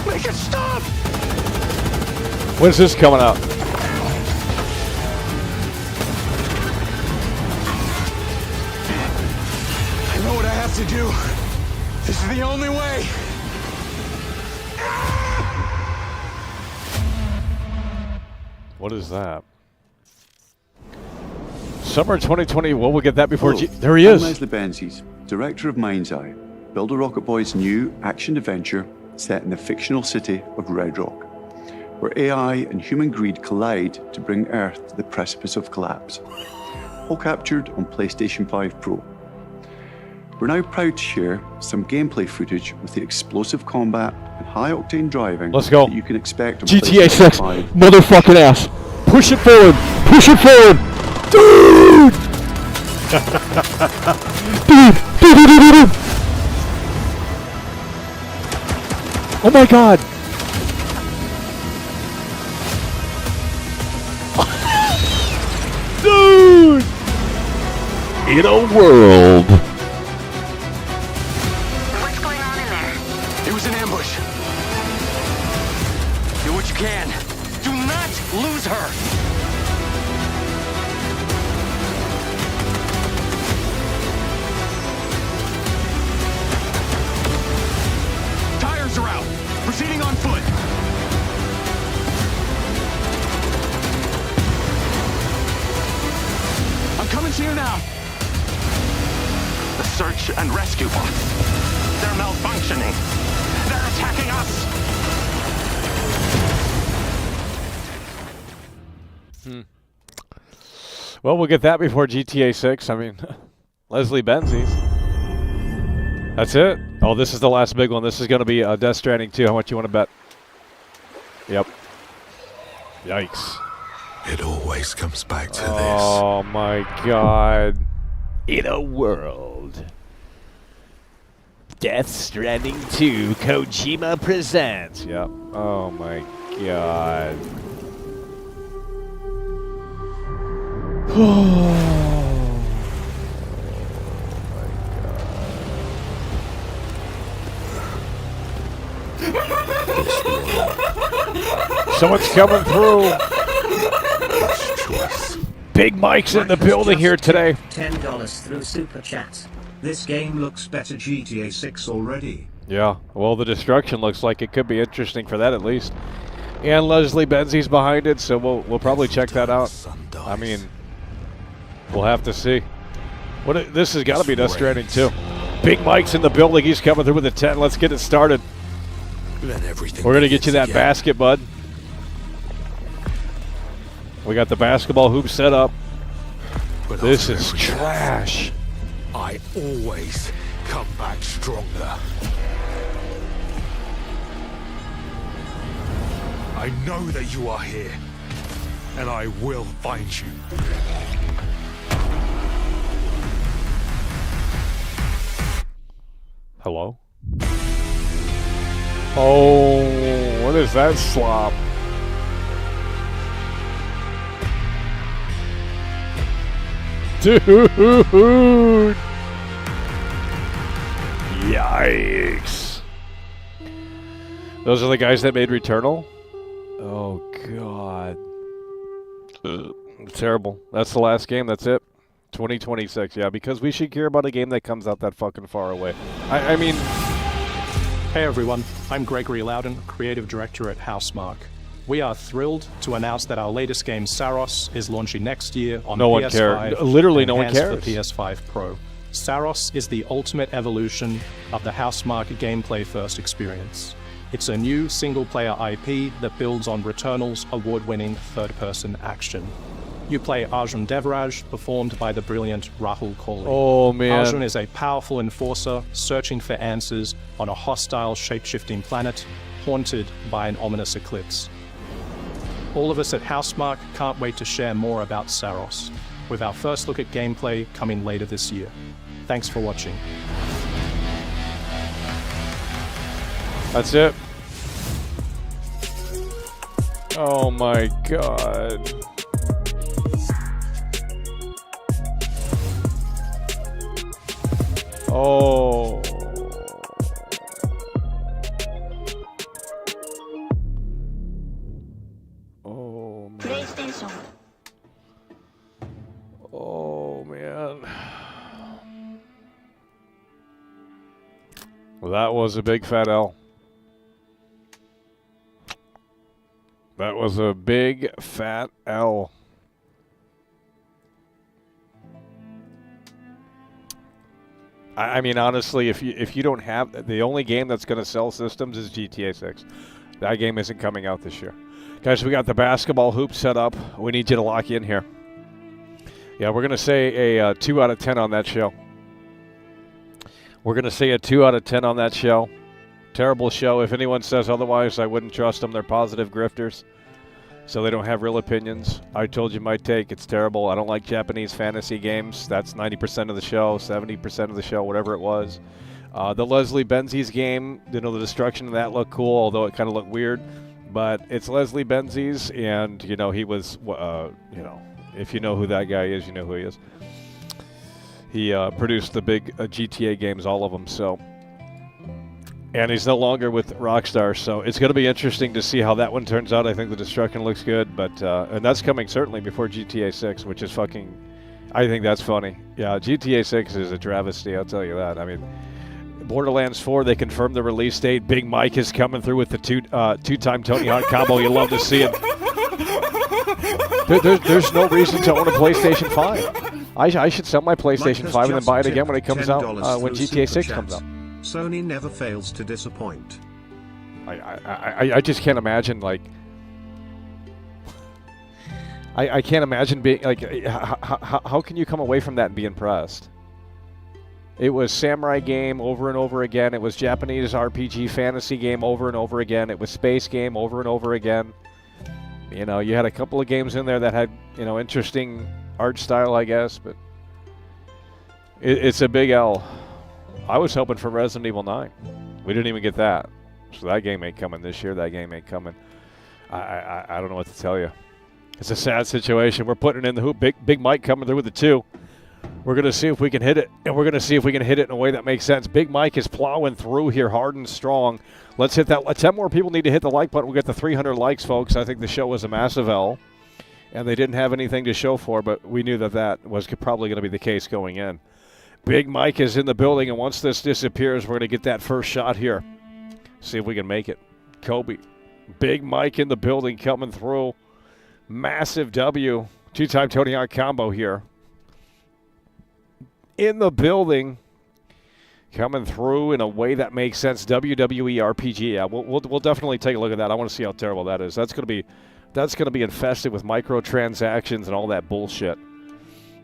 Make it stop! When's this coming out? I know what I have to do. This is the only way. What is that? Summer 2020. Well, we'll get that before. There he is. I'm Leslie Benzies, director of Mind's Eye, Builder Rocket Boy's new action-adventure set in the fictional city of Red Rock, where AI and human greed collide to bring Earth to the precipice of collapse. All captured on PlayStation 5 Pro. We're now proud to share some gameplay footage with the explosive combat and high-octane driving Let's go. that you can expect on GTA PlayStation 6. 5. Motherfucking ass. Push it forward. Push it forward. Dude! Dude. Oh my god. Dude! In a world. What's going on in there? It was an ambush. Do what you can. Do not lose her. Tires are out. Proceeding on rescue bots. They're malfunctioning. They're attacking us. Well, we'll get that before GTA 6. I mean, Leslie Benzies. That's it. Oh, this is the last big one. This is going to be Death Stranding 2. How much you want to bet? Yep. Yikes. It always comes back to this. Oh, my God. In a world. Death Stranding 2, Kojima presents. Yep. Oh, my God. Someone's coming through. Big Mike's in the building here today. $10 through Super Chat. This game looks better GTA 6 already. Yeah, well, the destruction looks like it could be interesting for that at least. And Leslie Benzies behind it, so we'll probably check that out. I mean, we'll have to see. This has got to be Death Stranding 2. Big Mike's in the building. He's coming through with a 10. Let's get it started. We're going to get you that basket, bud. We got the basketball hoop set up. But this is trash. I always come back stronger. I know that you are here, and I will find you. Hello? Oh, what is that slop? Dude! Yikes. Those are the guys that made Returnal? Oh, God. Terrible. That's the last game. That's it. 2026. Yeah, because we should care about a game that comes out that fucking far away. I mean... Hey everyone, I'm Gregory Loudon, Creative Director at Housemarque. We are thrilled to announce that our latest game, Saros, is launching next year on no PS5. One cares. Literally no one cares. For PS5 Pro. Saros is the ultimate evolution of the Housemarque gameplay-first experience. It's a new single-player IP that builds on Returnal's award-winning third-person action. You play Arjun Devraj, performed by the brilliant Rahul Kohli. Oh, man. Arjun is a powerful enforcer searching for answers on a hostile, shape-shifting planet haunted by an ominous eclipse. All of us at Housemarque can't wait to share more about Saros, with our first look at gameplay coming later this year. Thanks for watching. That's it. Oh my God. Oh. Oh, man. PlayStation. Oh, man. Well, that was a big fat L. That was a big fat L. I mean, honestly, if you don't have the only game that's going to sell systems is GTA 6. That game isn't coming out this year. Guys, we got the basketball hoop set up. We need you to lock in here. Yeah, we're going to say a 2 out of 10 on that show. We're going to say a 2 out of 10 on that show. Terrible show. If anyone says otherwise, I wouldn't trust them. They're positive grifters, so they don't have real opinions. I told you my take. It's terrible. I don't like Japanese fantasy games. That's 90% of the show, 70% of the show, whatever it was. The Leslie Benzies game, the destruction of that looked cool, although it kind of looked weird. But it's Leslie Benzies, and, he was, if you know who that guy is, you know who he is. He produced the big GTA games, all of them, so... And he's no longer with Rockstar, so it's going to be interesting to see how that one turns out. I think the destruction looks good, but and that's coming certainly before GTA 6, which is fucking... I think that's funny. Yeah, GTA 6 is a travesty, I'll tell you that. I mean, Borderlands 4, they confirmed the release date. Big Mike is coming through with the two-time Tony Hawk combo. You love to see it. There's no reason to own a PlayStation 5. I should sell my PlayStation Mike 5 and then has buy it just again when it comes out, $10 when through GTA Super 6 comes Chat. out. Sony never fails to disappoint. I just can't imagine, like... I can't imagine being, like... How can you come away from that and be impressed? It was samurai game over and over again. It was Japanese RPG fantasy game over and over again. It was space game over and over again. You know, you had a couple of games in there that had, you know, interesting art style, I guess, but it's a big L. I was hoping for Resident Evil 9. We didn't even get that. So that game ain't coming this year. That game ain't coming. I don't know what to tell you. It's a sad situation. We're putting it in the hoop. Big Mike coming through with the 2. We're going to see if we can hit it, and we're going to see if we can hit it in a way that makes sense. Big Mike is plowing through here hard and strong. Let's hit that. 10 more people need to hit the like button. We'll get the 300 likes, folks. I think the show was a massive L, and they didn't have anything to show for, but we knew that that was probably going to be the case going in. Big Mike is in the building, and once this disappears, we're going to get that first shot here. See if we can make it. Kobe. Big Mike in the building coming through. Massive W. 2-time Tony Hawk combo here. In the building, coming through in a way that makes sense. WWE RPG. Yeah, we'll definitely take a look at that. I want to see how terrible that is. That's going to be infested with microtransactions and all that bullshit.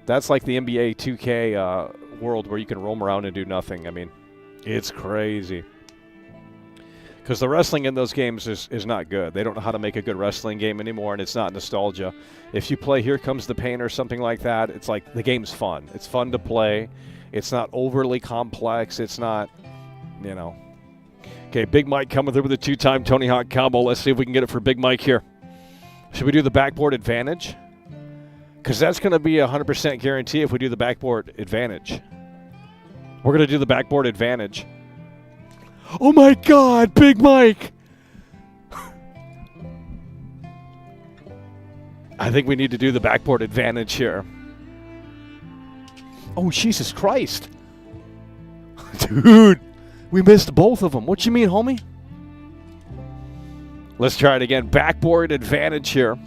That's like the NBA 2K world where you can roam around and do nothing. I mean, it's crazy. Because the wrestling in those games is not good. They don't know how to make a good wrestling game anymore, and it's not nostalgia. If you play Here Comes the Pain or something like that, it's like the game's fun. It's fun to play. It's not overly complex. It's not, you know. Okay, Big Mike coming through with a 2-time Tony Hawk combo. Let's see if we can get it for Big Mike here. Should we do the backboard advantage? Because that's going to be a 100% guarantee if we do the backboard advantage. We're going to do the backboard advantage. Oh my God, Big Mike! I think we need to do the backboard advantage here. Oh, Jesus Christ. Dude, we missed both of them. What you mean, homie? Let's try it again. Backboard advantage here.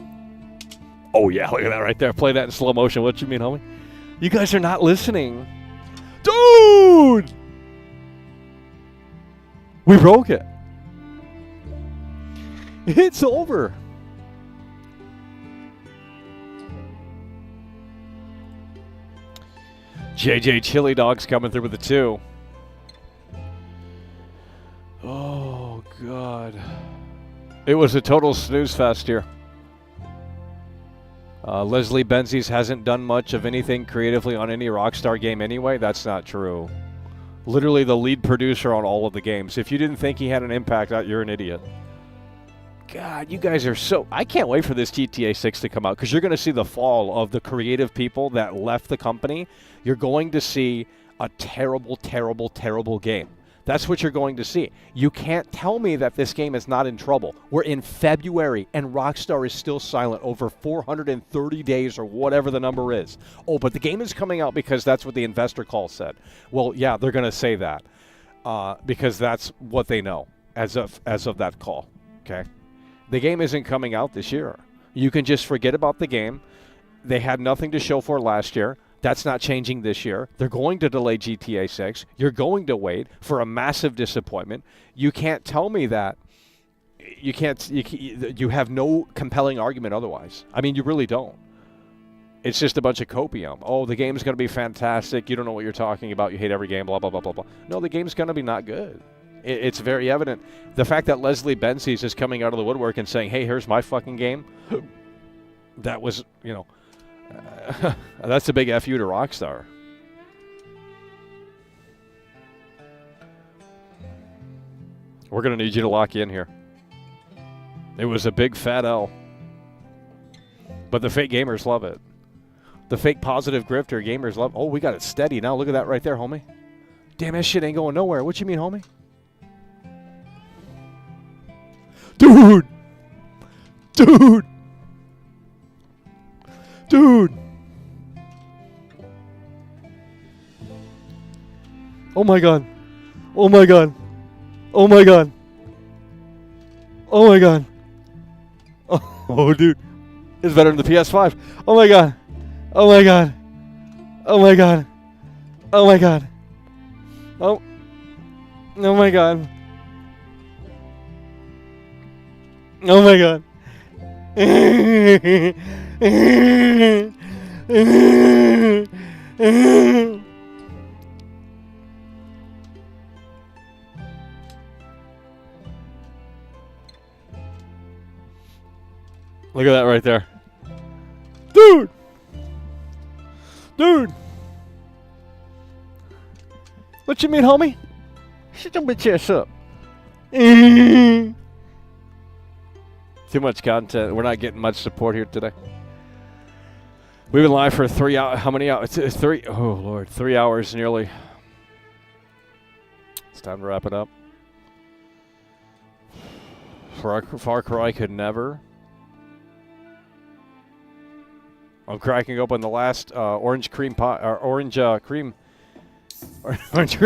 Oh, yeah, look at that right there. Play that in slow motion. What you mean, homie? You guys are not listening. Dude! We broke it. It's over. JJ Chili Dogs coming through with the 2. Oh, God. It was a total snooze fest here. Leslie Benzies hasn't done much of anything creatively on any Rockstar game anyway. That's not true. Literally the lead producer on all of the games. If you didn't think he had an impact, you're an idiot. God, you guys are so... I can't wait for this GTA 6 to come out because you're going to see the fall of the creative people that left the company. You're going to see a terrible, terrible, terrible game. That's what you're going to see. You can't tell me that this game is not in trouble. We're in February, and Rockstar is still silent over 430 days or whatever the number is. Oh, but the game is coming out because that's what the investor call said. Well, yeah, they're going to say that because that's what they know as of that call, okay? The game isn't coming out this year. You can just forget about the game. They had nothing to show for last year. That's not changing this year. They're going to delay GTA 6. You're going to wait for a massive disappointment. You can't tell me that. You have no compelling argument otherwise. I mean, you really don't. It's just a bunch of copium. Oh, the game's going to be fantastic. You don't know what you're talking about. You hate every game, blah, blah, blah, blah, blah. No, the game's going to be not good. It's very evident. The fact that Leslie Benzies is coming out of the woodwork and saying, hey, here's my fucking game, that was, you know, that's a big F you to Rockstar. We're going to need you to lock in here. It was a big fat L. But the fake gamers love it. The fake positive grifter gamers love... Oh, we got it steady now. Look at that right there, homie. Damn, that shit ain't going nowhere. What you mean, homie? Dude! Dude! Dude! Oh my God. Oh my God. Oh my God. Oh my God. Oh, dude. It's better than the PS5. Oh my God. Oh my God. Oh my god. Oh my god. Oh. Oh my god. Oh my god. Look at that right there. Dude! Dude! What you mean, homie? Shut your bitch ass up. Too much content. We're not getting much support here today. We've been live for 3 hours. How many hours? It's 3. Oh, Lord. 3 hours nearly. It's time to wrap it up. Far Cry could never. I'm cracking open the last orange cream pie, or orange cream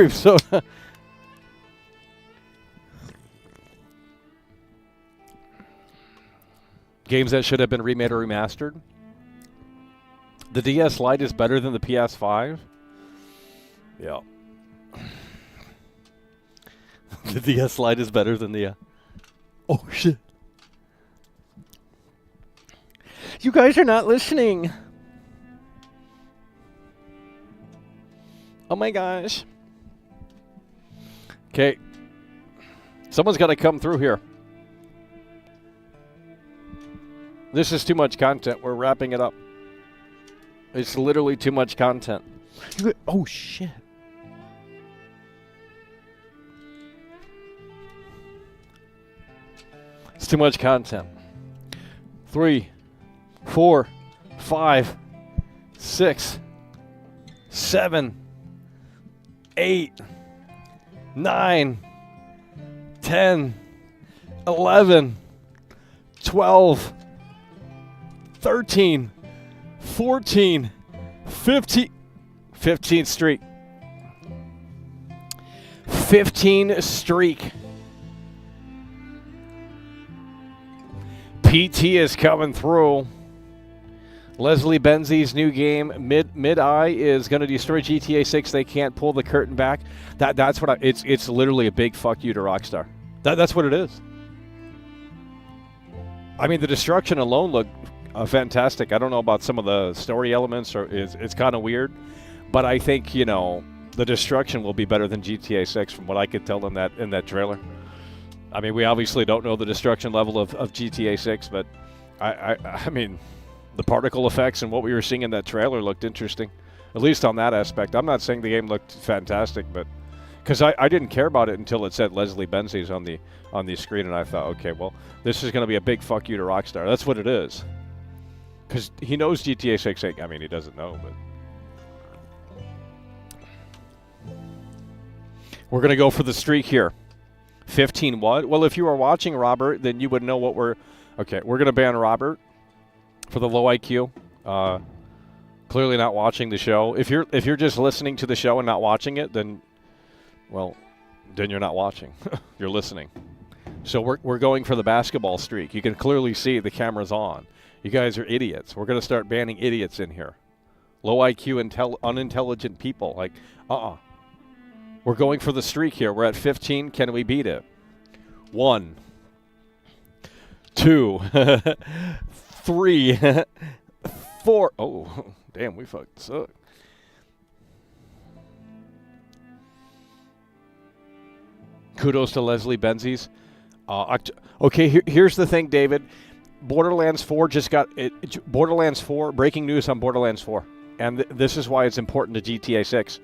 soda. Games that should have been remade or remastered. The DS Lite is better than the PS5. Yeah. The DS Lite is better than the... Oh, shit. You guys are not listening. Oh my gosh. Okay. Someone's got to come through here. This is too much content. We're wrapping it up. It's literally too much content. Oh, shit. It's too much content. 3, 4, 5, 6, 7, 8, 9, 10, 11, 12, 13, 14, 15, 15 streak. 15 streak. PT is coming through. Leslie Benzi's new game, Mid-Eye, is going to destroy GTA 6. They can't pull the curtain back. That's what it's literally a big fuck you to Rockstar. That's what it is. I mean, the destruction alone looked fantastic. I don't know about some of the story elements, or it's kind of weird, but I think, you know, the destruction will be better than GTA 6 from what I could tell in that trailer. I mean, we obviously don't know the destruction level of GTA 6, but I mean, the particle effects and what we were seeing in that trailer looked interesting, at least on that aspect. I'm not saying the game looked fantastic, but because I didn't care about it until it said Leslie Benzi's on the screen, and I thought, okay, well, this is going to be a big fuck you to Rockstar. That's what it is. Because he knows GTA 6 ain't, I mean, he doesn't know, but we're going to go for the streak here. 15 what? Well, if you are watching Robert, then you would know what we're... Okay, we're going to ban Robert for the low IQ. Clearly not watching the show. If you're just listening to the show and not watching it, then, well, then you're not watching. You're listening. So we're going for the basketball streak. You can clearly see the camera's on. You guys are idiots. We're going to start banning idiots in here. Low IQ, unintelligent people. Like, We're going for the streak here. We're at 15. Can we beat it? 1, 2, 3, 4. Oh, damn, we fucking suck. Kudos to Leslie Benzi's. Okay, here's the thing, David. Borderlands 4 just got it. Borderlands 4, breaking news on Borderlands 4. And this is why it's important to GTA 6.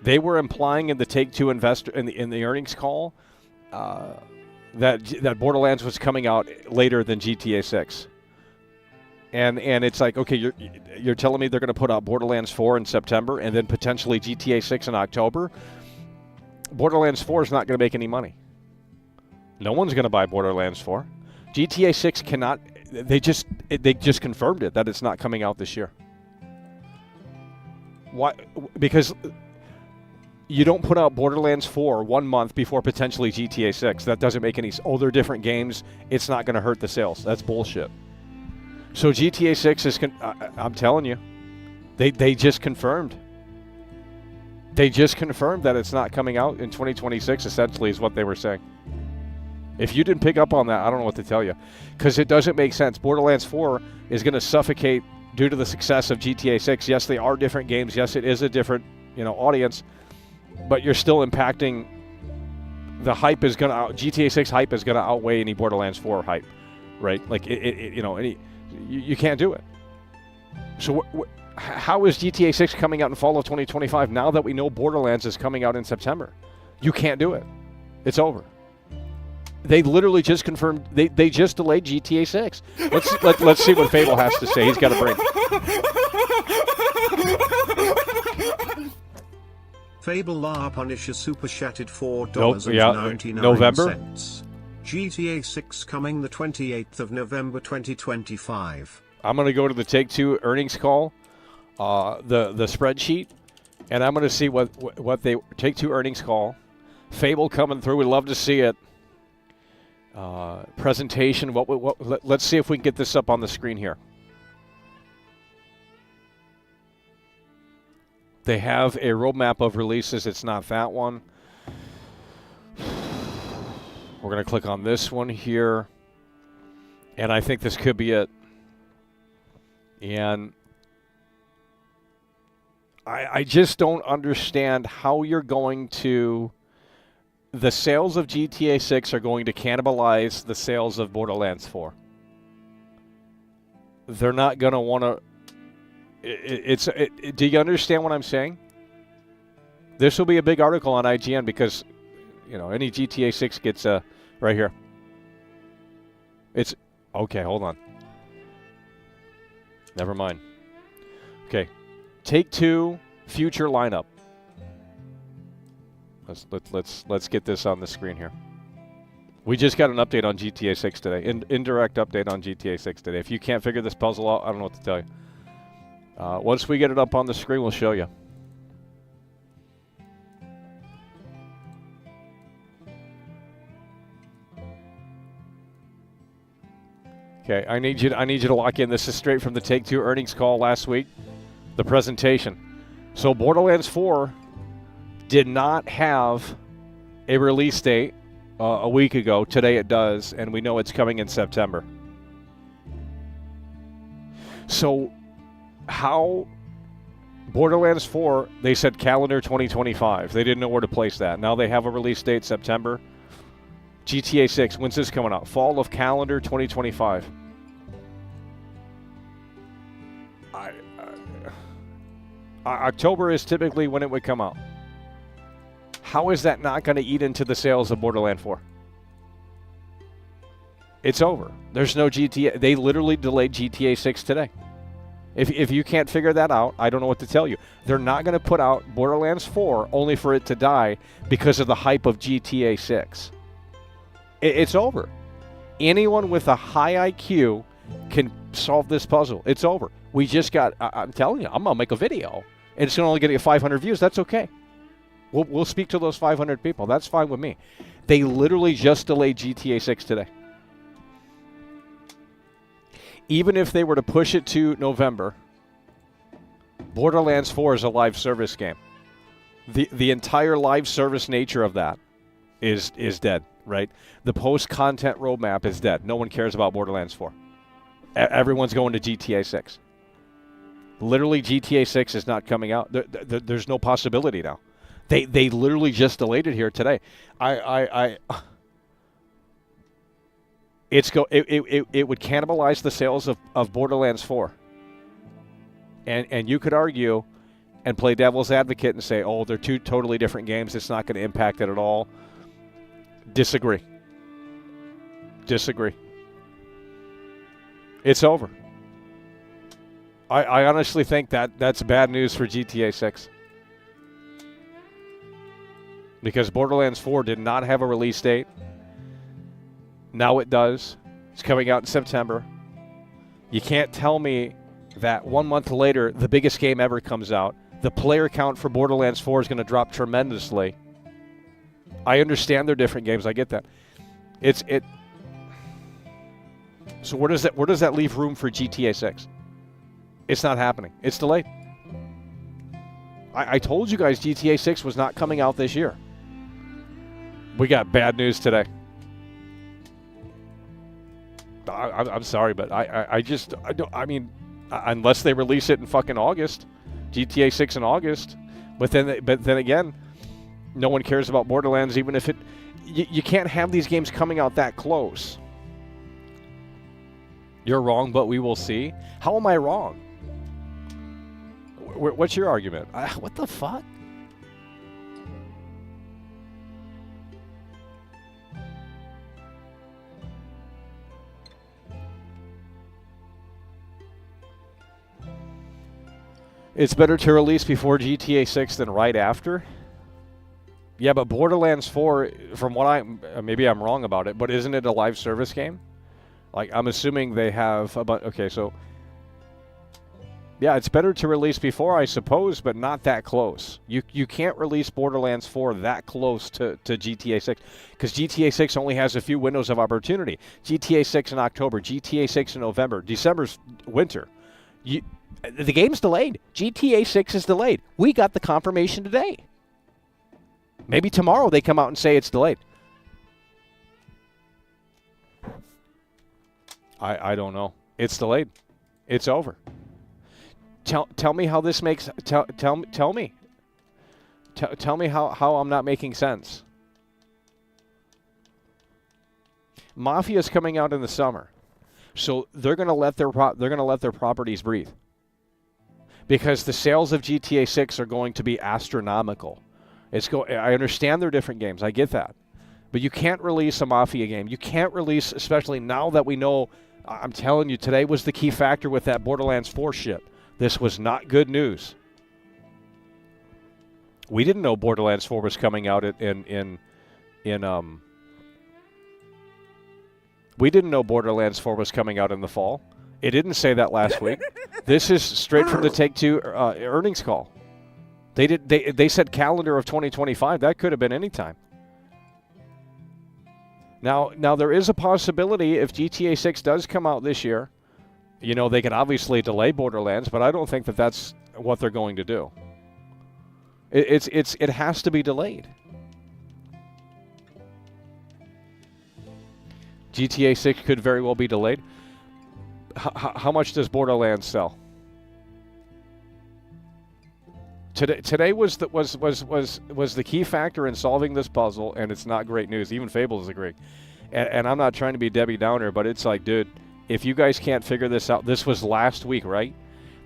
They were implying in the Take-Two investor in the earnings call that Borderlands was coming out later than GTA 6. And it's like, okay, you're telling me they're going to put out Borderlands 4 in September and then potentially GTA 6 in October? Borderlands 4 is not going to make any money. No one's going to buy Borderlands 4. GTA 6 cannot. They just confirmed it that it's not coming out this year. Why? Because you don't put out Borderlands 4 1 month before potentially GTA 6. That doesn't make any sense. Oh, they're different games. It's not going to hurt the sales. That's bullshit. So GTA 6 is, I'm telling you, They just confirmed. They just confirmed that it's not coming out in 2026, essentially, is what they were saying. If you didn't pick up on that, I don't know what to tell you. Because it doesn't make sense. Borderlands 4 is going to suffocate due to the success of GTA 6. Yes, they are different games. Yes, it is a different, audience. But you're still impacting. The hype is going to GTA 6 hype is going to outweigh any Borderlands 4 hype, right? Like you can't do it. So how is GTA 6 coming out in fall of 2025 now that we know Borderlands is coming out in September? You can't do it. It's over. They literally just confirmed. They just delayed GTA 6. Let's see what Fable has to say. He's got a break. Fable La Punisher super chatted $4.99. November. GTA 6 coming the 28th of November 2025. I'm going to go to the Take-Two earnings call, the spreadsheet, and I'm going to see what they Take-Two earnings call. Fable coming through. We'd love to see it. Presentation. Let's see if we can get this up on the screen here. They have a roadmap of releases. It's not that one. We're going to click on this one here. And I think this could be it. And I just don't understand how you're going to... The sales of GTA 6 are going to cannibalize the sales of Borderlands 4. They're not going to want to... do you understand what I'm saying? This will be a big article on IGN because, any GTA 6 gets right here. It's okay. Hold on. Never mind. Okay, Take-Two future lineup. Let's get this on the screen here. We just got an update on GTA 6 today. Indirect update on GTA 6 today. If you can't figure this puzzle out, I don't know what to tell you. Once we get it up on the screen, we'll show you. Okay, I need you to lock in. This is straight from the Take-Two earnings call last week. The presentation. So Borderlands 4 did not have a release date a week ago. Today it does, and we know it's coming in September. So how Borderlands 4, they said calendar 2025. They didn't know where to place that. Now they have a release date, September. GTA 6, when's this coming out? Fall of calendar 2025. October is typically when it would come out. How is that not going to eat into the sales of Borderlands 4? It's over. There's no GTA. They literally delayed GTA 6 today. If you can't figure that out, I don't know what to tell you. They're not going to put out Borderlands 4 only for it to die because of the hype of GTA 6. It's over. Anyone with a high IQ can solve this puzzle. It's over. We just got, I'm telling you, I'm going to make a video. And it's going to only get you 500 views. That's okay. We'll speak to those 500 people. That's fine with me. They literally just delayed GTA 6 today. Even if they were to push it to November, Borderlands 4 is a live service game. The entire live service nature of that is dead, right? The post-content roadmap is dead. No one cares about Borderlands 4. Everyone's going to GTA 6. Literally, GTA 6 is not coming out. There's no possibility now. They literally just delayed it here today. It would cannibalize the sales of Borderlands 4. And you could argue and play devil's advocate and say, oh, they're two totally different games. It's not going to impact it at all. Disagree. It's over. I honestly think that's bad news for GTA 6. Because Borderlands 4 did not have a release date. Now it does. It's coming out in September. You can't tell me that 1 month later, the biggest game ever comes out. The player count for Borderlands 4 is going to drop tremendously. I understand they're different games. I get that. So where does that leave room for GTA 6? It's not happening. It's delayed. I told you guys GTA 6 was not coming out this year. We got bad news today. I'm sorry, but I mean, unless they release it in fucking August, GTA 6 in August, but then again, no one cares about Borderlands, even if it. You can't have these games coming out that close. You're wrong, but we will see. How am I wrong? What's your argument? What the fuck? It's better to release before GTA 6 than right after? Yeah, but Borderlands 4, from what maybe I'm wrong about it, but isn't it a live service game? Like, I'm assuming they have okay, so yeah, it's better to release before, I suppose, but not that close. You can't release Borderlands 4 that close to GTA 6, because GTA 6 only has a few windows of opportunity. GTA 6 in October, GTA 6 in November, December's winter. The game's delayed. GTA 6 is delayed. We got the confirmation today. Maybe tomorrow they come out and say it's delayed. I don't know. It's delayed. It's over. Tell me how this makes. Tell me. Tell me how I'm not making sense. Mafia's coming out in the summer, so they're gonna let their properties breathe. Because the sales of GTA 6 are going to be astronomical. I understand they're different games. I get that. But you can't release a Mafia game. You can't release, especially now that we know, I'm telling you, today was the key factor with that Borderlands 4 shit. This was not good news. We didn't know Borderlands 4 was coming out we didn't know Borderlands 4 was coming out in the fall. It didn't say that last week. This is straight from the Take-Two earnings call. They said calendar of 2025. That could have been any time. Now there is a possibility if GTA 6 does come out this year, they can obviously delay Borderlands, but I don't think that that's what they're going to do. It has to be delayed. GTA 6 could very well be delayed. How much does Borderlands sell? Today was the key factor in solving this puzzle, and it's not great news. Even Fables agree. And I'm not trying to be Debbie Downer, but it's like, dude, if you guys can't figure this out, this was last week, right?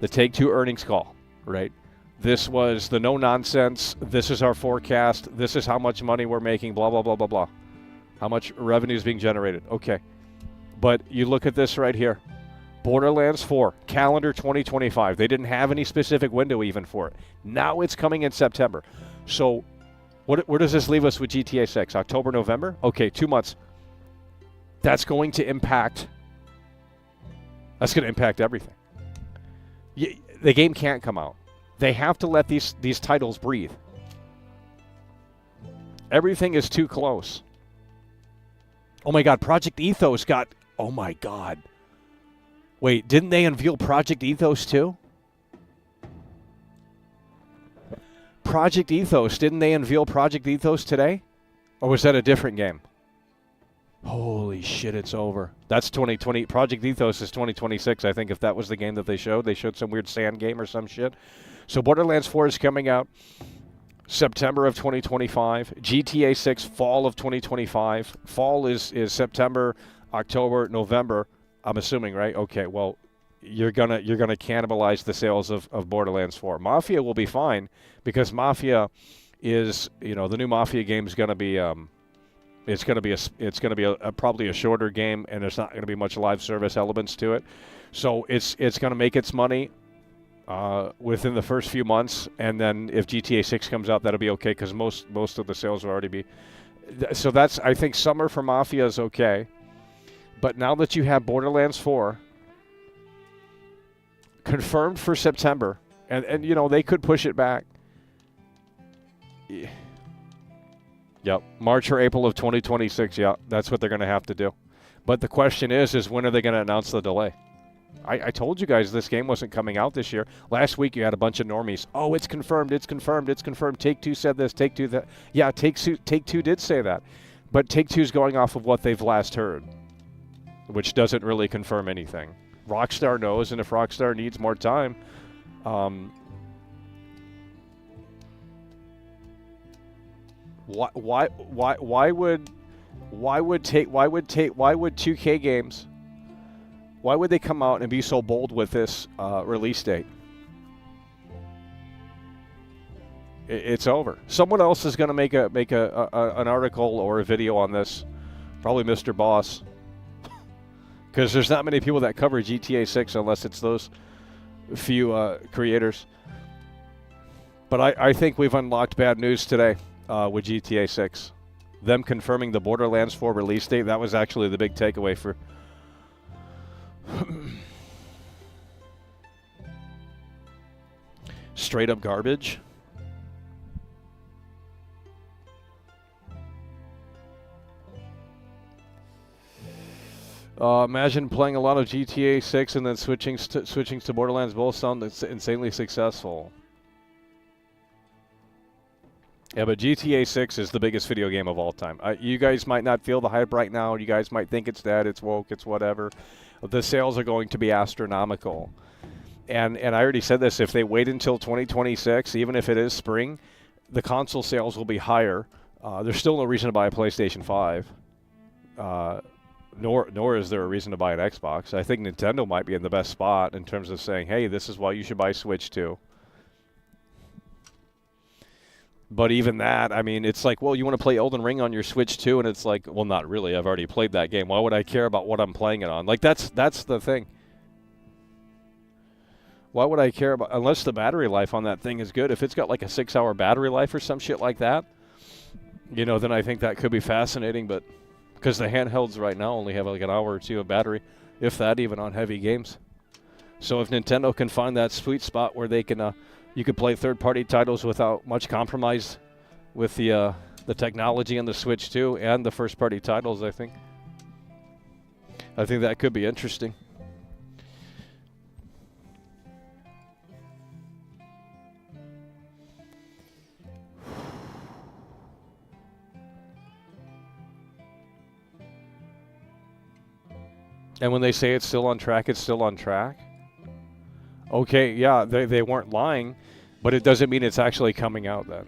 The Take-Two earnings call, right? This was the no-nonsense, this is our forecast, this is how much money we're making, blah, blah, blah, blah, blah. How much revenue is being generated. Okay. But you look at this right here. Borderlands 4, calendar 2025. They didn't have any specific window even for it. Now it's coming in September. So where does this leave us with GTA 6? October, November? Okay, 2 months. That's going to impact everything. The game can't come out. They have to let these titles breathe. Everything is too close. Oh my God, Project Ethos got... Oh my God. Wait, didn't they unveil Project Ethos too? Project Ethos, didn't they unveil Project Ethos today? Or was that a different game? Holy shit, it's over. That's 2020. Project Ethos is 2026, I think, if that was the game that they showed. They showed some weird sand game or some shit. So Borderlands 4 is coming out September of 2025. GTA 6, fall of 2025. Fall is September, October, November. I'm assuming, right? Okay, well, you're gonna cannibalize the sales of Borderlands 4. Mafia will be fine because Mafia is, the new Mafia game is gonna be it's gonna be probably a shorter game, and there's not gonna be much live service elements to it. So it's gonna make its money within the first few months, and then if GTA 6 comes out, that'll be okay because most of the sales will already be. So that's, I think, summer for Mafia is okay. But now that you have Borderlands 4 confirmed for September, and they could push it back. Yep, March or April of 2026, yeah, that's what they're going to have to do. But the question is when are they going to announce the delay? I told you guys this game wasn't coming out this year. Last week you had a bunch of normies. Oh, it's confirmed, it's confirmed, it's confirmed. Take-Two said this, Take-Two that. Yeah, Take-Two did say that. But Take-Two's going off of what they've last heard, which doesn't really confirm anything. Rockstar knows, and if Rockstar needs more time, why would 2K games? Why would they come out and be so bold with this release date? It's over. Someone else is going to make an article or a video on this. Probably Mr. Boss, because there's not many people that cover GTA 6 unless it's those few creators. But I think we've unlocked bad news today with GTA 6. Them confirming the Borderlands 4 release date, that was actually the big takeaway for... Straight up garbage. Imagine playing a lot of GTA 6 and then switching to Borderlands. Both sound insanely successful. Yeah, but GTA 6 is the biggest video game of all time. You guys might not feel the hype right now. You guys might think it's dead, it's woke, it's whatever. The sales are going to be astronomical. And I already said this, if they wait until 2026, even if it is spring, the console sales will be higher. There's still no reason to buy a PlayStation 5. Nor is there a reason to buy an Xbox. I think Nintendo might be in the best spot in terms of saying, hey, this is why you should buy Switch 2. But even that, I mean, it's like, well, you want to play Elden Ring on your Switch 2? And it's like, well, not really. I've already played that game. Why would I care about what I'm playing it on? Like, that's the thing. Why would I care about, unless the battery life on that thing is good. If it's got like a 6-hour battery life or some shit like that, you know, then I think that could be fascinating. But because the handhelds right now only have like an hour or two of battery, if that, even on heavy games. So if Nintendo can find that sweet spot where they can, you could play third-party titles without much compromise with the technology on the Switch 2 and the first-party titles, I think that could be interesting. And when they say it's still on track, it's still on track. Okay, yeah, they weren't lying, but it doesn't mean it's actually coming out then.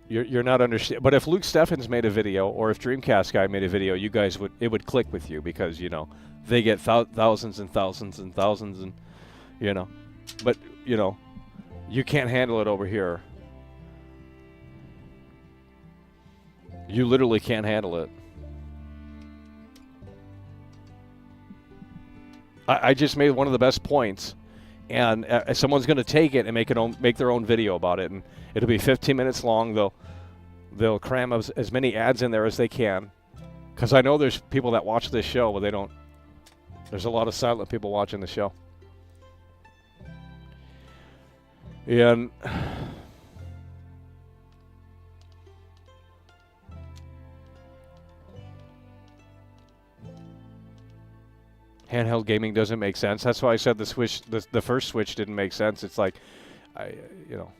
You're not understanding. But if Luke Steffens made a video, or if Dreamcast guy made a video, you guys it would click with you because, you know, they get thousands and thousands and thousands and, you know. But, you know, you can't handle it over here. You literally can't handle it. I just made one of the best points, and someone's going to take it and make their own video about it, and it'll be 15 minutes long. They'll cram as many ads in there as they can, because I know there's people that watch this show, but they don't. There's a lot of silent people watching the show, and. Handheld gaming doesn't make sense. That's why I said the Switch, the first Switch didn't make sense. It's like, you know.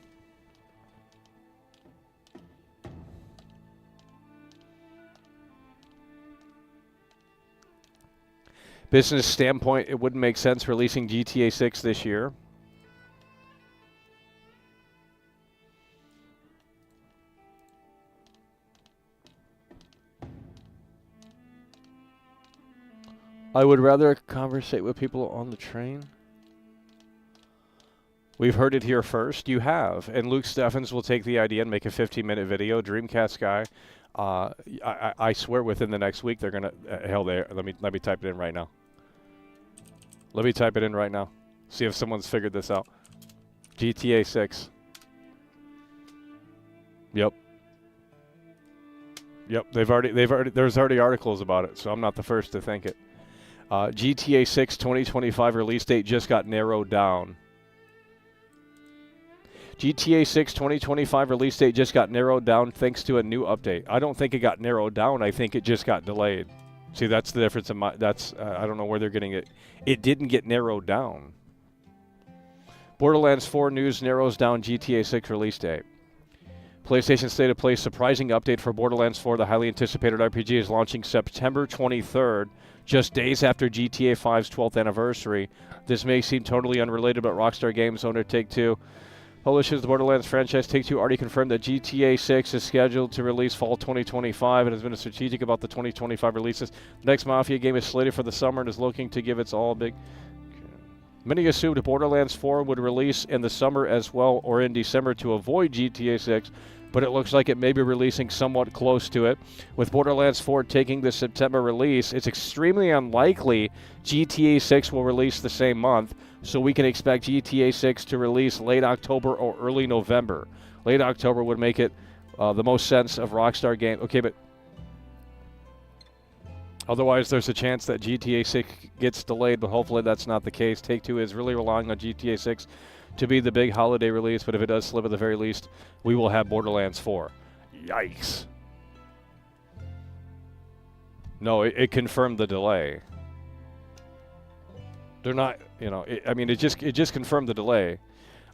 Business standpoint, it wouldn't make sense releasing GTA 6 this year. I would rather conversate with people on the train. We've heard it here first. You have. And Luke Steffens will take the idea and make a 15-minute video. Dreamcast guy, I swear within the next week they're going to... hell, let me type it in right now. Let me type it in right now. See if someone's figured this out. GTA 6. Yep. Yep, there's already articles about it, so I'm not the first to think it. GTA 6 2025 release date just got narrowed down. GTA 6 2025 release date just got narrowed down thanks to a new update. I don't think it got narrowed down. I think it just got delayed. See, that's the difference in my. That's I don't know where they're getting it. It didn't get narrowed down. Borderlands 4 news narrows down GTA 6 release date. PlayStation State of Play surprising update for Borderlands 4. The highly anticipated RPG is launching September 23rd, just days after GTA 5's 12th anniversary. This may seem totally unrelated, but Rockstar Games owner Take-Two publishes the Borderlands franchise. Take-Two already confirmed that GTA 6 is scheduled to release fall 2025 and has been strategic about the 2025 releases. The next Mafia game is slated for the summer and is looking to give its all big. Many assumed Borderlands 4 would release in the summer as well or in December to avoid GTA 6, but it looks like it may be releasing somewhat close to it. With Borderlands 4 taking the September release, it's extremely unlikely GTA 6 will release the same month, so we can expect GTA 6 to release late October or early November. Late October would make it the most sense of Rockstar Games. Okay, but otherwise there's a chance that GTA 6 gets delayed, but hopefully that's not the case. Take-Two is really relying on GTA 6 to be the big holiday release, but if it does slip at the very least, we will have Borderlands 4. Yikes. No, it confirmed the delay. They're not, you know, it just confirmed the delay.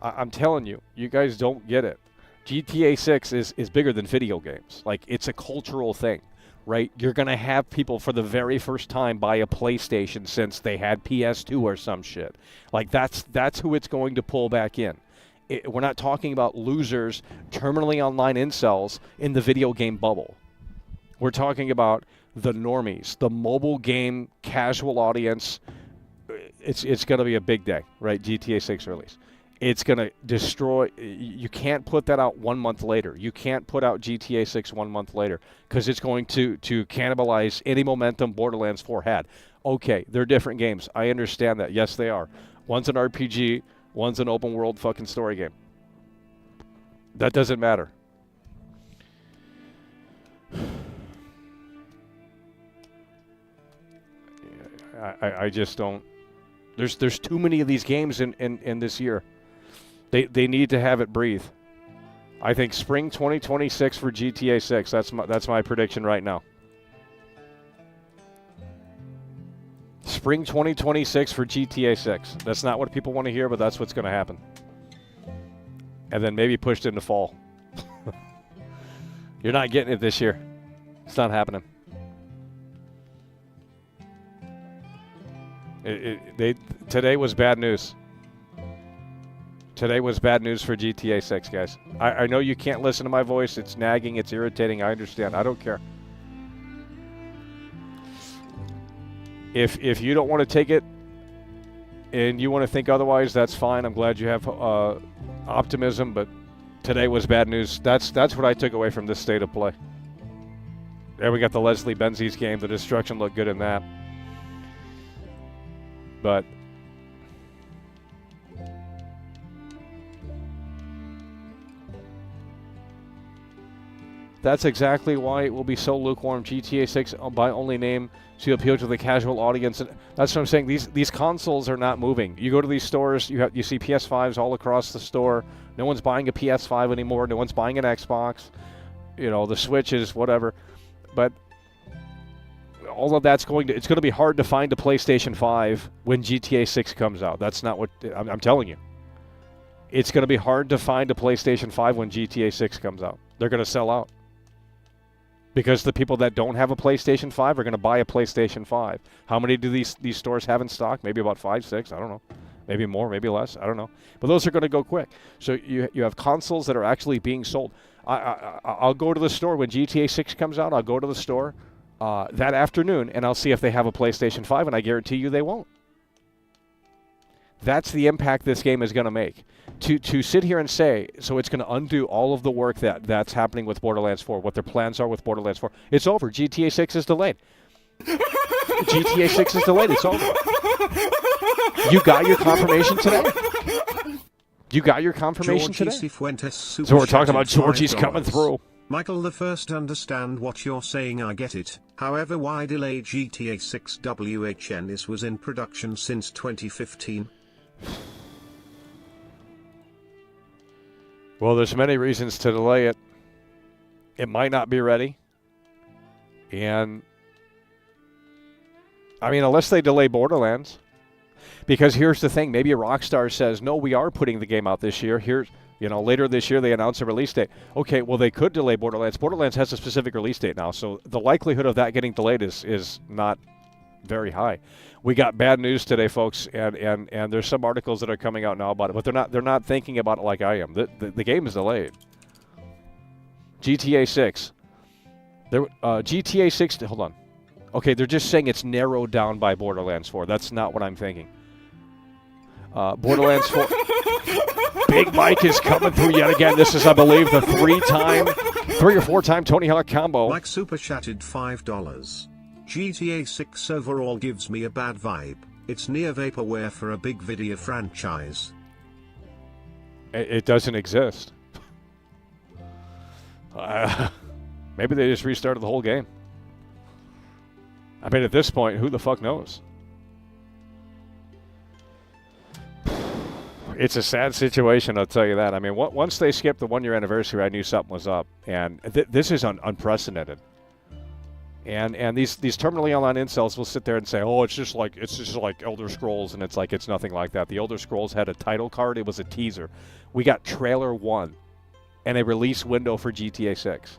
I'm telling you, you guys don't get it. GTA 6 is bigger than video games. Like, it's a cultural thing, right? You're going to have people for the very first time buy a PlayStation since they had PS2 or some shit. Like, that's who it's going to pull back in. We're not talking about losers, terminally online incels in the video game bubble. We're talking about the normies, the mobile game casual audience. It's going to be a big day, right? GTA 6 release. It's going to destroy. You can't put that out 1 month later. You can't put out GTA 6 1 month later because it's going to cannibalize any momentum Borderlands 4 had. Okay, they're different games. I understand that. Yes, they are. One's an RPG. One's an open world fucking story game. That doesn't matter. I just don't. There's too many of these games in this year. They need to have it breathe. I think spring 2026 for GTA 6. That's my prediction right now. Spring 2026 for GTA 6. That's not what people want to hear, but that's what's going to happen. And then maybe pushed into fall. You're not getting it this year. It's not happening. Today was bad news. Today was bad news for GTA 6, guys. I know you can't listen to my voice. It's nagging. It's irritating. I understand. I don't care. If you don't want to take it and you want to think otherwise, that's fine. I'm glad you have optimism, but today was bad news. That's what I took away from this state of play. There we got the Leslie Benzies game. The destruction looked good in that. But that's exactly why it will be so lukewarm. GTA 6 by only name to appeal to the casual audience. And that's what I'm saying. These consoles are not moving. You go to these stores, you see PS5s all across the store. No one's buying a PS5 anymore. No one's buying an Xbox. You know, the Switch is whatever. But all of that's it's going to be hard to find a PlayStation 5 when GTA 6 comes out. That's not what I'm telling you. It's going to be hard to find a PlayStation 5 when GTA 6 comes out. They're going to sell out. Because the people that don't have a PlayStation 5 are going to buy a PlayStation 5. How many do these stores have in stock? Maybe about 5, 6, I don't know. Maybe more, maybe less, I don't know. But those are going to go quick. So you have consoles that are actually being sold. I'll go to the store when GTA 6 comes out. I'll go to the store that afternoon, and I'll see if they have a PlayStation 5, and I guarantee you they won't. That's the impact this game is going to make. To sit here and say, so it's going to undo all of the work that's happening with Borderlands 4, what their plans are with Borderlands 4. It's over. GTA 6 is delayed. GTA 6 is delayed. It's over. You got your confirmation today? You got your confirmation today? So we're talking about Georgie's coming through. Michael the First, understand what you're saying, I get it. However, why delay GTA 6 WHN? This was in production since 2015. Well, there's many reasons to delay it. It might not be ready. And, I mean, unless they delay Borderlands. Because here's the thing. Maybe Rockstar says, no, we are putting the game out this year. Here's, later this year they announce a release date. Okay, well, they could delay Borderlands. Borderlands has a specific release date now, so the likelihood of that getting delayed is not very high. We got bad news today, folks, and there's some articles that are coming out now about it, but they're not thinking about it like I am. The game is delayed. GTA 6. GTA 6, hold on. Okay, they're just saying it's narrowed down by Borderlands 4. That's not what I'm thinking. Borderlands 4. Big Mike is coming through yet again. This is, I believe, the 3 or 4 time Tony Hawk combo. Mike super chatted $5. GTA 6 overall gives me a bad vibe. It's near vaporware for a big video franchise. It doesn't exist. Maybe they just restarted the whole game. I mean, at this point, who the fuck knows? It's a sad situation, I'll tell you that. I mean, once they skipped the 1-year anniversary, I knew something was up. And this is unprecedented. And these terminally online incels will sit there and say, oh, it's just like Elder Scrolls, and it's like it's nothing like that. The Elder Scrolls had a title card. It was a teaser. We got trailer 1 and a release window for GTA 6.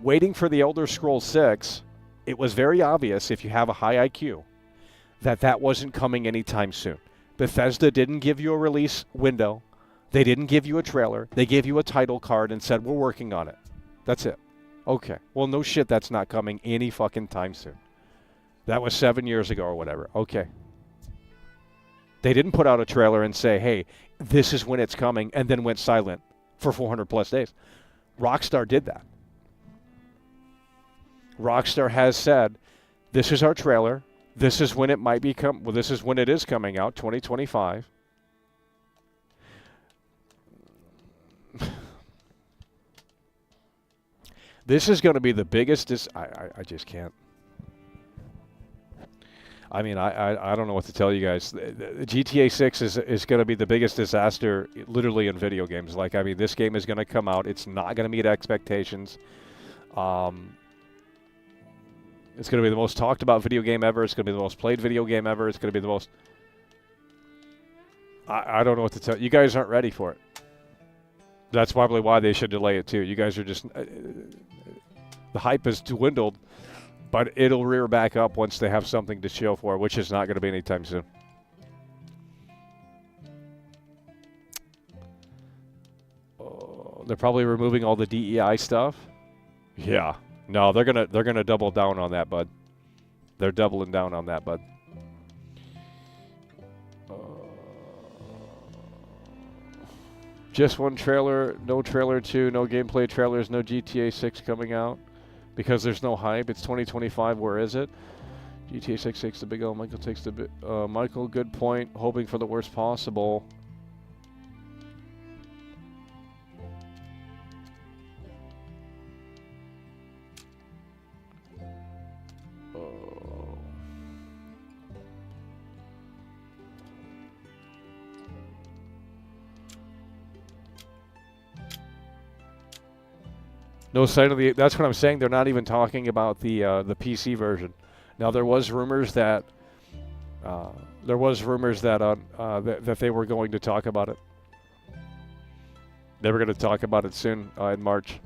Waiting for the Elder Scrolls 6, it was very obvious, if you have a high IQ, that wasn't coming anytime soon. Bethesda didn't give you a release window. They didn't give you a trailer. They gave you a title card and said, we're working on it. That's it. Okay. Well, no shit, that's not coming any fucking time soon. That was 7 years ago or whatever. Okay. They didn't put out a trailer and say, hey, this is when it's coming, and then went silent for 400 plus days. Rockstar did that. Rockstar has said, this is our trailer. This is when it might become, well, this is when it is coming out, 2025. This is going to be the biggest, I just can't. I mean, I don't know what to tell you guys. GTA 6 is going to be the biggest disaster literally in video games. Like, I mean, this game is going to come out. It's not going to meet expectations. It's going to be the most talked about video game ever. It's going to be the most played video game ever. It's going to be the most... I don't know what to tell you. You guys aren't ready for it. That's probably why they should delay it too. You guys are just... the hype has dwindled, but it'll rear back up once they have something to show for it, which is not going to be anytime soon. Oh, they're probably removing all the DEI stuff. Yeah. No, they're gonna double down on that, bud. They're doubling down on that, bud. Just one trailer, no trailer 2, no gameplay trailers, no GTA 6 coming out because there's no hype. It's 2025. Where is it? GTA 6 takes the big L. Michael takes the big. Michael, good point. Hoping for the worst possible. No sign of the. That's what I'm saying. They're not even talking about the PC version. Now there was rumors that that they were going to talk about it. They were going to talk about it soon in March.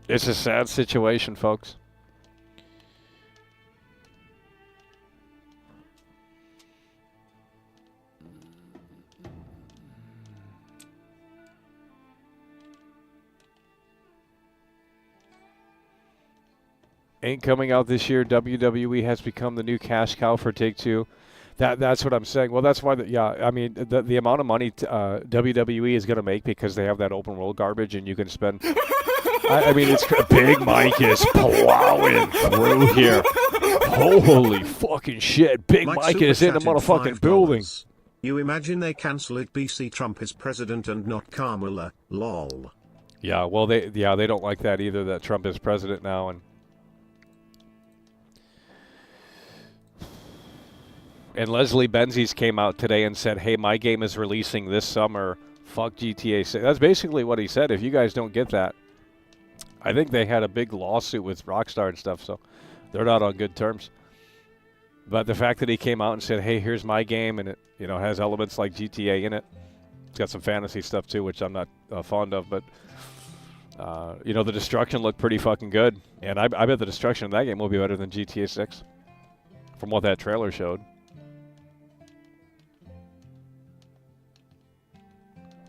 It's a sad situation, folks. Ain't coming out this year. WWE has become the new cash cow for Take-Two. That's what I'm saying. Well, that's why. I mean, the amount of money WWE is going to make because they have that open world garbage, and you can spend. I mean, it's Big Mike is plowing through here. Holy fucking shit! Big Mike is in the motherfucking building. You imagine they cancel it? BC Trump is president and not Kamala. Lol. Yeah. Well, they don't like that either. That Trump is president now, and. And Leslie Benzies came out today and said, hey, my game is releasing this summer. Fuck GTA 6. That's basically what he said. If you guys don't get that, I think they had a big lawsuit with Rockstar and stuff, so they're not on good terms. But the fact that he came out and said, hey, here's my game, and it has elements like GTA in it. It's got some fantasy stuff, too, which I'm not fond of. But, the destruction looked pretty fucking good. And I bet the destruction in that game will be better than GTA 6 from what that trailer showed.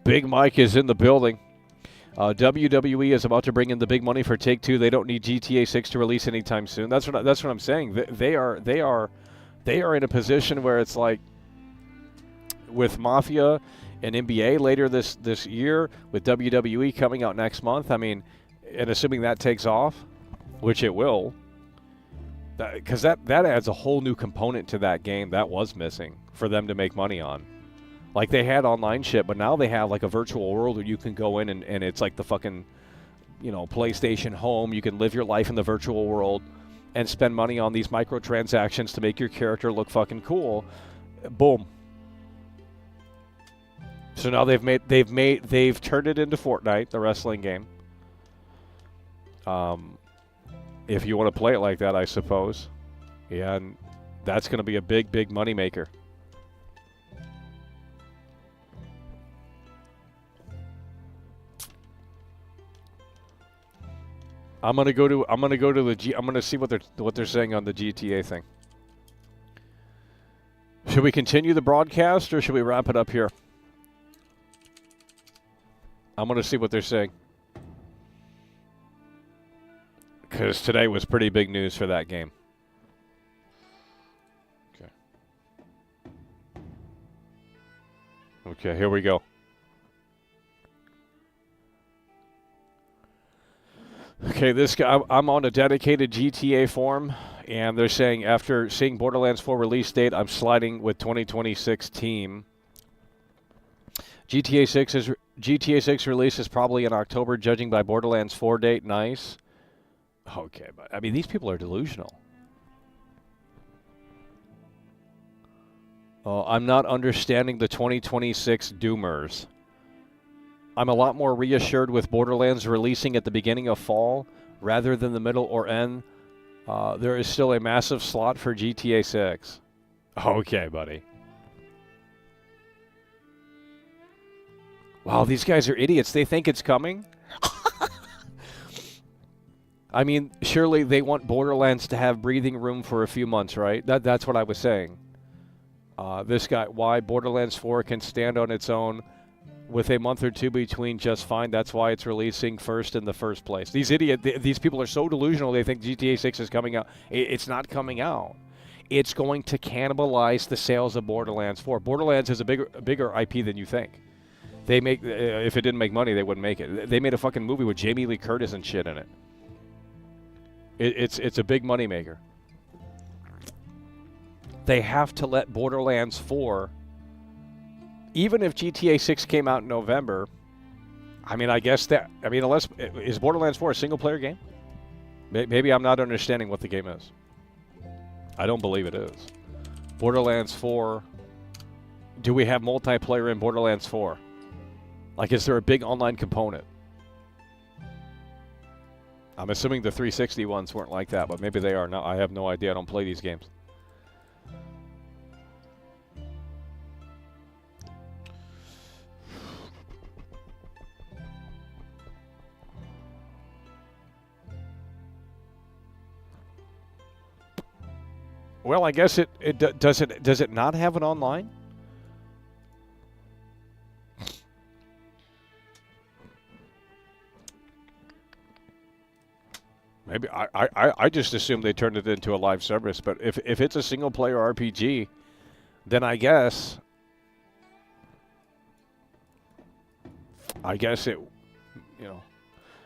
Big Mike is in the building. WWE is about to bring in the big money for Take-Two. They don't need GTA 6 to release anytime soon. That's what I'm saying. They are in a position where it's like with Mafia and NBA later this year, with WWE coming out next month. I mean, and assuming that takes off, which it will, because that adds a whole new component to that game that was missing for them to make money on. Like, they had online shit, but now they have, like, a virtual world where you can go in and it's like the fucking, PlayStation home. You can live your life in the virtual world and spend money on these microtransactions to make your character look fucking cool. Boom. So now they've turned it into Fortnite, the wrestling game. If you want to play it like that, I suppose. Yeah, and that's going to be a big, big money maker. I'm gonna see what they're saying on the GTA thing. Should we continue the broadcast or should we wrap it up here? I'm gonna see what they're saying. Because today was pretty big news for that game. Okay, here we go. Okay, this guy, I'm on a dedicated GTA forum, and they're saying after seeing Borderlands 4 release date, I'm sliding with 2026 team. GTA 6 release is probably in October, judging by Borderlands 4 date. Nice. Okay, but I mean, these people are delusional. I'm not understanding the 2026 doomers. I'm a lot more reassured with Borderlands releasing at the beginning of fall rather than the middle or end. There is still a massive slot for GTA 6. Okay, buddy. Wow, these guys are idiots. They think it's coming? I mean, surely they want Borderlands to have breathing room for a few months, right? That's what I was saying. This guy, why Borderlands 4 can stand on its own with a month or two between just fine. That's why it's releasing first in the first place. These people are so delusional. They think GTA 6 is coming out. It's not coming out. It's going to cannibalize the sales of Borderlands 4. Borderlands is a bigger IP than you think. They make if it didn't make money, they wouldn't make it. They made a fucking movie with Jamie Lee Curtis and shit in it. It's a big money maker. They have to let Borderlands 4. Even if GTA 6 came out in November, I mean, unless is Borderlands 4 a single-player game? Maybe I'm not understanding what the game is. I don't believe it is. Borderlands 4. Do we have multiplayer in Borderlands 4? Like, is there a big online component? I'm assuming the 360 ones weren't like that, but maybe they are. No, I have no idea. I don't play these games. Well, I guess does it not have an online? Maybe I just assumed they turned it into a live service, but if it's a single player RPG, then I guess it,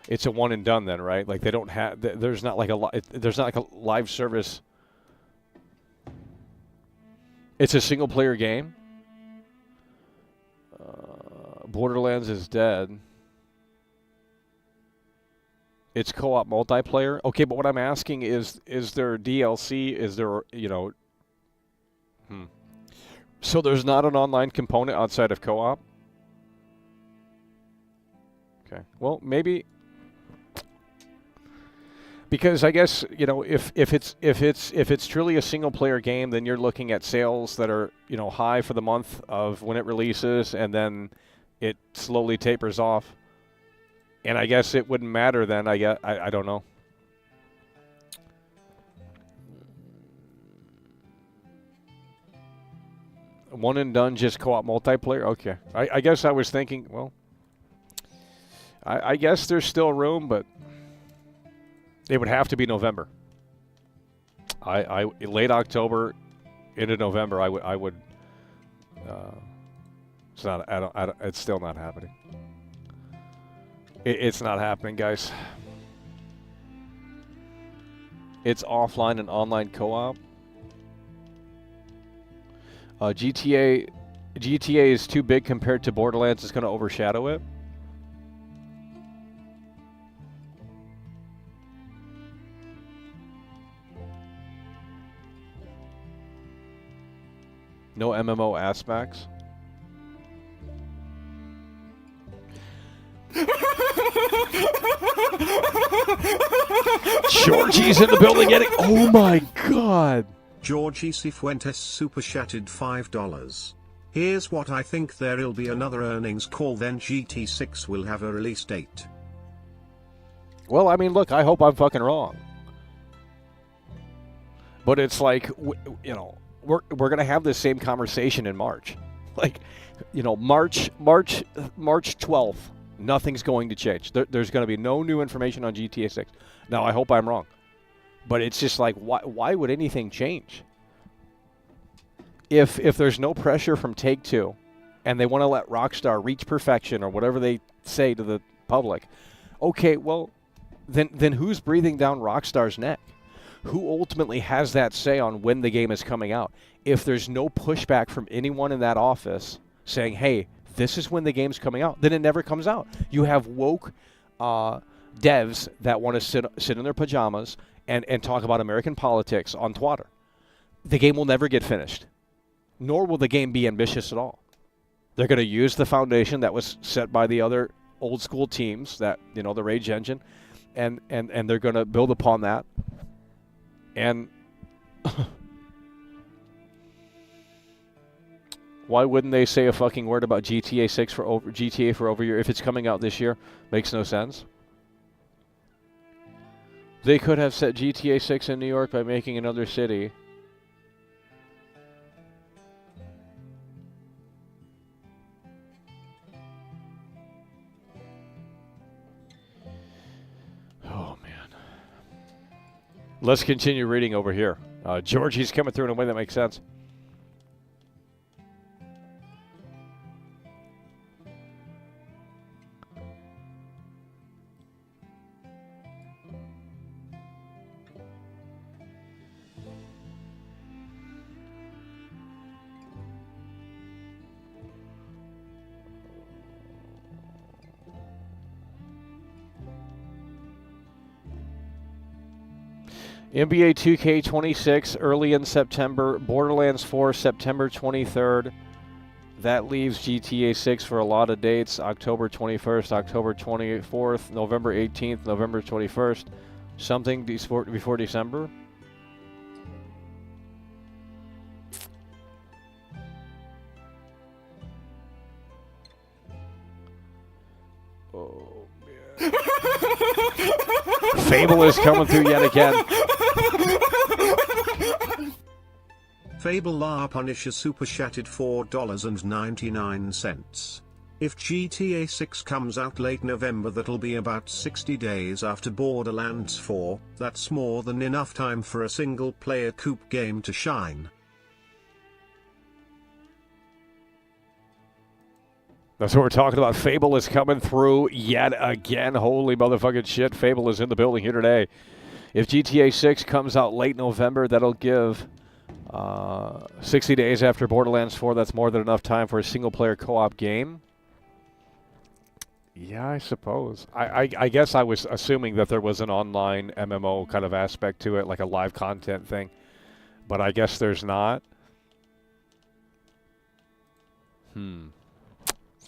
it's a one and done then, right? Like they don't have there's not like a live service. It's a single-player game. Borderlands is dead. It's co-op multiplayer. Okay, but what I'm asking is there DLC? Is there, So there's not an online component outside of co-op? Okay. Well, maybe because I guess, you know, if it's truly a single player game, then you're looking at sales that are, you know, high for the month of when it releases, and then it slowly tapers off. And I guess it wouldn't matter then. I don't know. One and done, just co-op multiplayer? Okay. I guess I was thinking, well, I guess there's still room, but it would have to be November. Late October into November, I would. It's not. It's still not happening. It's not happening, guys. It's offline and online co-op. GTA is too big compared to Borderlands. It's going to overshadow it. No MMO aspects. Georgie's in the building getting... Oh my god. Georgie Cifuentes super chatted $5. Here's what I think: there'll be another earnings call, then GT6 will have a release date. Well, I mean, look, I hope I'm fucking wrong. But it's like, you know, we're going to have this same conversation in March. Like, you know, March 12th, nothing's going to change. There's going to be no new information on GTA 6. Now, I hope I'm wrong. But it's just like, why would anything change? If there's no pressure from Take-Two and they want to let Rockstar reach perfection or whatever they say to the public, okay, well, then who's breathing down Rockstar's neck? Who ultimately has that say on when the game is coming out? If there's no pushback from anyone in that office saying, hey, this is when the game's coming out, then it never comes out. You have woke devs that want to sit in their pajamas and talk about American politics on Twitter. The game will never get finished, nor will the game be ambitious at all. They're going to use the foundation that was set by the other old school teams, that, you know, the Rage engine, and they're going to build upon that. And why wouldn't they say a fucking word about GTA 6 GTA for over a year if it's coming out this year? Makes no sense. They could have set GTA 6 in New York by making another city. Oh, man. Let's continue reading over here. Georgie's coming through in a way that makes sense. NBA 2K26 early in September. Borderlands 4 September 23rd. That leaves GTA 6 for a lot of dates. October 21st, October 24th, November 18th, November 21st. Something before December. Oh, man. Fable is coming through yet again. Fable La Punisher super chatted $4.99. If GTA 6 comes out late November, that'll be about 60 days after Borderlands 4. That's more than enough time for a single-player coupe game to shine. That's what we're talking about. Fable is coming through yet again. Holy motherfucking shit. Fable is in the building here today. If GTA 6 comes out late November, that'll give 60 days after Borderlands 4. That's more than enough time for a single-player co-op game. Yeah, I suppose. I guess I was assuming that there was an online MMO kind of aspect to it, like a live content thing. But I guess there's not.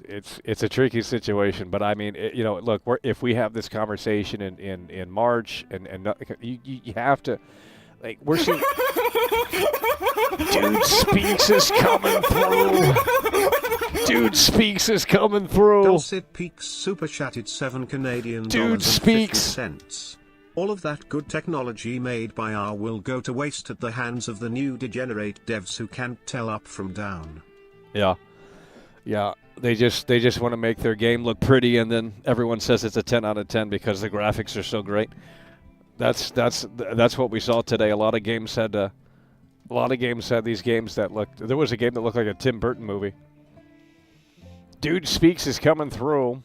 It's a tricky situation, but I mean, look, if we have this conversation in March, and you have to, like, we're seeing. Dude Speaks is coming through. Dude Speaks is coming through. Dulcet Peaks super chatted 7 Canadian Dude dollars Speaks. and 50 cents. All of that good technology made by R will go to waste at the hands of the new degenerate devs who can't tell up from down. Yeah. They just want to make their game look pretty, and then everyone says it's a 10 out of 10 because the graphics are so great. That's what we saw today. A lot of games had these games that looked. There was a game that looked like a Tim Burton movie. Dude Speaks is coming through.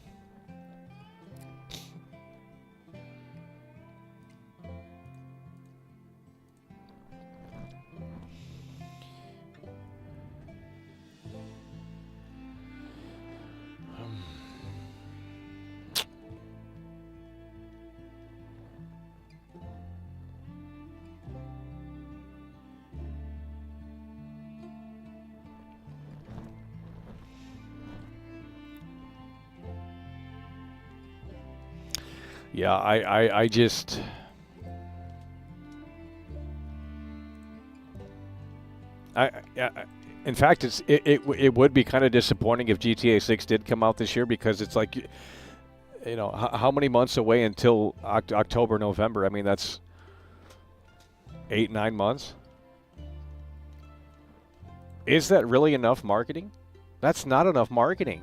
Yeah, I just. In fact, it would be kind of disappointing if GTA 6 did come out this year, because it's like, how many months away until October, November? I mean, that's 8-9 months. Is that really enough marketing? That's not enough marketing.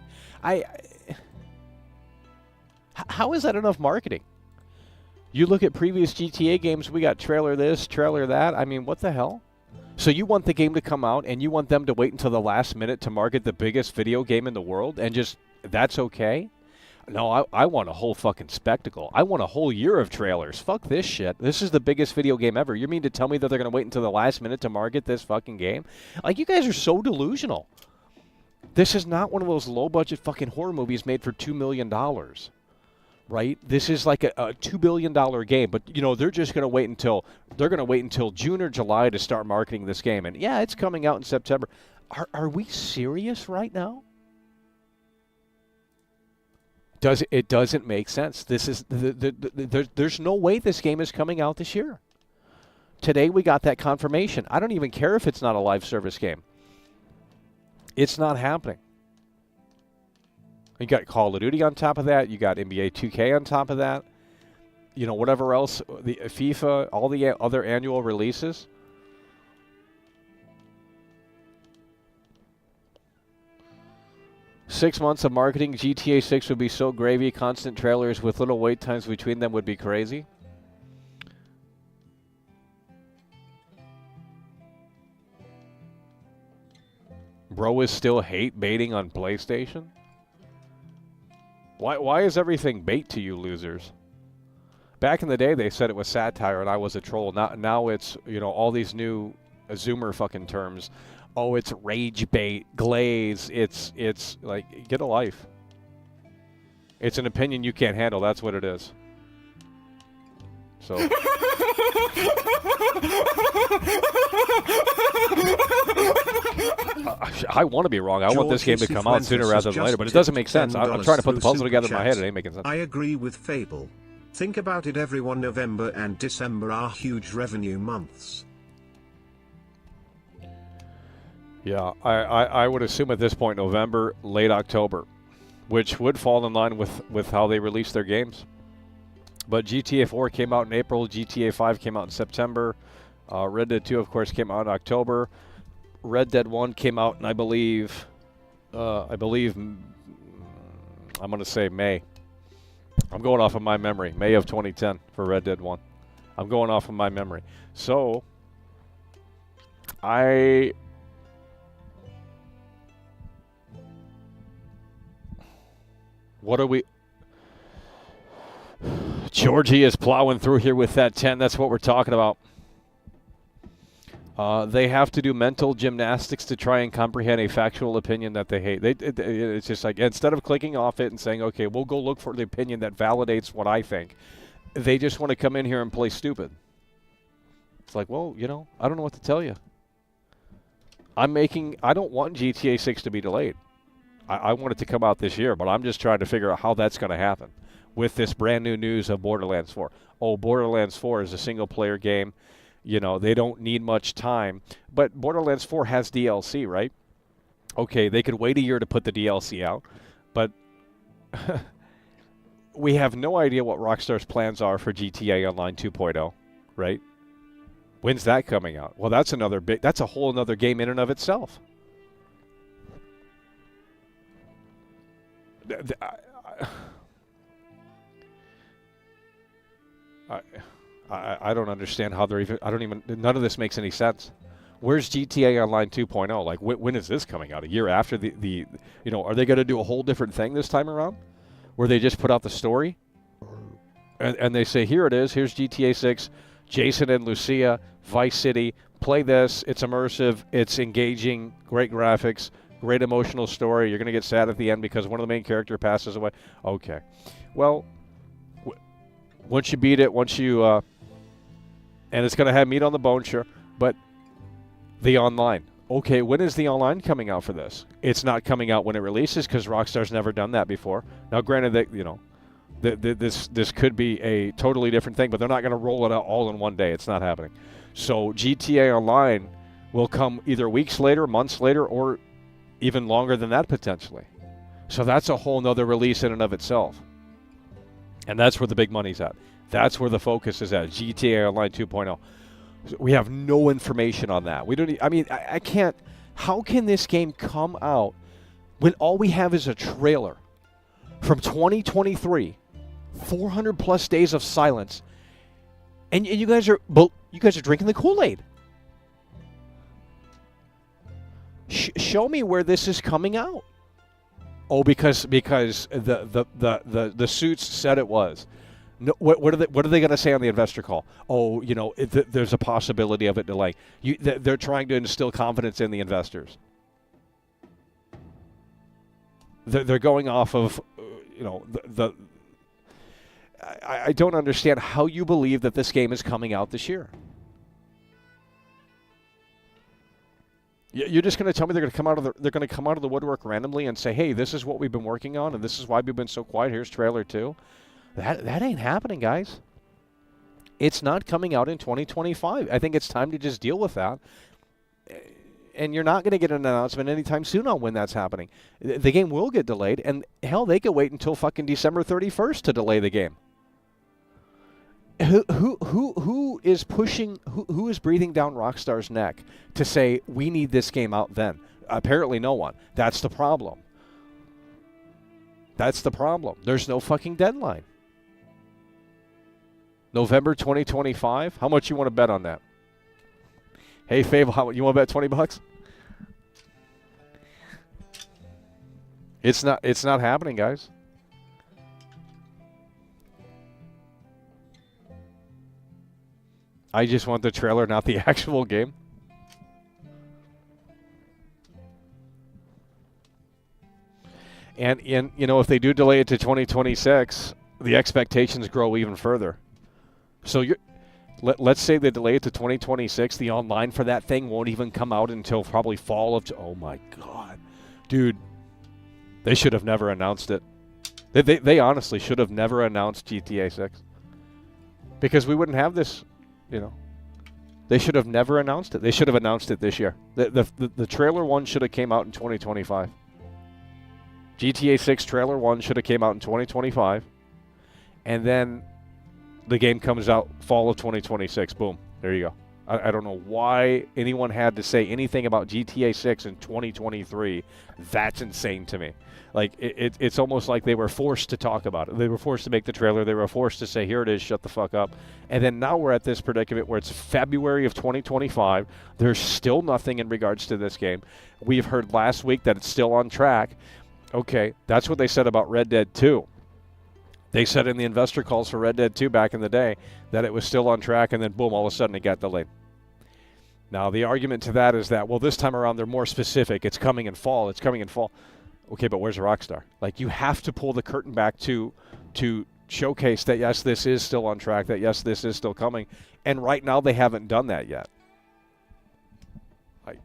How is that enough marketing? You look at previous GTA games, we got trailer this, trailer that. I mean, what the hell? So you want the game to come out and you want them to wait until the last minute to market the biggest video game in the world, and just, that's okay? No, I want a whole fucking spectacle. I want a whole year of trailers. Fuck this shit. This is the biggest video game ever. You mean to tell me that they're going to wait until the last minute to market this fucking game? Like, you guys are so delusional. This is not one of those low-budget fucking horror movies made for $2 million. Right? This is like a $2 billion game, but they're just going to wait until June or July to start marketing this game. And yeah, it's coming out in September. Are we serious right now? It doesn't make sense. This is there's no way this game is coming out this year. Today we got that confirmation. I don't even care if it's not a live service game. It's not happening. You got Call of Duty on top of that. You got NBA 2K on top of that. Whatever else, the FIFA, all the other annual releases. Six months of marketing, GTA 6 would be so gravy. Constant trailers with little wait times between them would be crazy. Bro is still hate baiting on PlayStation? Why is everything bait to you losers? Back in the day, they said it was satire and I was a troll. Now it's, all these new Zoomer fucking terms. Oh, it's rage bait, glaze. It's like, get a life. It's an opinion you can't handle. That's what it is. So. I want to be wrong. I want this game to come out sooner rather than later, but it doesn't make sense. I'm trying to put the puzzle together in my head. It ain't making sense. I agree with Fable. Think about it, everyone. November and December are huge revenue months. Yeah, I would assume at this point November, late October, which would fall in line with how they release their games. But GTA 4 came out in April. GTA 5 came out in September. Red Dead 2, of course, came out in October. Red Dead 1 came out in, I believe, I'm going to say May. I'm going off of my memory. May of 2010 for Red Dead 1. I'm going off of my memory. So, what are we... Georgie is plowing through here with that 10. That's what we're talking about. They have to do mental gymnastics to try and comprehend a factual opinion that they hate. It's just like, instead of clicking off it and saying, okay, we'll go look for the opinion that validates what I think, they just want to come in here and play stupid. It's like, well, I don't know what to tell you. I don't want GTA 6 to be delayed. I want it to come out this year, but I'm just trying to figure out how that's going to happen with this brand new news of Borderlands 4. Oh, Borderlands 4 is a single-player game. You know, they don't need much time. But Borderlands 4 has DLC, right? Okay, they could wait a year to put the DLC out, but we have no idea what Rockstar's plans are for GTA Online 2.0, right? When's that coming out? Well, that's a whole other game in and of itself. I don't understand how they're none of this makes any sense. Where's GTA Online 2.0? Like, when is this coming out? A year after the are they going to do a whole different thing this time around? Where they just put out the story? And they say, here it is, here's GTA 6, Jason and Lucia, Vice City, play this, it's immersive, it's engaging, great graphics, great emotional story, you're going to get sad at the end because one of the main characters passes away. Okay. Well, once you beat it, and it's going to have meat on the bone, sure, but the online. Okay, when is the online coming out for this? It's not coming out when it releases because Rockstar's never done that before. Now, granted that, this could be a totally different thing, but they're not going to roll it out all in one day. It's not happening. So GTA Online will come either weeks later, months later, or even longer than that potentially. So that's a whole nother release in and of itself. And that's where the big money's at. That's where the focus is at, GTA Online 2.0. We have no information on that. We don't. I mean, I can't. How can this game come out when all we have is a trailer from 2023, 400 plus days of silence, and you guys are drinking the Kool-Aid? Show me where this is coming out. Oh, because the suits said it was. No, what are they going to say on the investor call? Oh, there's a possibility of it delaying. They're trying to instill confidence in the investors. They're going off of, I don't understand how you believe that this game is coming out this year. You're just going to tell me they're going to come out of the woodwork randomly and say, hey, this is what we've been working on, and this is why we've been so quiet. Here's trailer 2. That ain't happening, guys. It's not coming out in 2025. I think it's time to just deal with that. And you're not going to get an announcement anytime soon on when that's happening. The game will get delayed, and hell, they could wait until fucking December 31st to delay the game. Who is pushing? Who is breathing down Rockstar's neck to say we need this game out then? Apparently, no one. That's the problem. That's the problem. There's no fucking deadline. November 2025. How much you want to bet on that? Hey, Fable, you want to bet $20? It's not happening, guys. I just want the trailer, not the actual game. And if they do delay it to 2026, the expectations grow even further. So let's say they delay it to 2026. The online for that thing won't even come out until probably fall of. Oh my God, dude! They should have never announced it. They honestly should have never announced GTA 6 because we wouldn't have this. They should have never announced it. They should have announced it this year. The trailer 1 should have came out in 2025. GTA 6 trailer 1 should have came out in 2025, and then the game comes out fall of 2026. Boom. There you go. I don't know why anyone had to say anything about GTA 6 in 2023. That's insane to me. Like, it's almost like they were forced to talk about it. They were forced to make the trailer. They were forced to say, here it is, shut the fuck up. And then now we're at this predicament where it's February of 2025. There's still nothing in regards to this game. We've heard last week that it's still on track. Okay, that's what they said about Red Dead 2. They said in the investor calls for Red Dead 2 back in the day that it was still on track, and then boom, all of a sudden it got delayed. Now, the argument to that is that, well, this time around they're more specific. It's coming in fall. It's coming in fall. Okay, but where's Rockstar? Like, you have to pull the curtain back to showcase that, yes, this is still on track, that, yes, this is still coming. And right now they haven't done that yet.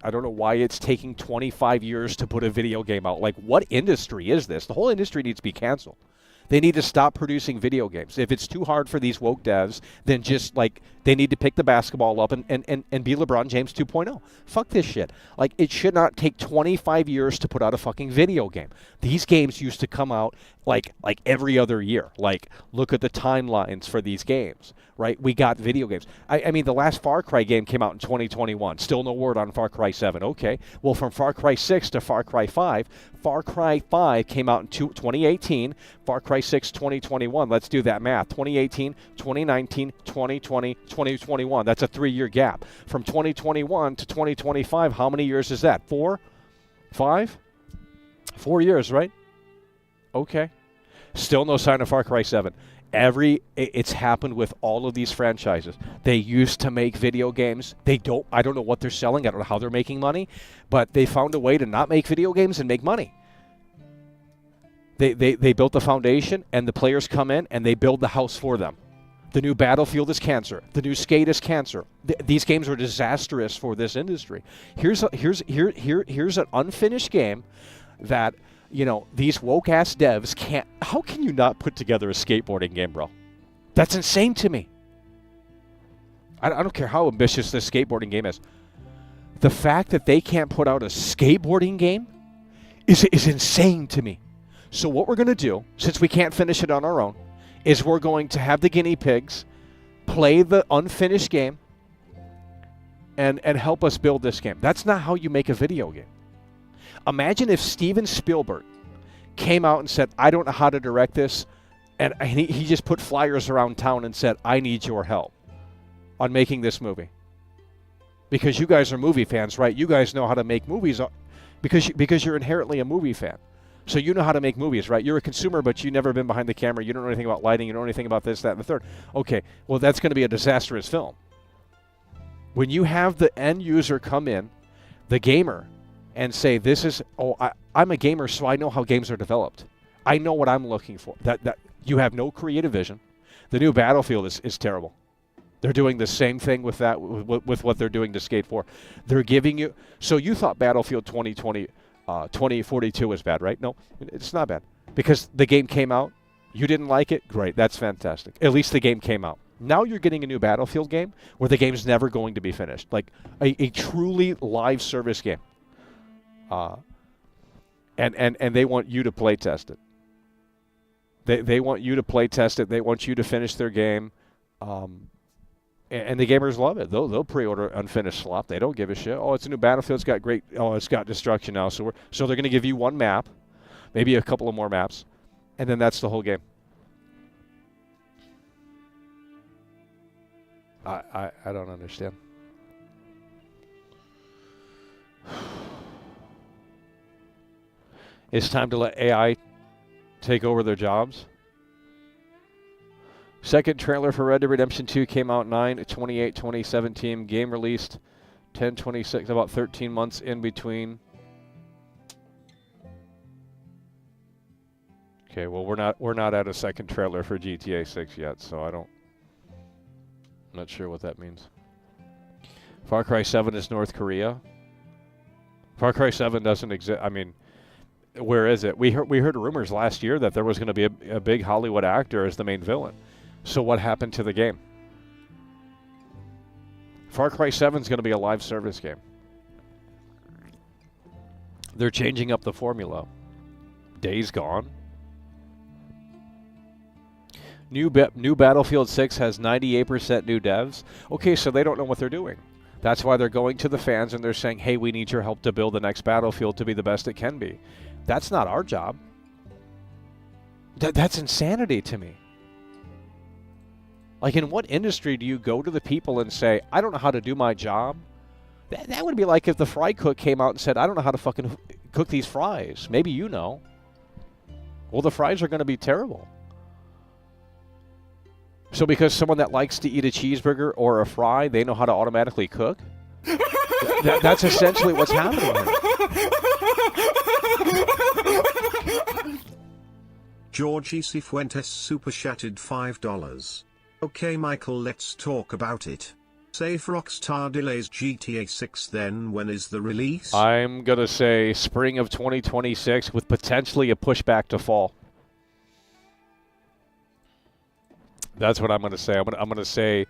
I don't know why it's taking 25 years to put a video game out. Like, what industry is this? The whole industry needs to be canceled. They need to stop producing video games. If it's too hard for these woke devs, then just, like, they need to pick the basketball up and be LeBron James 2.0. Fuck this shit. Like, it should not take 25 years to put out a fucking video game. These games used to come out, like every other year. Like, look at the timelines for these games, right? We got video games. I mean, the last Far Cry game came out in 2021. Still no word on Far Cry 7. Okay. Well, from Far Cry 6 to Far Cry 5, Far Cry 5 came out in 2018. Far Cry 6, 2021. Let's do that math. 2018, 2019, 2020, 2021. That's a 3-year gap. From 2021 to 2025, how many years is that? 4? 5? 4 years, right? Okay. Still no sign of Far Cry 7. It's happened with all of these franchises. They used to make video games. I don't know what they're selling. I don't know how they're making money, but they found a way to not make video games and make money. They built the foundation, and the players come in and they build the house for them. The new Battlefield is cancer. The new Skate is cancer. These games are disastrous for this industry. Here's an unfinished game that, you know, these woke ass devs can't. How can you not put together a skateboarding game, bro? That's insane to me. I don't care how ambitious this skateboarding game is. The fact that they can't put out a skateboarding game is insane to me. So what we're going to do, since we can't finish it on our own, is we're going to have the guinea pigs play the unfinished game and help us build this game. That's not how you make a video game. Imagine if Steven Spielberg came out and said, I don't know how to direct this, and he just put flyers around town and said, I need your help on making this movie. Because you guys are movie fans, right? You guys know how to make movies because you're inherently a movie fan. So you know how to make movies, right? You're a consumer, but you've never been behind the camera. You don't know anything about lighting. You don't know anything about this, that, and the third. Okay, well, that's going to be a disastrous film. When you have the end user come in, the gamer, and say, this is, I'm a gamer, so I know how games are developed. I know what I'm looking for. That you have no creative vision. The new Battlefield is terrible. They're doing the same thing with that, with what they're doing to Skate 4. They're giving you, so you thought Battlefield 2042 was bad, right? No, it's not bad. Because the game came out, you didn't like it, great, that's fantastic. At least the game came out. Now you're getting a new Battlefield game where the game's never going to be finished. Like a truly live service game. And they want you to play test it. They want you to play test it. They want you to finish their game. And the gamers love it. They'll pre-order unfinished slop. They don't give a shit. Oh, it's a new Battlefield. It's got great. Oh, it's got destruction now. So they're going to give you one map, maybe a couple of more maps, and then that's the whole game. I don't understand. It's time to let AI take over their jobs. Second trailer for Red Dead Redemption 2 came out 9/28/2017. Game released 10/26, about 13 months in between. Okay, well we're not at a second trailer for GTA 6 yet, so I'm not sure what that means. Far Cry 7 is North Korea. Far Cry 7 doesn't exist. I mean, where is it? We heard rumors last year that there was going to be a big Hollywood actor as the main villain. So what happened to the game? Far Cry 7 is going to be a live service game. They're changing up the formula. Days Gone. New Battlefield 6 has 98% new devs. Okay, so they don't know what they're doing. That's why they're going to the fans and they're saying, hey, we need your help to build the next Battlefield to be the best it can be. That's not our job. That's insanity to me. Like, in what industry do you go to the people and say, I don't know how to do my job? That would be like if the fry cook came out and said, I don't know how to fucking cook these fries. Maybe you know. Well, the fries are going to be terrible. So because someone that likes to eat a cheeseburger or a fry, they know how to automatically cook? That's essentially what's happening here. George E. Cifuentes super chatted $5. Okay, Michael, let's talk about it. Say if Rockstar delays GTA 6, then when is the release? I'm going to say spring of 2026 with potentially a pushback to fall. That's what I'm going to say. I'm going to say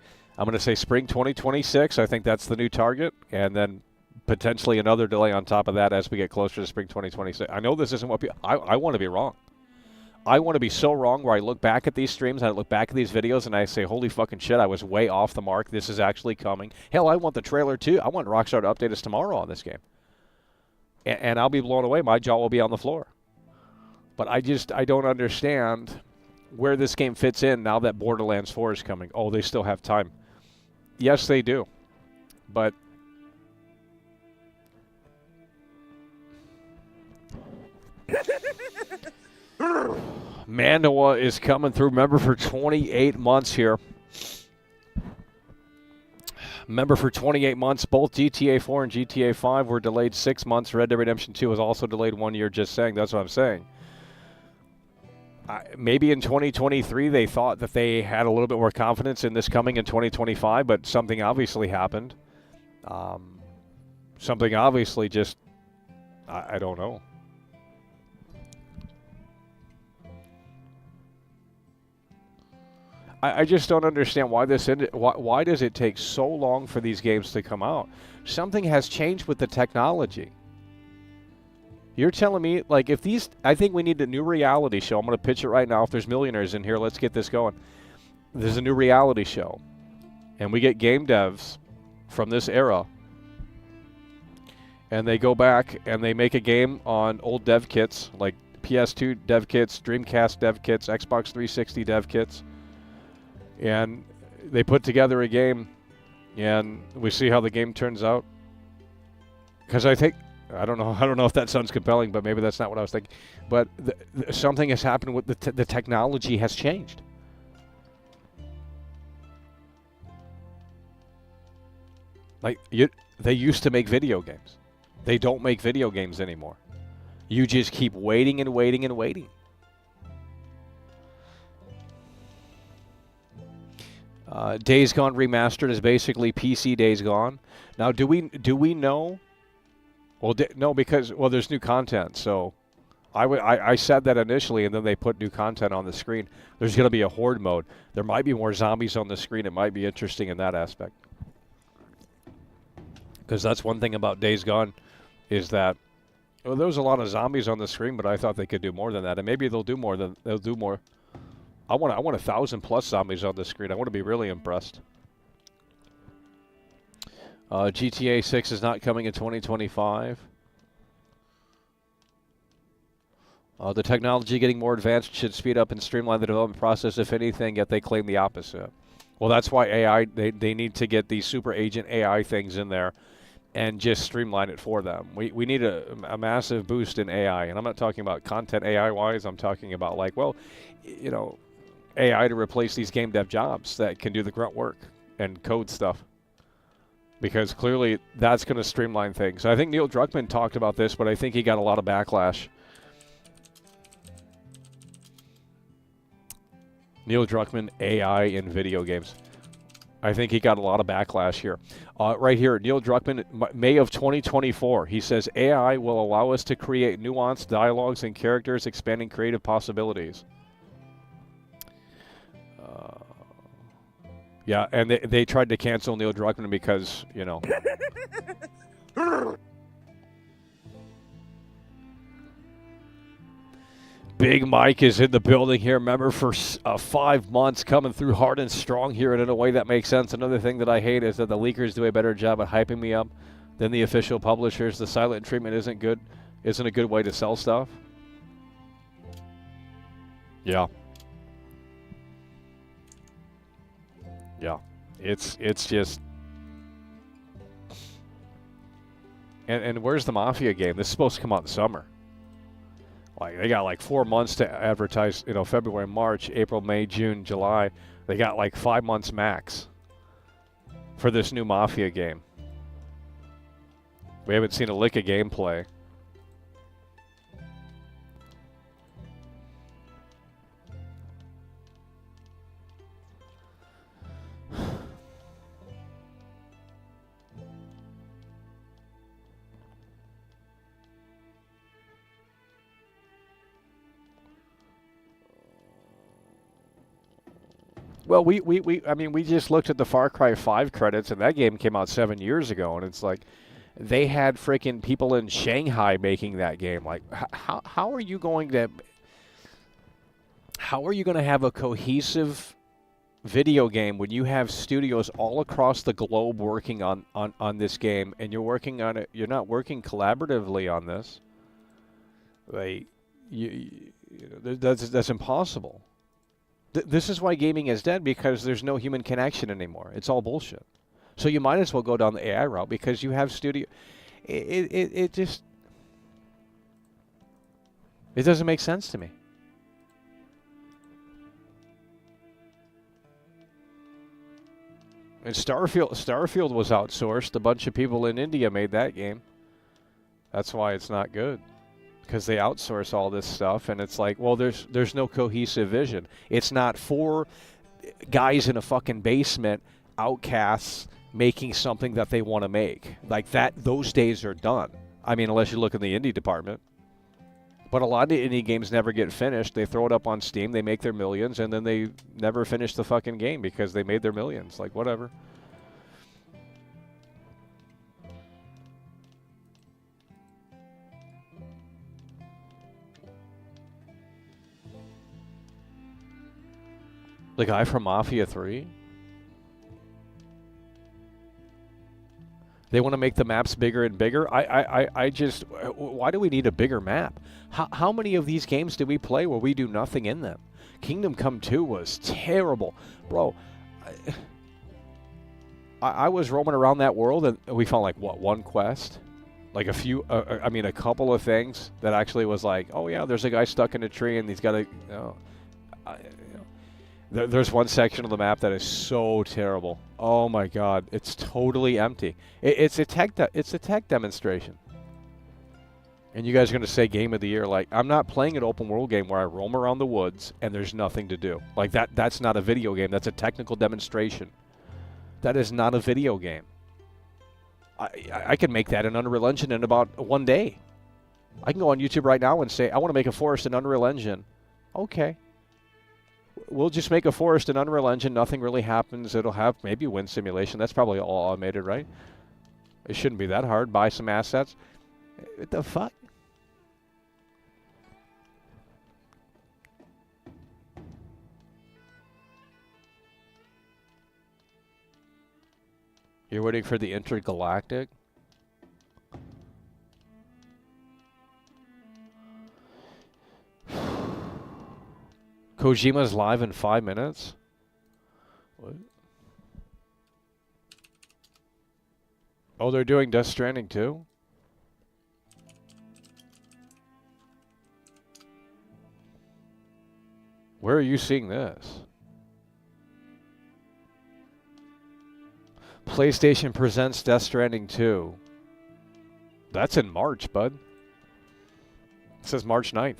spring 2026. I think that's the new target, and then potentially another delay on top of that as we get closer to spring 2026. I know this isn't what people... I want to be wrong. I want to be so wrong where I look back at these streams, and I look back at these videos, and I say, holy fucking shit, I was way off the mark. This is actually coming. Hell, I want the trailer too. I want Rockstar to update us tomorrow on this game. And I'll be blown away. My jaw will be on the floor. But I don't understand where this game fits in now that Borderlands 4 is coming. Oh, they still have time. Yes, they do. But Manoa is coming through. Remember, for 28 months here. Remember, for 28 months, both GTA 4 and GTA 5 were delayed 6 months. Red Dead Redemption 2 was also delayed 1 year, just saying. That's what I'm saying. Maybe in 2023 they thought that they had a little bit more confidence in this coming in 2025, but something obviously happened. Something obviously just, I don't know. I just don't understand why this ended. Why does it take so long for these games to come out? Something has changed with the technology. You're telling me, like, if these... I think we need a new reality show. I'm going to pitch it right now. If there's millionaires in here, let's get this going. There's a new reality show. And we get game devs from this era. And they go back and they make a game on old dev kits, like PS2 dev kits, Dreamcast dev kits, Xbox 360 dev kits. And they put together a game, and we see how the game turns out. Because I think... I don't know if that sounds compelling, but maybe that's not what I was thinking. But something has happened with the technology has changed. Like, they used to make video games. They don't make video games anymore. You just keep waiting and waiting and waiting. Days Gone Remastered is basically PC Days Gone. Now, do we know? Well, no, because there's new content. So, I said that initially, and then they put new content on the screen. There's going to be a horde mode. There might be more zombies on the screen. It might be interesting in that aspect. Because that's one thing about Days Gone, is that there was a lot of zombies on the screen, but I thought they could do more than that, and maybe they'll do more. I want 1,000+ zombies on the screen. I want to be really impressed. GTA 6 is not coming in 2025. The technology getting more advanced should speed up and streamline the development process, if anything, yet they claim the opposite. Well, that's why AI, they need to get these super agent AI things in there and just streamline it for them. We need a massive boost in AI, and I'm not talking about content AI-wise. I'm talking about, like, well, you know, AI to replace these game dev jobs that can do the grunt work and code stuff. Because clearly that's going to streamline things. I think Neil Druckmann talked about this, but I think he got a lot of backlash. Neil Druckmann, AI in video games. I think he got a lot of backlash here. Right here, Neil Druckmann, May of 2024. He says, AI will allow us to create nuanced dialogues and characters, expanding creative possibilities. Yeah, and they tried to cancel Neil Druckmann because, you know. Big Mike is in the building here. Remember, for 5 months, coming through hard and strong here, and in a way that makes sense. Another thing that I hate is that the leakers do a better job at hyping me up than the official publishers. The silent treatment isn't a good way to sell stuff. Yeah. Yeah, it's just... And where's the Mafia game? This is supposed to come out in the summer. Like, they got like 4 months to advertise, you know, February, March, April, May, June, July. They got like 5 months max for this new Mafia game. We haven't seen a lick of gameplay. Well, I mean, we just looked at the Far Cry 5 credits, and that game came out 7 years ago, and it's like they had freaking people in Shanghai making that game. Like, how are you going to have a cohesive video game when you have studios all across the globe working on this game, and you're working on it? You're not working collaboratively on this. Like, that's impossible. This is why gaming is dead, because there's no human connection anymore. It's all bullshit. So you might as well go down the AI route, because you have studio. It just, it doesn't make sense to me. And Starfield was outsourced. A bunch of people in India made that game. That's why it's not good, because they outsource all this stuff, and it's like, well, there's no cohesive vision. It's not 4 guys in a fucking basement, outcasts, making something that they want to make. Like that, those days are done. I mean, unless you look in the indie department. But a lot of the indie games never get finished. They throw it up on Steam, they make their millions, and then they never finish the fucking game because they made their millions. Like, whatever. The guy from Mafia 3? They want to make the maps bigger and bigger. I just, why do we need a bigger map? How many of these games do we play where we do nothing in them? Kingdom Come 2 was terrible. Bro, I was roaming around that world, and we found, like, what, 1 quest? Like a few, I mean, a couple of things that actually was like, oh yeah, there's a guy stuck in a tree, and he's got a, there's one section of the map that is so terrible. Oh my God, it's totally empty. It's a tech demonstration. And you guys are going to say game of the year. Like, I'm not playing an open world game where I roam around the woods and there's nothing to do. Like, that's not a video game. That's a technical demonstration. That is not a video game. I can make that in Unreal Engine in about 1 day. I can go on YouTube right now and say, I want to make a forest in Unreal Engine. Okay. We'll just make a forest in Unreal Engine. Nothing really happens. It'll have maybe wind simulation. That's probably all automated, right? It shouldn't be that hard. Buy some assets. What the fuck? You're waiting for the intergalactic? Kojima's live in 5 minutes? What? Oh, they're doing Death Stranding too? Where are you seeing this? PlayStation presents Death Stranding 2. That's in March, bud. It says March 9th.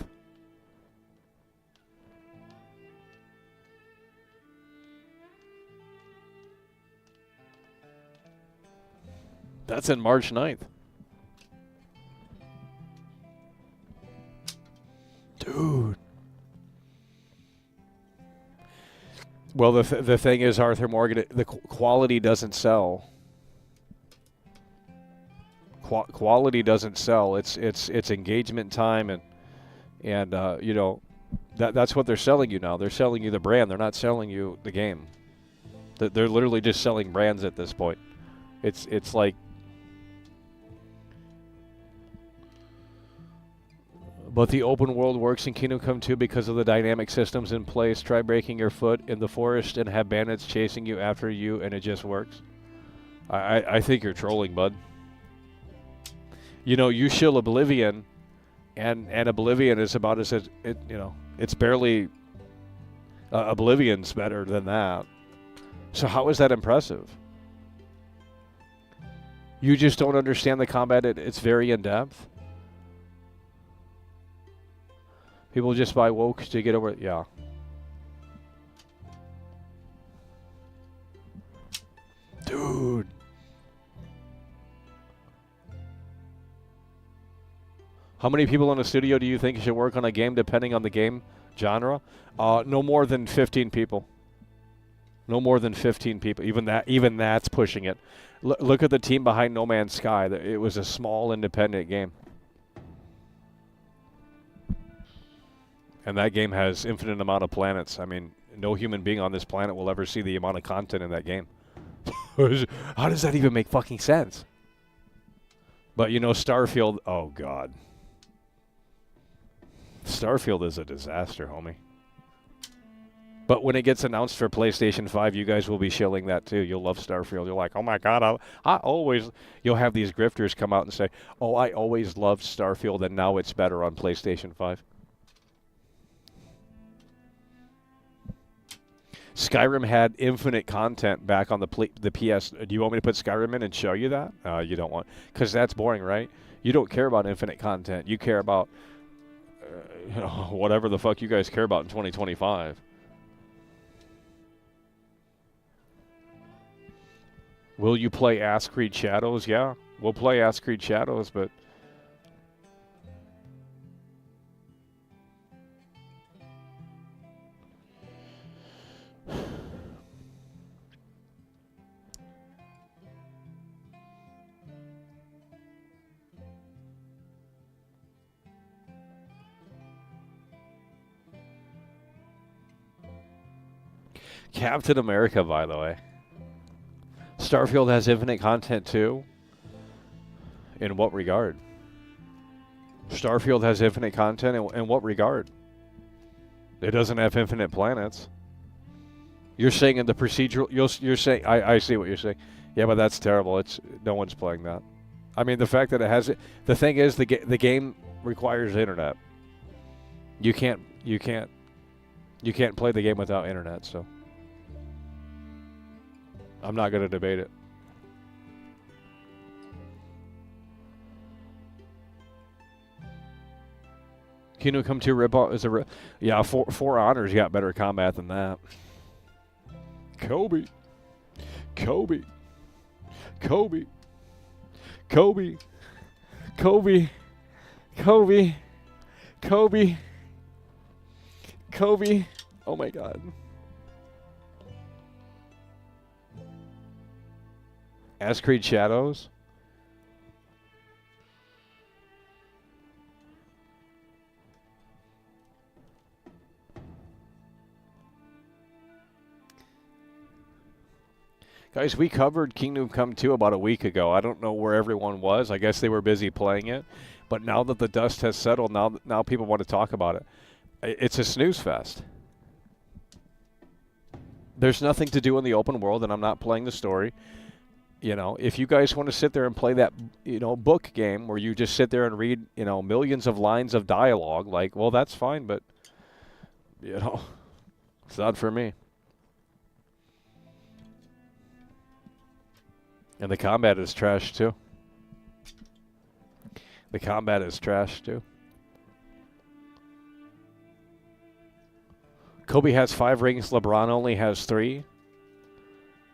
That's in March 9th. Dude. Well, the thing is, Arthur Morgan, the quality doesn't sell. Quality doesn't sell. It's engagement time, and you know, that's what they're selling you now. They're selling you the brand. They're not selling you the game. They're literally just selling brands at this point. It's like. But the open world works in Kingdom Come 2 because of the dynamic systems in place. Try breaking your foot in the forest and have bandits chasing you after you, and it just works. I think you're trolling, bud. You know, you shill Oblivion, and Oblivion is about as you know, it's barely. Oblivion's better than that. So how is that impressive? You just don't understand the combat. It's very in depth. People just buy woke to get over it. Yeah. Dude. How many people in a studio do you think should work on a game depending on the game genre? No more than 15 people. No more than 15 people. Even that's pushing it. Look at the team behind No Man's Sky. It was a small independent game. And that game has infinite amount of planets. I mean, no human being on this planet will ever see the amount of content in that game. How does that even make fucking sense? But you know, Starfield, oh God. Starfield is a disaster, homie. But when it gets announced for PlayStation 5, you guys will be shilling that too. You'll love Starfield. You're like, oh my God, I always... You'll have these grifters come out and say, oh, I always loved Starfield and now it's better on PlayStation 5. Skyrim had infinite content back on the PS. Do you want me to put Skyrim in and show you that? You don't want... Because that's boring, right? You don't care about infinite content. You care about whatever the fuck you guys care about in 2025. Will you play Ass Creed Shadows? Yeah, we'll play Ass Creed Shadows, but... Captain America, by the way. Starfield has infinite content too? In what regard? Starfield has infinite content in what regard? It doesn't have infinite planets. You're saying in the procedural... You're saying... I see what you're saying. Yeah, but that's terrible. No one's playing that. I mean, the fact that it has it... The thing is, the game requires internet. You can't play the game without internet, so... I'm not going to debate it. Kingdom Come 2 ripoff is a... Yeah, For Honor's got better combat than that. Kobe. Kobe. Kobe. Kobe. Kobe. Kobe. Kobe. Kobe. Oh my God. Ass Creed Shadows? Guys, we covered Kingdom Come 2 about a week ago. I don't know where everyone was. I guess they were busy playing it. But now that the dust has settled, now people want to talk about it. It's a snooze fest. There's nothing to do in the open world, and I'm not playing the story. You know, if you guys want to sit there and play that, book game where you just sit there and read, millions of lines of dialogue, like, well, that's fine, but, it's not for me. And the combat is trash, too. The combat is trash, too. Kobe has 5 rings. LeBron only has 3.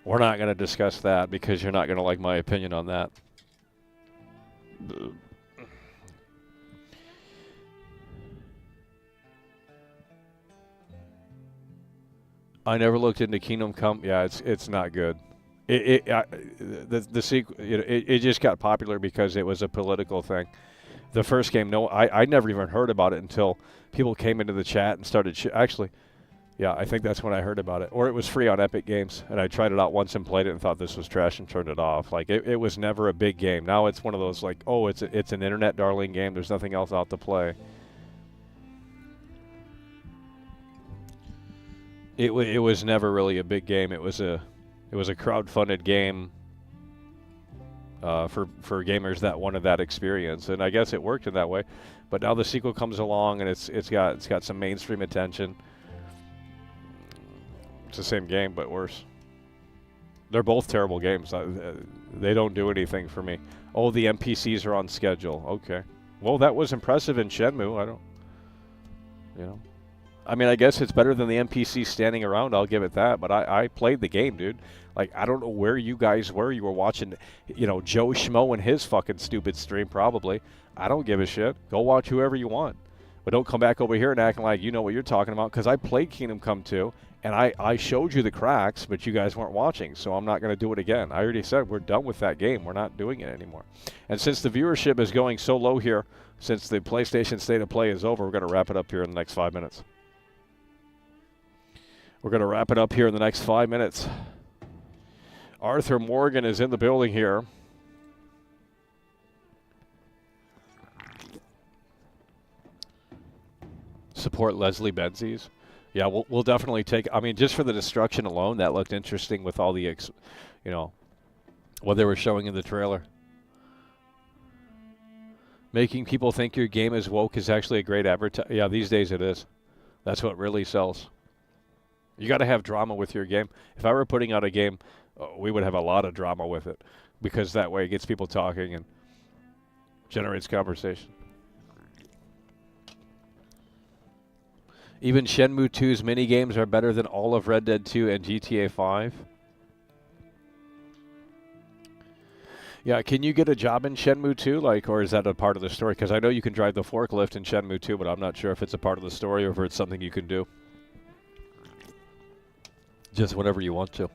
We're not going to discuss that because you're not going to like my opinion on that. I never looked into Kingdom Come. Yeah, it's not good. The sequel, it just got popular because it was a political thing. The first game, I never even heard about it until people came into the chat and started. Actually, yeah, I think that's when I heard about it. Or it was free on Epic Games, and I tried it out once and played it and thought this was trash and turned it off. Like, it was never a big game. Now it's one of those, like, oh, it's an internet darling game. There's nothing else out to play. It was never really a big game. It was a crowd-funded game for gamers that wanted that experience, and I guess it worked in that way. But now the sequel comes along, and it's got some mainstream attention. It's the same game, but worse. They're both terrible games. They don't do anything for me. Oh, the NPCs are on schedule. Okay. Well, that was impressive in Shenmue. I mean, I guess it's better than the NPCs standing around. I'll give it that. But I played the game, dude. Like, I don't know where you guys were. You were watching, Joe Schmo and his fucking stupid stream, probably. I don't give a shit. Go watch whoever you want. But don't come back over here and acting like you know what you're talking about, because I played Kingdom Come 2, and I showed you the cracks, but you guys weren't watching, so I'm not going to do it again. I already said we're done with that game. We're not doing it anymore. And since the viewership is going so low here, since the PlayStation State of Play is over, we're going to wrap it up here in the next 5 minutes. We're going to wrap it up here in the next 5 minutes. Arthur Morgan is in the building here. Support Leslie Benzies. Yeah, we'll definitely take. I mean, just for the destruction alone, that looked interesting with all the, you know, what they were showing in the trailer. Making people think your game is woke is actually a great advertising. Yeah, these days it is. That's what really sells. You got to have drama with your game. If I were putting out a game, we would have a lot of drama with it, because that way it gets people talking and generates conversation. Even Shenmue 2's minigames are better than all of Red Dead 2 and GTA 5. Yeah, can you get a job in Shenmue 2, like, or is that a part of the story? Because I know you can drive the forklift in Shenmue 2, but I'm not sure if it's a part of the story or if it's something you can do. Just whenever you want to.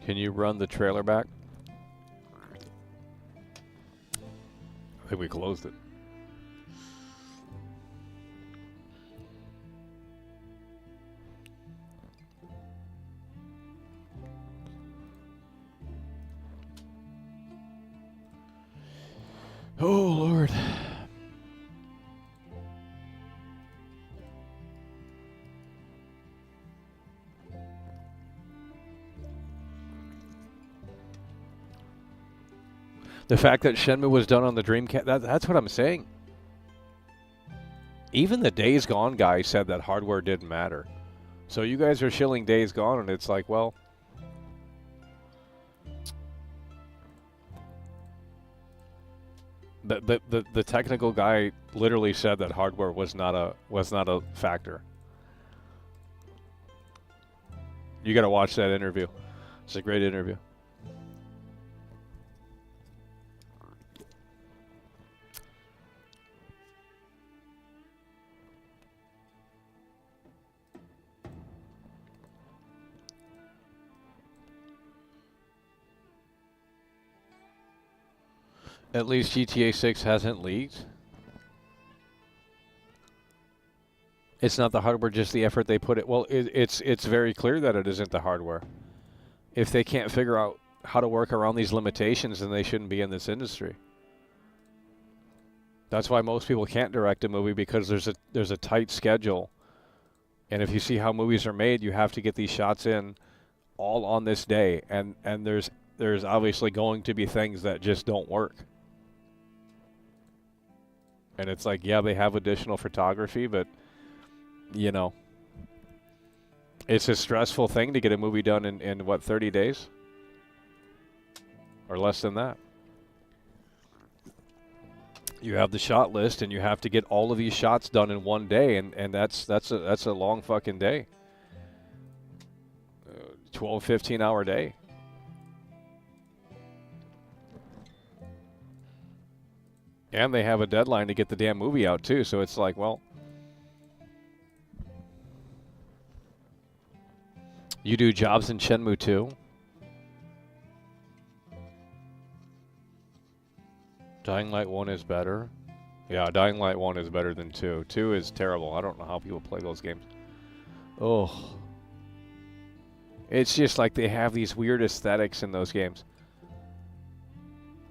Can you run the trailer back? I think we closed it. Oh, Lord. The fact that Shenmue was done on the Dreamcast, that's what I'm saying. Even the Days Gone guy said that hardware didn't matter. So you guys are shilling Days Gone, and it's like, well, the technical guy literally said that hardware was not a factor. You got to watch that interview. It's a great interview. At least GTA 6 hasn't leaked. It's not the hardware, just the effort they put it. Well, it's very clear that it isn't the hardware. If they can't figure out how to work around these limitations, then they shouldn't be in this industry. That's why most people can't direct a movie, because there's a tight schedule. And if you see how movies are made, you have to get these shots in all on this day, and there's obviously going to be things that just don't work. And it's like, yeah, they have additional photography, but, you know, it's a stressful thing to get a movie done in what, 30 days? Or less than that. You have the shot list, and you have to get all of these shots done in one day, and that's a long fucking day. 12, 15-hour day. And they have a deadline to get the damn movie out, too. So it's like, well, you do jobs in Shenmue 2. Dying Light 1 is better. Yeah, Dying Light 1 is better than 2. 2 is terrible. I don't know how people play those games. Oh. It's just like they have these weird aesthetics in those games.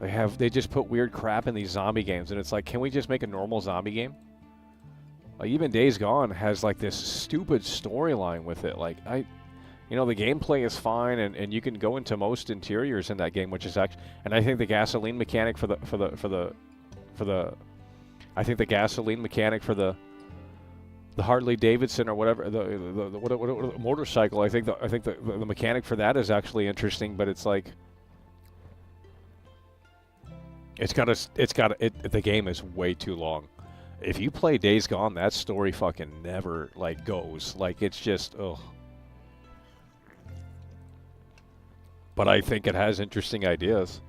They just put weird crap in these zombie games, and it's like, can we just make a normal zombie game? Like, even Days Gone has like this stupid storyline with it. Like, you know, the gameplay is fine, and you can go into most interiors in that game, which is actually, and I think the gasoline mechanic for the Harley Davidson or whatever, the motorcycle, I think the mechanic for that is actually interesting, but it's like, The game is way too long. If you play Days Gone, that story fucking never like goes. Like it's just ugh. But I think it has interesting ideas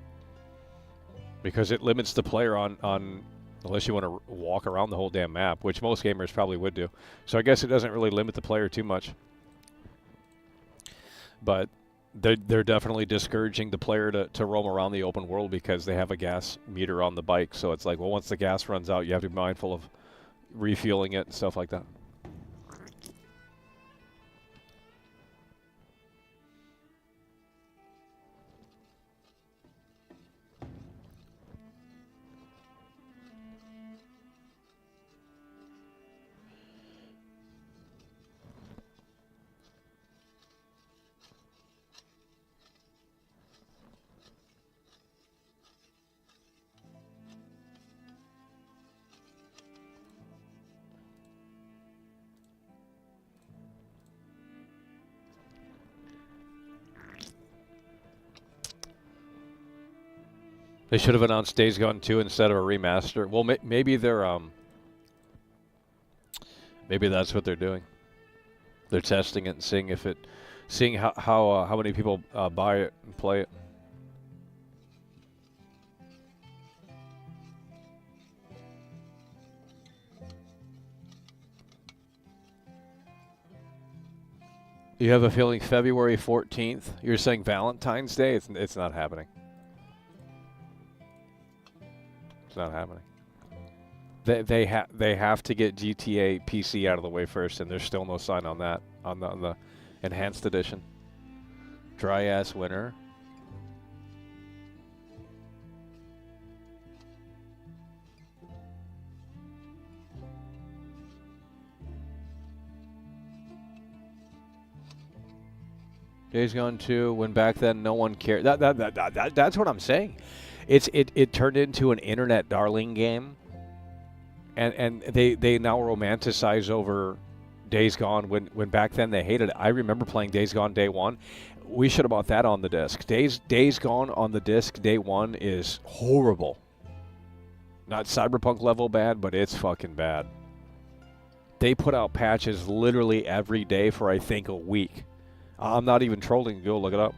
because it limits the player on unless you want to walk around the whole damn map, which most gamers probably would do. So I guess it doesn't really limit the player too much. But they're definitely discouraging the player to roam around the open world because they have a gas meter on the bike. So it's like, well, once the gas runs out, you have to be mindful of refueling it and stuff like that. They should have announced Days Gone 2 instead of a remaster. Well, maybe they're maybe that's what they're doing. They're testing it and seeing how many people buy it and play it. You have a feeling February 14th? You're saying Valentine's Day? It's not happening. It's not happening. They have to get GTA PC out of the way first, and there's still no sign on that on the enhanced edition. Dry ass winter. Days Gone 2, when back then no one cared. That's what I'm saying. It turned into an internet darling game, and they now romanticize over Days Gone when back then they hated it. I remember playing Days Gone Day 1. We should have bought that on the disc. Days Gone on the disc Day 1 is horrible. Not Cyberpunk level bad, but it's fucking bad. They put out patches literally every day for I think a week. I'm not even trolling. Go look it up.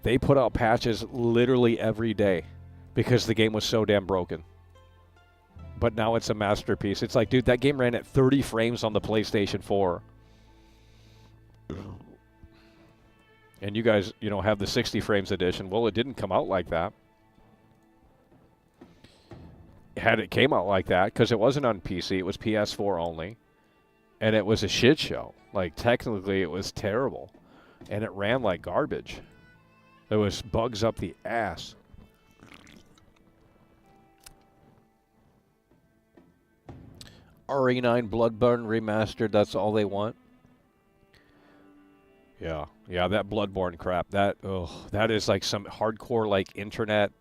They put out patches literally every day because the game was so damn broken. But now it's a masterpiece. It's like, dude, that game ran at 30 frames on the PlayStation 4. And you guys, have the 60 frames edition. Well, it didn't come out like that. Had it came out like that, because it wasn't on PC, it was PS4 only. And it was a shit show. Like, technically, it was terrible. And it ran like garbage. There was bugs up the ass. RE9 Bloodborne remastered, that's all they want. Yeah, that Bloodborne crap, that is like some hardcore like internet,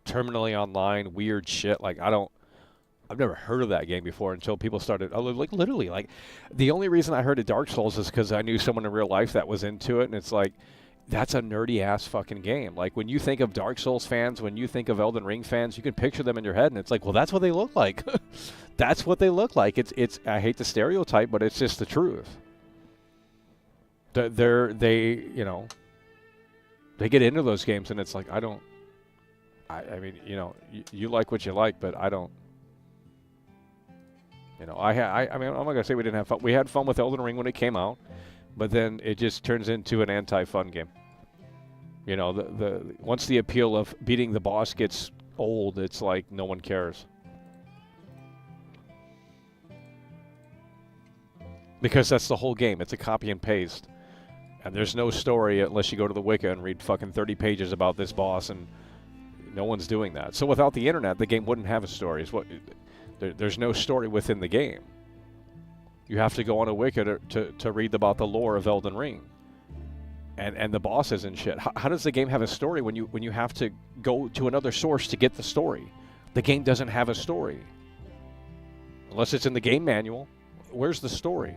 terminally online, weird shit. Like I've never heard of that game before until people started, like literally, like the only reason I heard of Dark Souls is because I knew someone in real life that was into it, and it's like, that's a nerdy ass fucking game. Like when you think of Dark Souls fans, when you think of Elden Ring fans, you can picture them in your head, and it's like, well, that's what they look like. That's what they look like. It's I hate the stereotype, but it's just the truth. They get into those games, and it's like, I mean, you like what you like, but I don't. I mean, I'm not gonna say we didn't have fun. We had fun with Elden Ring when it came out, but then it just turns into an anti-fun game. Once the appeal of beating the boss gets old, it's like no one cares. Because that's the whole game. It's a copy and paste. And there's no story unless you go to the Wiki and read fucking 30 pages about this boss, and no one's doing that. So without the internet, the game wouldn't have a story. There's no story within the game. You have to go on a Wiki to read about the lore of Elden Ring. And the bosses and shit. How does the game have a story when you have to go to another source to get the story? The game doesn't have a story. Unless it's in the game manual. Where's the story?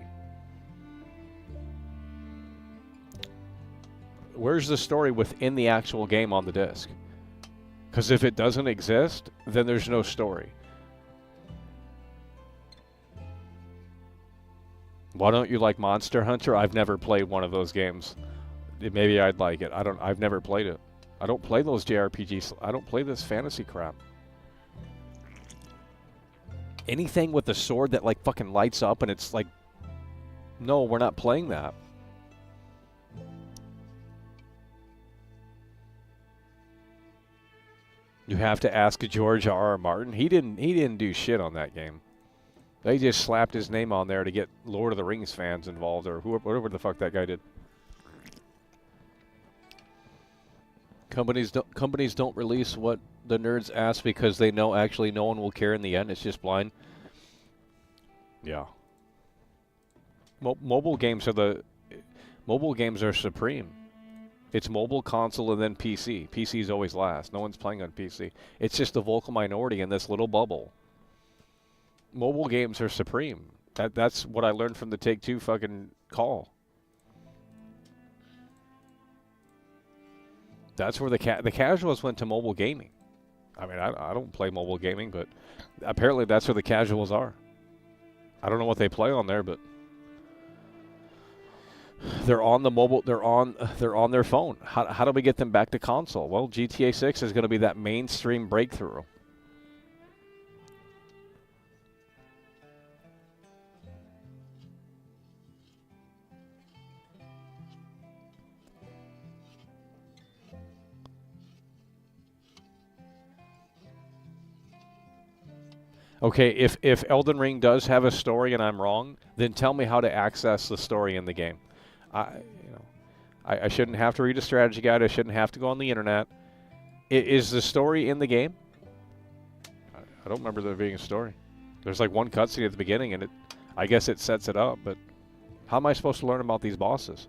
Where's the story within the actual game on the disc? Because if it doesn't exist, then there's no story. Why don't you like Monster Hunter? I've never played one of those games. Maybe I'd like it. I've never played it. I don't play those JRPGs. I don't play this fantasy crap. Anything with a sword that like fucking lights up and it's like, no, we're not playing that. You have to ask George R.R. Martin. He didn't do shit on that game. They just slapped his name on there to get Lord of the Rings fans involved, or whatever the fuck that guy did. Companies don't release what the nerds ask because they know actually no one will care in the end. It's just blind. Yeah. Mobile games are supreme. It's mobile, console, and then PC. PC's always last. No one's playing on PC. It's just a vocal minority in this little bubble. Mobile games are supreme. That's what I learned from the Take-Two fucking call. That's where the casuals went to mobile gaming. I mean, I don't play mobile gaming, but apparently that's where the casuals are. I don't know what they play on there, but they're on the mobile. They're on their phone. How do we get them back to console? Well, GTA 6 is going to be that mainstream breakthrough. Okay, if Elden Ring does have a story and I'm wrong, then tell me how to access the story in the game. I shouldn't have to read a strategy guide. I shouldn't have to go on the internet. Is the story in the game? I don't remember there being a story. There's like one cutscene at the beginning, and I guess it sets it up. But how am I supposed to learn about these bosses?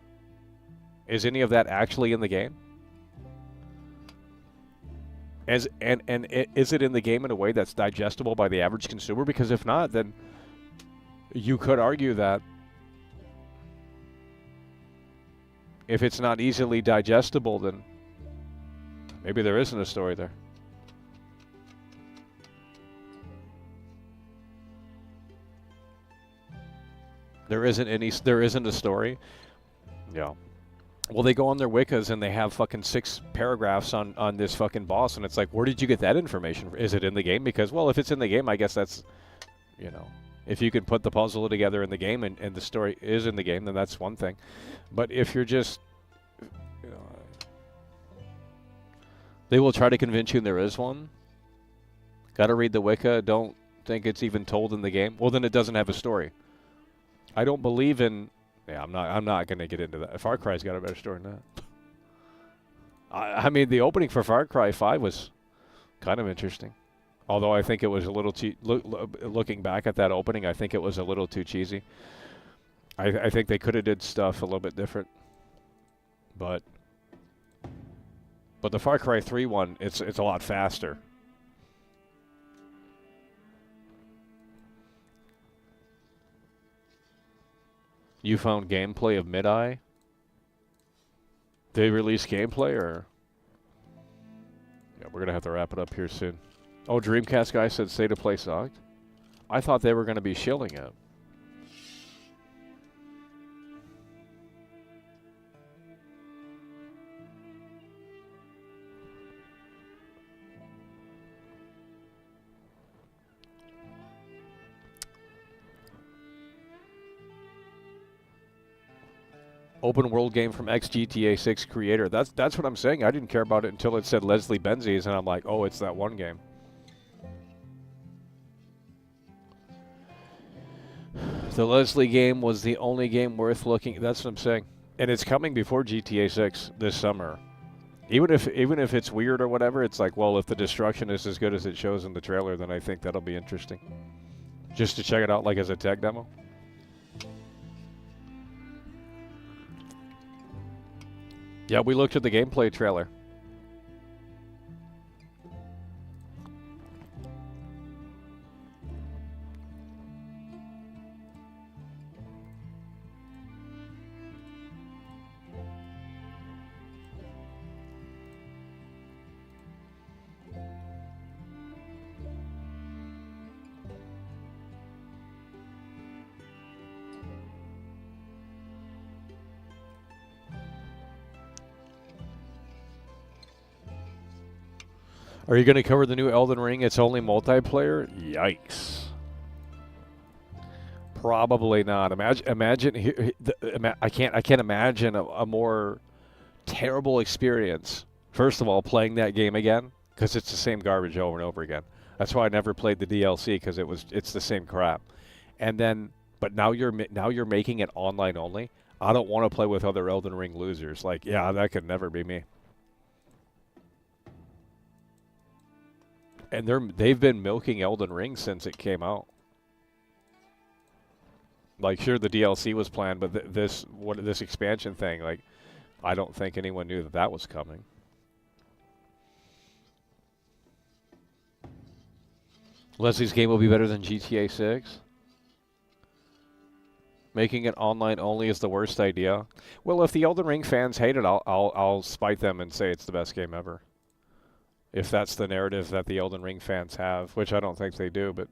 Is any of that actually in the game? And is it in the game in a way that's digestible by the average consumer? Because if not, then you could argue that if it's not easily digestible, then maybe there isn't a story there. There isn't a story. Yeah. Well, they go on their Wiccas and they have fucking 6 paragraphs on this fucking boss, and it's like, where did you get that information? Is it in the game? Because, well, if it's in the game, I guess that's, if you can put the puzzle together in the game and the story is in the game, then that's one thing. But if you're just, they will try to convince you there is one. Got to read the Wicca. Don't think it's even told in the game. Well, then it doesn't have a story. I don't believe in. Yeah, I'm not going to get into that. Far Cry's got a better story than that. I mean, the opening for Far Cry 5 was kind of interesting. Although I think it was a little too... looking back at that opening, I think it was a little too cheesy. I think they could have did stuff a little bit different. But the Far Cry 3 one, it's a lot faster. You found gameplay of Mid-Eye? They release gameplay, or? Yeah, we're going to have to wrap it up here soon. Oh, Dreamcast guy said State of Play sucked? I thought they were going to be shilling it. Open world game from ex-GTA 6 creator. That's what I'm saying. I didn't care about it until it said Leslie Benzies, and I'm like, oh, it's that one game. The Leslie game was the only game worth looking. That's what I'm saying. And it's coming before GTA 6 this summer. Even if it's weird or whatever, it's like, well, if the destruction is as good as it shows in the trailer, then I think that'll be interesting. Just to check it out like as a tech demo. Yeah, we looked at the gameplay trailer. Are you going to cover the new Elden Ring? It's only multiplayer? Yikes. Probably not. I can't imagine a more terrible experience. First of all, playing that game again, because it's the same garbage over and over again. That's why I never played the DLC, because it's the same crap. And then, but now you're making it online only. I don't want to play with other Elden Ring losers. Like, yeah, that could never be me. And they've been milking Elden Ring since it came out. Like, sure, the DLC was planned, but this expansion thing, like, I don't think anyone knew that was coming. Leslie's game will be better than GTA 6. Making it online only is the worst idea. Well, if the Elden Ring fans hate it, I'll spite them and say it's the best game ever. If that's the narrative that the Elden Ring fans have, which I don't think they do, but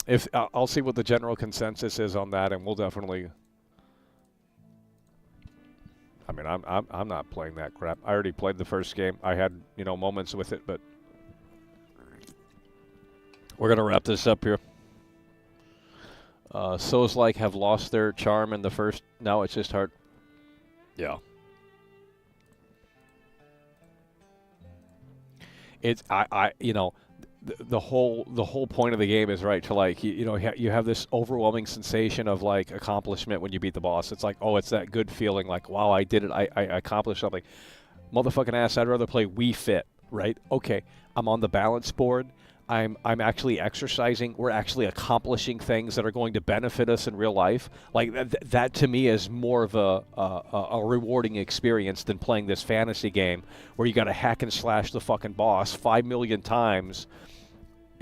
if I'll see what the general consensus is on that, and we'll definitely. I mean, I'm not playing that crap. I already played the first game. I had moments with it, but we're gonna wrap this up here. Souls-like have lost their charm in the first. Now it's just hard. Yeah. It's the whole point of the game is right to like you have this overwhelming sensation of like accomplishment when you beat the boss. It's like, oh, it's that good feeling like, wow, I did it, I accomplished something. Motherfucking ass, I'd rather play Wii Fit, right? Okay, I'm on the balance board. I'm actually exercising. We're actually accomplishing things that are going to benefit us in real life. Like that to me is more of a rewarding experience than playing this fantasy game where you got to hack and slash the fucking boss 5 million times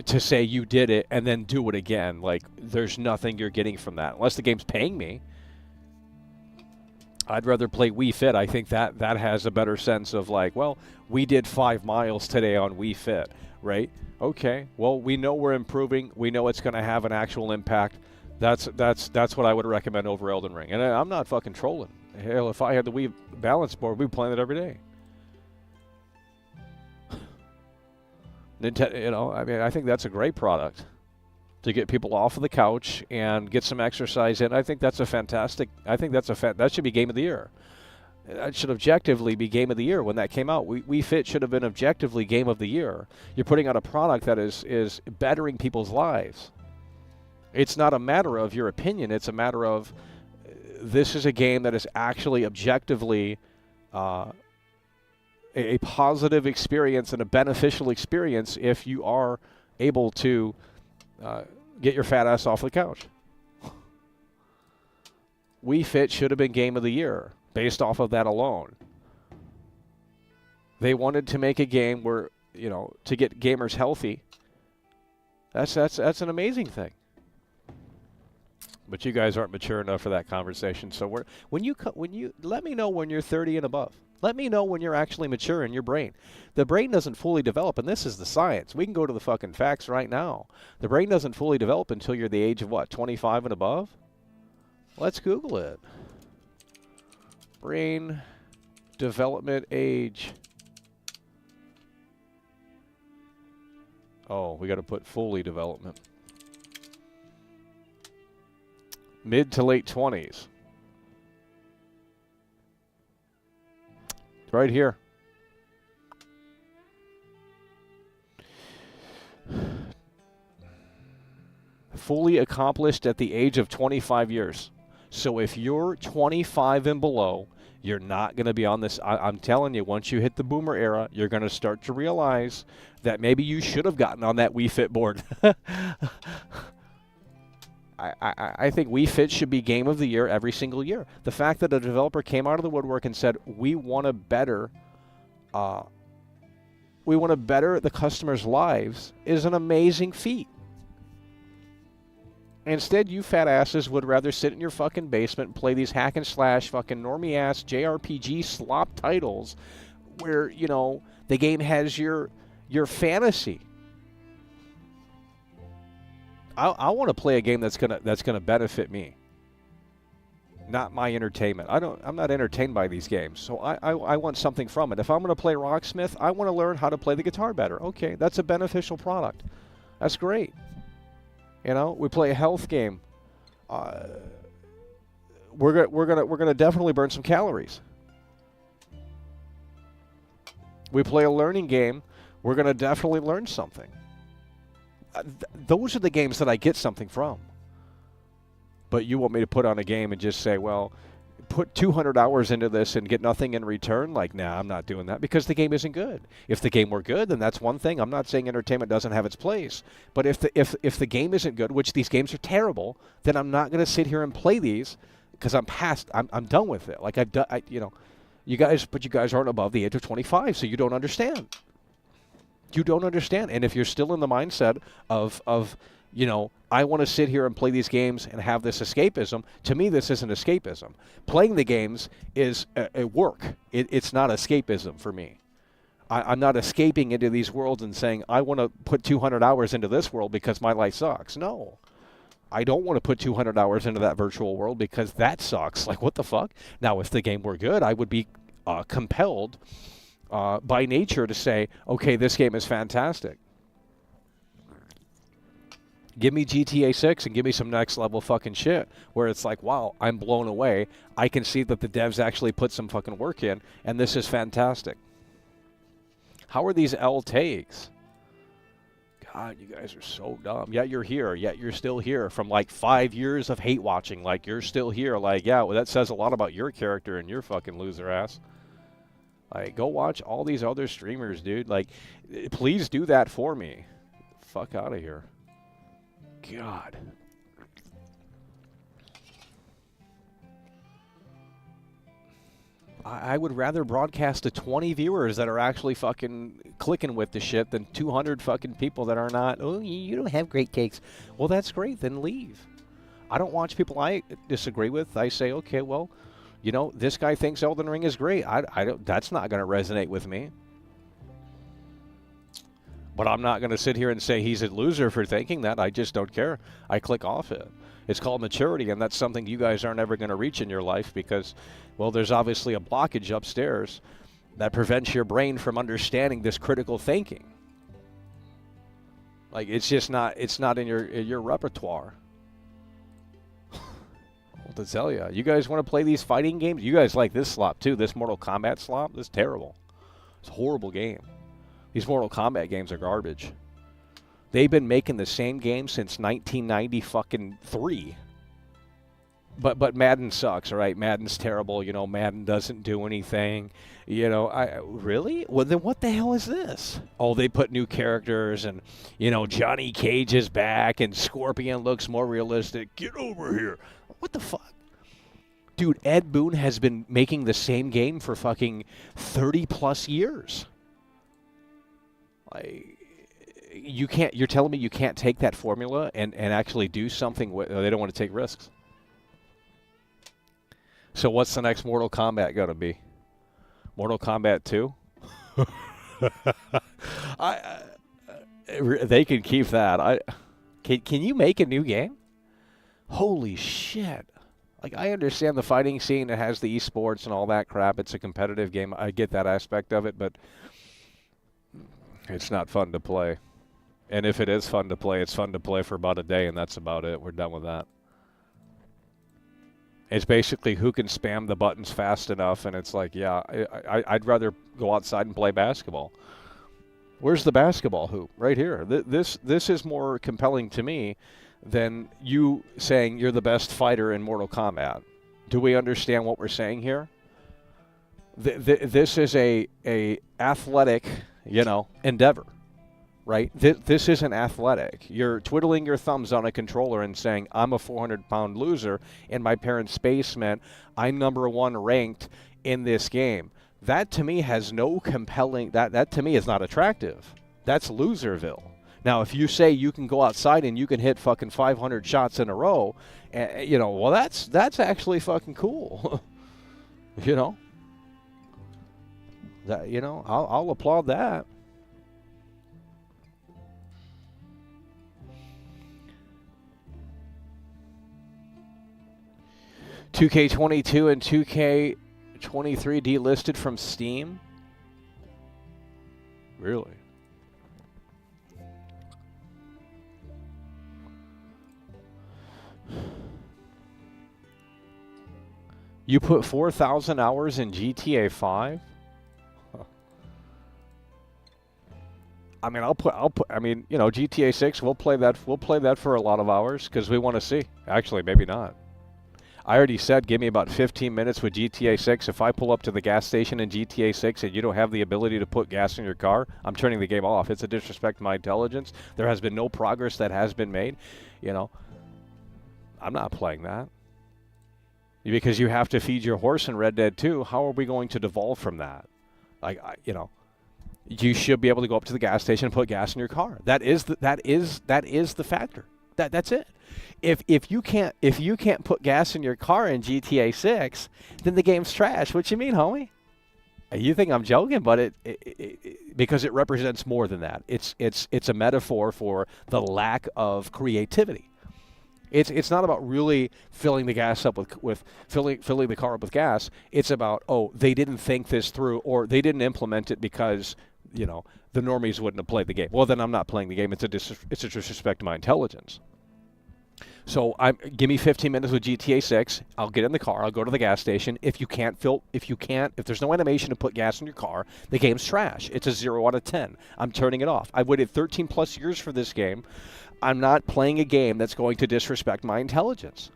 to say you did it and then do it again. Like, there's nothing you're getting from that unless the game's paying me. I'd rather play Wii Fit. I think that has a better sense of like, well, we did 5 miles today on Wii Fit, right? Okay, well, we know we're improving. We know it's going to have an actual impact. That's what I would recommend over Elden Ring. And I'm not fucking trolling. Hell, if I had the Wii balance board, we'd be playing it every day. Nintendo, I mean, I think that's a great product to get people off of the couch and get some exercise in. I think that's a fantastic. That should be Game of the Year. That should objectively be Game of the Year when that came out. Wii Fit should have been objectively Game of the Year. You're putting out a product that is bettering people's lives. It's not a matter of your opinion. It's a matter of this is a game that is actually objectively a positive experience and a beneficial experience if you are able to get your fat ass off the couch. Wii Fit should have been Game of the Year. Based off of that alone. They wanted to make a game where, to get gamers healthy. That's an amazing thing. But you guys aren't mature enough for that conversation. So when you let me know when you're 30 and above. Let me know when you're actually mature in your brain. The brain doesn't fully develop, and this is the science. We can go to the fucking facts right now. The brain doesn't fully develop until you're the age of what, 25 and above? Let's Google it. Brain development age. Oh, we got to put fully development. Mid to late 20s. Right here. Fully accomplished at the age of 25 years. So if you're 25 and below, you're not going to be on this. I'm telling you, once you hit the boomer era, you're going to start to realize that maybe you should have gotten on that Wii Fit board. I think Wii Fit should be Game of the Year every single year. The fact that a developer came out of the woodwork and said, we want to better the customers' lives is an amazing feat. Instead, you fat asses would rather sit in your fucking basement and play these hack and slash fucking normie ass JRPG slop titles where, the game has your fantasy. I want to play a game that's gonna benefit me. not my entertainment. I'm not entertained by these games, so I want something from it. If I'm going to play Rocksmith, I want to learn how to play the guitar better. Okay, that's a beneficial product. That's great. You know, we play a health game. We're gonna definitely burn some calories. We play a learning game. We're gonna definitely learn something. Those are the games that I get something from. But you want me to put on a game and just say, well, put 200 hours into this and get nothing in return? Like, nah, I'm not doing that because the game isn't good. If the game were good, then that's one thing. I'm not saying entertainment doesn't have its place. But if the game isn't good, which these games are terrible, then I'm not going to sit here and play these because I'm done with it. Like, you guys aren't above the age of 25, so you don't understand. You don't understand. And if you're still in the mindset of I want to sit here and play these games and have this escapism. To me, this isn't escapism. Playing the games is a work. It's not escapism for me. I'm not escaping into these worlds and saying, I want to put 200 hours into this world because my life sucks. No. I don't want to put 200 hours into that virtual world because that sucks. Like, what the fuck? Now, if the game were good, I would be compelled by nature to say, okay, this game is fantastic. Give me GTA 6 and give me some next level fucking shit where it's like, wow, I'm blown away. I can see that the devs actually put some fucking work in, and this is fantastic. How are these L takes? God, you guys are so dumb. Yet you're here. Yet you're still here from like 5 years of hate watching. Like, you're still here. Like, yeah, well, that says a lot about your character and your fucking loser ass. Like, go watch all these other streamers, dude. Like, please do that for me. Fuck out of here. God. I would rather broadcast to 20 viewers that are actually fucking clicking with the shit than 200 fucking people that are not. Oh, you don't have great cakes. Well, that's great. Then leave. I don't watch people I disagree with. I say, okay, well, this guy thinks Elden Ring is great. I don't. That's not going to resonate with me. But I'm not going to sit here and say he's a loser for thinking that. I just don't care. I click off it. It's called maturity, and that's something you guys aren't ever going to reach in your life because, well, there's obviously a blockage upstairs that prevents your brain from understanding this critical thinking. Like, it's just not, it's not in your repertoire. What to tell you? You guys want to play these fighting games? You guys like this slop, too. This Mortal Kombat slop? This is terrible. It's a horrible game. These Mortal Kombat games are garbage. They've been making the same game since 1993. But Madden sucks, all right? Madden's terrible. Madden doesn't do anything. Really? Well, then what the hell is this? Oh, they put new characters and, Johnny Cage is back and Scorpion looks more realistic. Get over here. What the fuck? Dude, Ed Boon has been making the same game for fucking 30-plus years. You're telling me you can't take that formula and actually do something with they don't want to take risks. So what's the next Mortal Kombat going to be? Mortal Kombat 2? They can keep that. Can you make a new game? Holy shit. Like, I understand the fighting scene. It has the esports and all that crap. It's a competitive game. I get that aspect of it, but it's not fun to play. And if it is fun to play, it's fun to play for about a day, and that's about it. We're done with that. It's basically who can spam the buttons fast enough, and it's like, yeah, I'd rather go outside and play basketball. Where's the basketball hoop? Right here. This is more compelling to me than you saying you're the best fighter in Mortal Kombat. Do we understand what we're saying here? This is a athletic, endeavor, right? This isn't athletic. You're twiddling your thumbs on a controller and saying, I'm a 400-pound loser, and my parents' basement, I'm #1 ranked in this game. That, to me, has no compelling, that to me is not attractive. That's loserville. Now, if you say you can go outside and you can hit fucking 500 shots in a row, well, that's actually fucking cool. That, I'll applaud that. 2K22 and 2K23 delisted from Steam? Really? You put 4,000 hours in GTA 5? Huh. I mean, I mean, you know, GTA 6, we'll play that for a lot of hours because we want to see. Actually, maybe not. I already said give me about 15 minutes with GTA 6. If I pull up to the gas station in GTA 6 and you don't have the ability to put gas in your car, I'm turning the game off. It's a disrespect to my intelligence. There has been no progress that has been made. You know, I'm not playing that. Because you have to feed your horse in Red Dead 2. How are we going to devolve from that? Like, you know, you should be able to go up to the gas station and put gas in your car. That is the factor. That's it. If you can't put gas in your car in GTA 6, then the game's trash. What you mean, homie? You think I'm joking, but because it represents more than that. It's a metaphor for the lack of creativity. It's not about really filling the gas up with filling the car up with gas. It's about, oh, they didn't think this through, or they didn't implement it because, you know, the normies wouldn't have played the game. Well, then I'm not playing the game. It's a disrespect to my intelligence. So give me 15 minutes with GTA 6. I'll get in the car. I'll go to the gas station. If there's no animation to put gas in your car, the game's trash. It's a 0 out of 10. I'm turning it off. I waited 13 plus years for this game. I'm not playing a game that's going to disrespect my intelligence.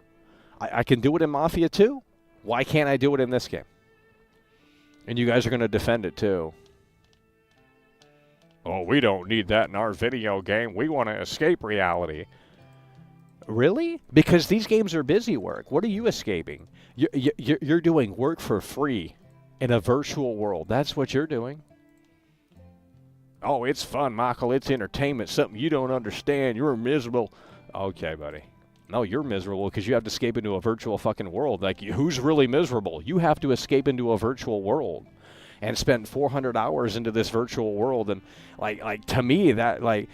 I can do it in Mafia 2. Why can't I do it in this game? And you guys are going to defend it too. Oh, we don't need that in our video game. We want to escape reality. Really? Because these games are busy work. What are you escaping? You're doing work for free in a virtual world. That's what you're doing. Oh, it's fun, Michael. It's entertainment. Something you don't understand. You're miserable. Okay, buddy. No, you're miserable because you have to escape into a virtual fucking world. Like, who's really miserable? You have to escape into a virtual world and spend 400 hours into this virtual world. And, like to me, that, like...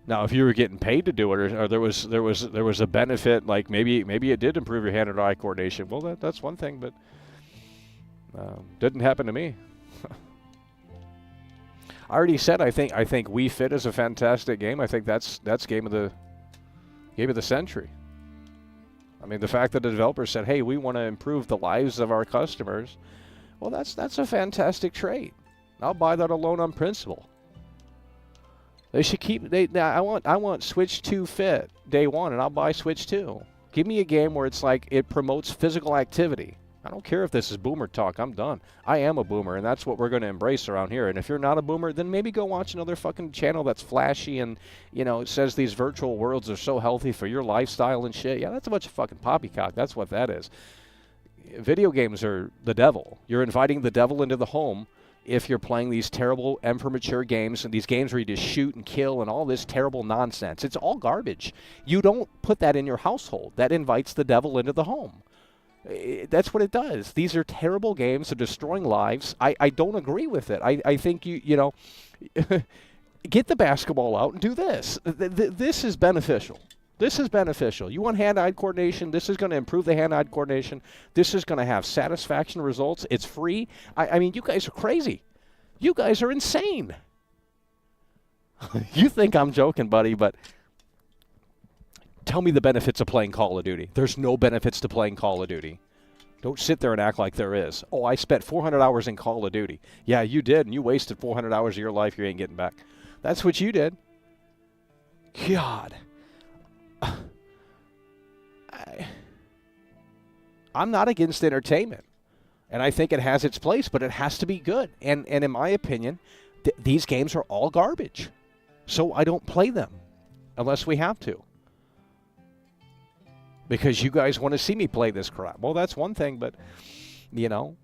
Now, if you were getting paid to do it, or there was a benefit, like maybe it did improve your hand and eye coordination. Well, that's one thing, but didn't happen to me. I already said I think Wii Fit is a fantastic game. I think that's game of the century. I mean, the fact that the developers said, "Hey, we want to improve the lives of our customers," well, that's a fantastic trait. I'll buy that alone on principle. They should keep. I want Switch 2 Fit day one, and I'll buy Switch 2. Give me a game where it's like it promotes physical activity. I don't care if this is boomer talk. I'm done. I am a boomer, and that's what we're going to embrace around here. And if you're not a boomer, then maybe go watch another fucking channel that's flashy and, you know, it says these virtual worlds are so healthy for your lifestyle and shit. Yeah, that's a bunch of fucking poppycock. That's what that is. Video games are the devil. You're inviting the devil into the home if you're playing these terrible M for Mature games and these games where you just shoot and kill and all this terrible nonsense. It's all garbage. You don't put that in your household. That invites the devil into the home. That's what it does. These are terrible games. They're destroying lives. I don't agree with it. I think you know, get the basketball out and do this. This is beneficial. This is beneficial. You want hand-eye coordination? This is going to improve the hand-eye coordination. This is going to have satisfaction results. It's free. I mean, you guys are crazy. You guys are insane. You think I'm joking, buddy, but tell me the benefits of playing Call of Duty. There's no benefits to playing Call of Duty. Don't sit there and act like there is. Oh, I spent 400 hours in Call of Duty. Yeah, you did, and you wasted 400 hours of your life you ain't getting back. That's what you did. God. I'm not against entertainment, and I think it has its place, but it has to be good. And in my opinion, these games are all garbage, so I don't play them unless we have to. Because you guys want to see me play this crap. Well, that's one thing, but, you know,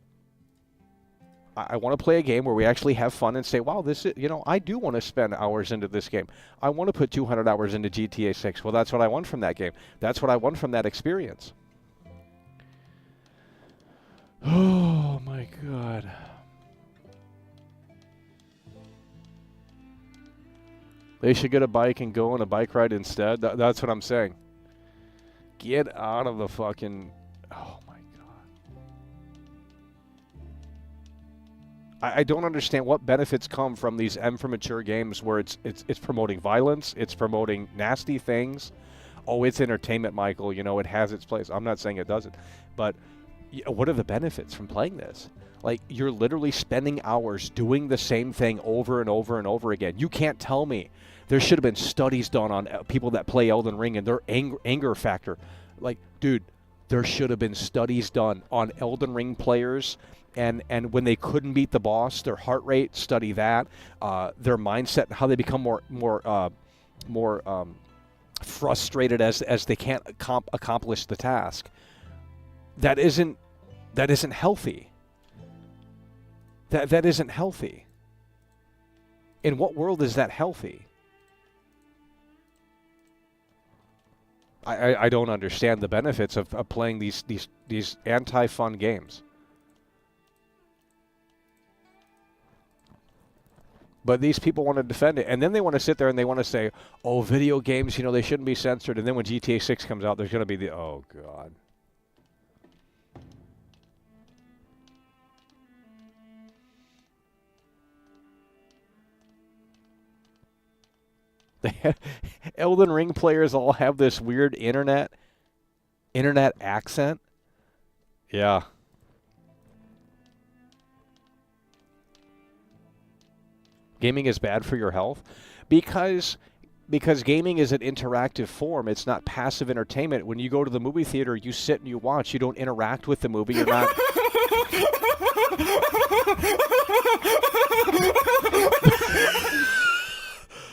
I want to play a game where we actually have fun and say, wow, this is, you know, I do want to spend hours into this game. I want to put 200 hours into GTA 6. Well, that's what I want from that game. That's what I want from that experience. Oh, my God. They should get a bike and go on a bike ride instead. That's what I'm saying. Get out of the fucking... Oh, my God. I don't understand what benefits come from these M for Mature games where it's promoting violence, it's promoting nasty things. Oh, it's entertainment, Michael. You know, it has its place. I'm not saying it doesn't. But what are the benefits from playing this? Like, you're literally spending hours doing the same thing over and over and over again. You can't tell me. There should have been studies done on people that play Elden Ring and their anger factor. Like, dude, there should have been studies done on Elden Ring players and when they couldn't beat the boss, their heart rate, study that, their mindset, and how they become more frustrated as they can't accomplish the task. That isn't healthy. That isn't healthy. In what world is that healthy? I don't understand the benefits of playing these anti-fun games. But these people want to defend it, and then they want to sit there and they want to say, "Oh, video games, you know, they shouldn't be censored." And then when GTA 6 comes out, there's going to be the oh god. Elden Ring players all have this weird internet accent. Yeah. Gaming is bad for your health because gaming is an interactive form. It's not passive entertainment. When you go to the movie theater, you sit and you watch. You don't interact with the movie. You're not.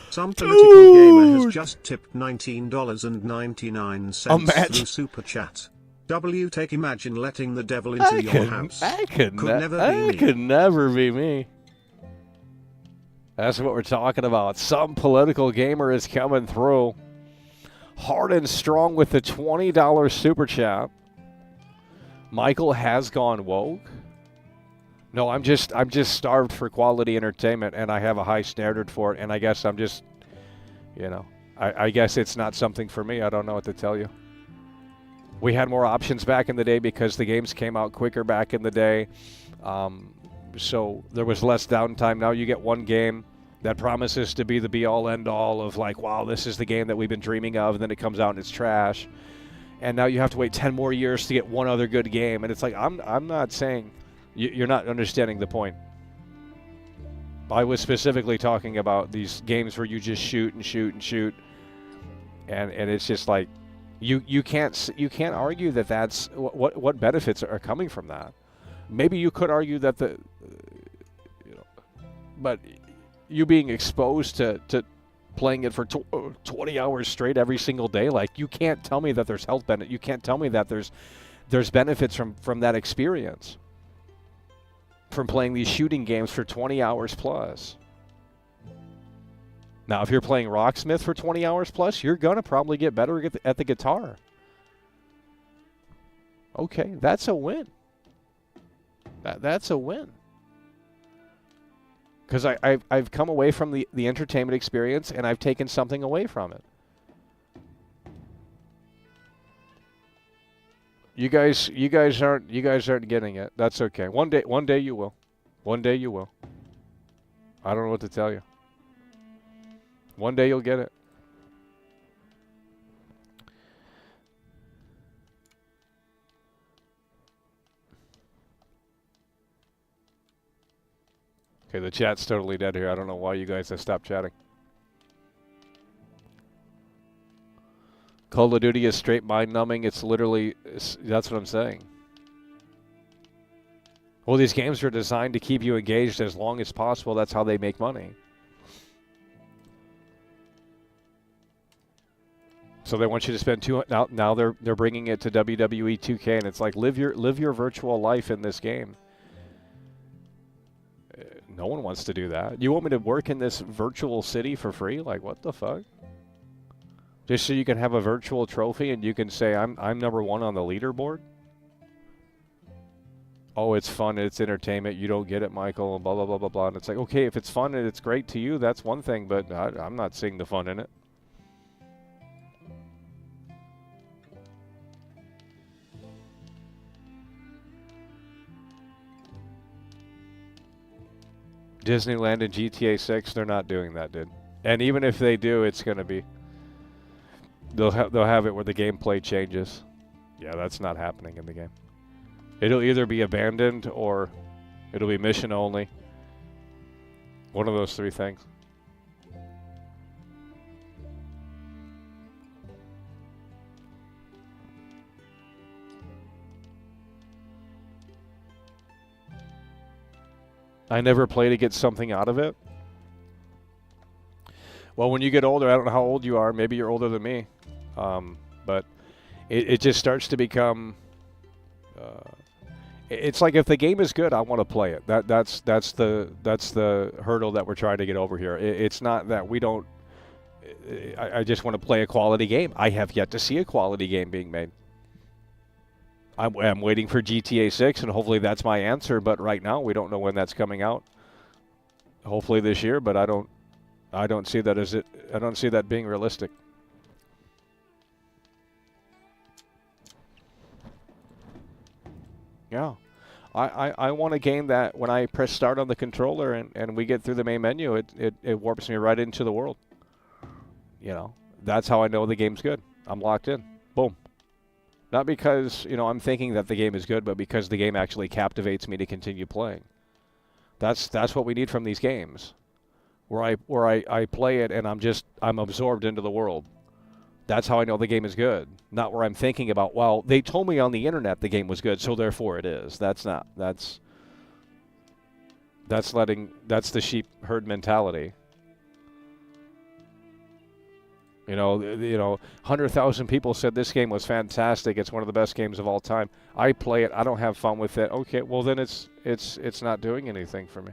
Some political gamer has just tipped $19.99 through Super Chat. Take imagine letting the devil into your house. Could never be me. That's what we're talking about. Some political gamer is coming through. Hard and strong with the $20 Super Chat. Michael has gone woke. No, I'm just starved for quality entertainment, and I have a high standard for it, and I guess I'm just, you know, I guess it's not something for me. I don't know what to tell you. We had more options back in the day because the games came out quicker back in the day. So there was less downtime. Now you get one game that promises to be the be-all, end-all of like, wow, this is the game that we've been dreaming of, and then it comes out and it's trash. And now you have to wait 10 more years to get one other good game. And it's like, I'm not saying... You're not understanding the point. I was specifically talking about these games where you just shoot and shoot and shoot, and it's just like you can't argue that that's what benefits are coming from that. Maybe you could argue that but you being exposed to playing it for 20 hours straight every single day, like you can't tell me that there's health benefit. You can't tell me that there's benefits from that experience. From playing these shooting games for 20 hours plus. Now, if you're playing Rocksmith for 20 hours plus, you're going to probably get better at the guitar. Okay, that's a win. That's a win. Because I've come away from the entertainment experience, and I've taken something away from it. You guys aren't getting it. That's okay. One day you will. One day you will. I don't know what to tell you. One day you'll get it. Okay, the chat's totally dead here. I don't know why you guys have stopped chatting. Call of Duty is straight mind-numbing. It's literally, that's what I'm saying. Well, these games are designed to keep you engaged as long as possible. That's how they make money. So they want you to spend now they're bringing it to WWE 2K, and it's like live your virtual life in this game. No one wants to do that. You want me to work in this virtual city for free? Like, what the fuck? Just so you can have a virtual trophy and you can say, I'm number one on the leaderboard? Oh, it's fun, it's entertainment, you don't get it, Michael, and blah, blah, blah, blah, blah. And it's like, okay, if it's fun and it's great to you, that's one thing, but I'm not seeing the fun in it. Disneyland and GTA 6, they're not doing that, dude. And even if they do, it's going to be... They'll have it where the gameplay changes. Yeah, that's not happening in the game. It'll either be abandoned or it'll be mission only. One of those three things. I never play to get something out of it. Well, when you get older, I don't know how old you are. Maybe you're older than me. But it just starts to become... it's like if the game is good, I want to play it. That's the hurdle that we're trying to get over here. It's not that we don't... I just want to play a quality game. I have yet to see a quality game being made. I'm waiting for GTA 6, and hopefully that's my answer. But right now, we don't know when that's coming out. Hopefully this year, but I don't see that as it. I don't see that being realistic. Yeah, I want a game that when I press start on the controller and we get through the main menu, it warps me right into the world. You know, that's how I know the game's good. I'm locked in. Boom. Not because, you know, I'm thinking that the game is good, but because the game actually captivates me to continue playing. That's what we need from these games. Where I play it and I'm absorbed into the world. That's how I know the game is good. Not where I'm thinking about, well, they told me on the internet the game was good, so therefore it is. That's the sheep herd mentality. You know, 100,000 people said this game was fantastic. It's one of the best games of all time. I play it. I don't have fun with it. Okay, well then it's not doing anything for me.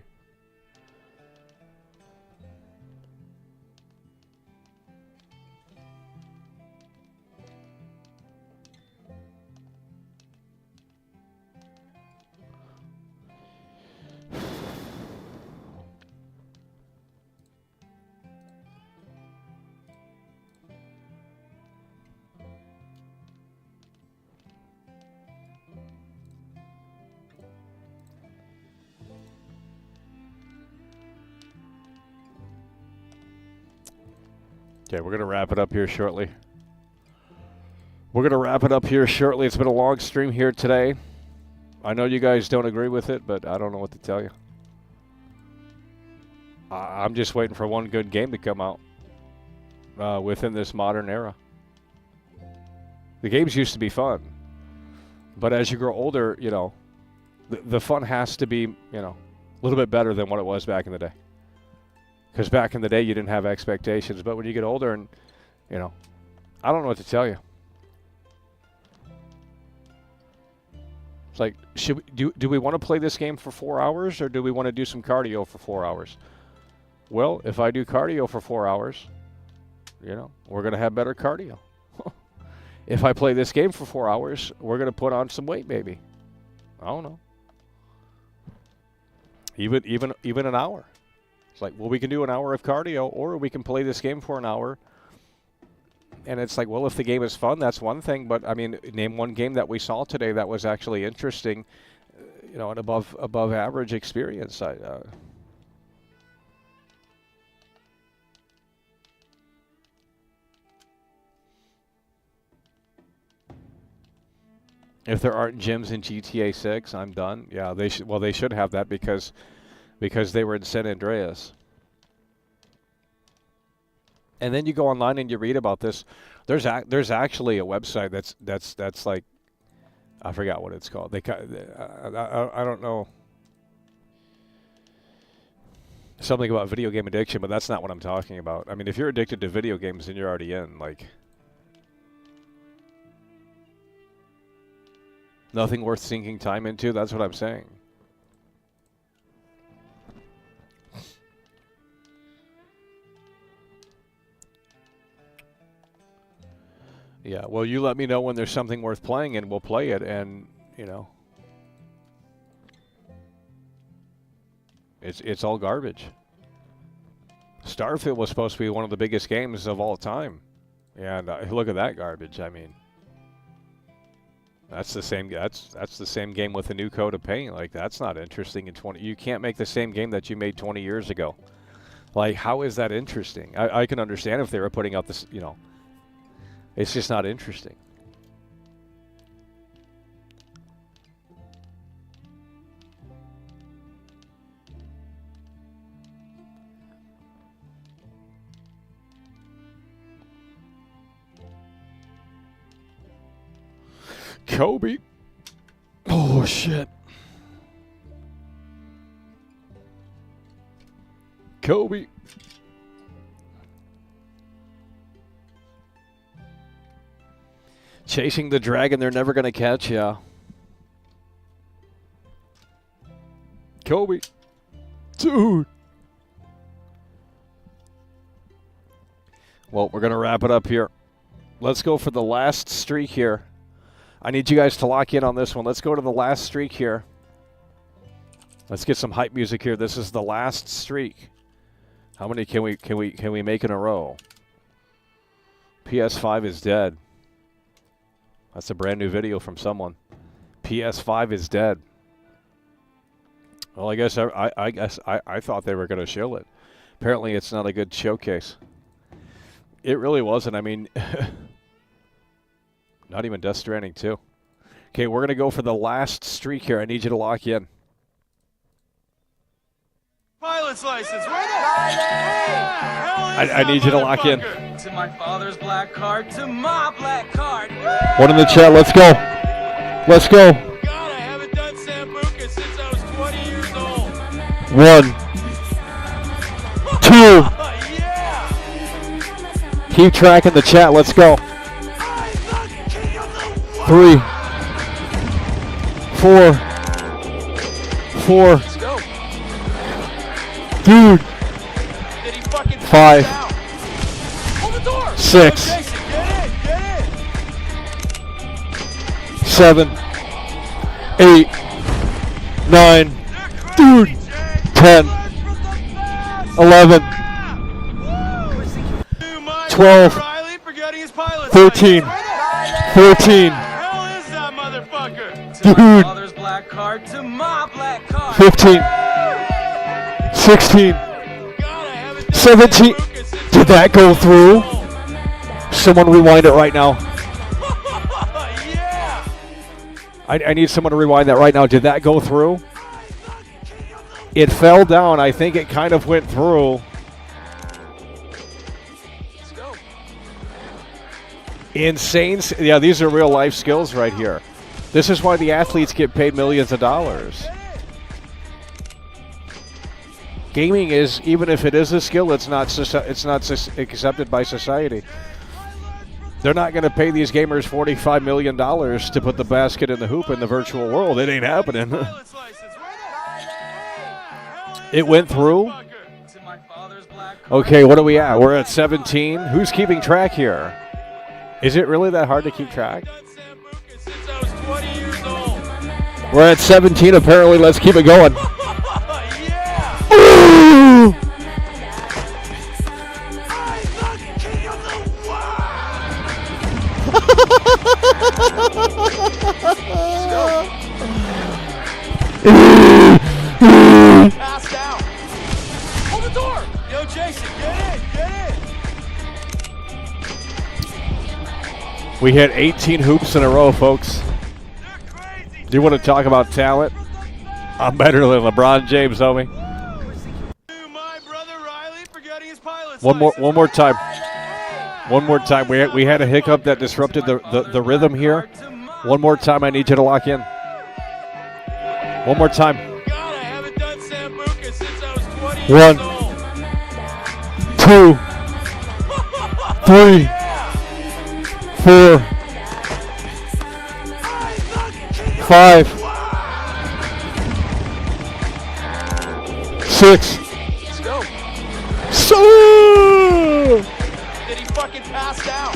Okay, we're going to wrap it up here shortly. It's been a long stream here today. I know you guys don't agree with it, but I don't know what to tell you. I'm just waiting for one good game to come out within this modern era. The games used to be fun, but as you grow older, you know, the fun has to be, you know, a little bit better than what it was back in the day. Because back in the day, you didn't have expectations. But when you get older and, you know, I don't know what to tell you. It's like, do we want to play this game for 4 hours or do we want to do some cardio for 4 hours? Well, if I do cardio for 4 hours, you know, we're going to have better cardio. If I play this game for 4 hours, we're going to put on some weight, maybe. I don't know. Even an hour. It's like, well, we can do an hour of cardio, or we can play this game for an hour. And it's like, well, if the game is fun, that's one thing. But, I mean, name one game that we saw today that was actually interesting, you know, an above average experience. If there aren't gyms in GTA 6, I'm done. Yeah, they should have that because they were in San Andreas. And then you go online and you read about this. There's actually a website that's like, I forgot what it's called. I don't know. Something about video game addiction, but that's not what I'm talking about. I mean, if you're addicted to video games, then you're already in. Like, nothing worth sinking time into. That's what I'm saying. Yeah, well, you let me know when there's something worth playing, and we'll play it, and, you know, it's all garbage. Starfield was supposed to be one of the biggest games of all time, and look at that garbage, I mean. That's the same. That's the same game with a new coat of paint. Like, that's not interesting in 20. You can't make the same game that you made 20 years ago. Like, how is that interesting? I can understand if they were putting out this. You know, it's just not interesting. Kobe. Oh, shit. Kobe. Chasing the dragon they're never going to catch, yeah. Kobe. Dude. Well, we're going to wrap it up here. Let's go for the last streak here. I need you guys to lock in on this one. Let's go to the last streak here. Let's get some hype music here. This is the last streak. How many can we make in a row? PS5 is dead. That's a brand new video from someone. PS5 is dead. Well, I guess I thought they were going to show it. Apparently, it's not a good showcase. It really wasn't. I mean. Not even Death Stranding 2. Okay, we're going to go for the last streak here. I need you to lock in. Pilot's license. Where the hell is I need you to lock in. To my father's black card, to my black card. One in the chat. Let's go. Let's go. God, I haven't done Sambuca since I was 20 years old. 1, 2. Keep track in the chat. Let's go. 3, 4, 4. Let's go. Dude. 5, Hold the door. 6, Jason, get in. 7, 8, 9. Dude. 10, 11, 12, 13, 14. Dude. 15, 16, 17. Did that go through? Someone rewind it right now. I need someone to rewind that right now. Did that go through? It fell down. I think it kind of went through. Insane. Yeah, these are real life skills right here. This is why the athletes get paid millions of dollars. Gaming is, even if it is a skill, it's not accepted by society. They're not going to pay these gamers $45 million to put the basket in the hoop in the virtual world. It ain't happening. It went through. Okay, what are we at? We're at 17. Who's keeping track here? Is it really that hard to keep track? We're at 17 apparently. Let's keep it going. Ooh! Pass down. Hold the door. Yo, Jason, get in. We hit 18 hoops in a row, folks. Do you want to talk about talent? I'm better than LeBron James, homie. One more time. One more time. We had a hiccup that disrupted the rhythm here. One more time. I need you to lock in. One more time. 1, 2, 3, 4, 5, 6. Let's go. So. Did he fucking pass down?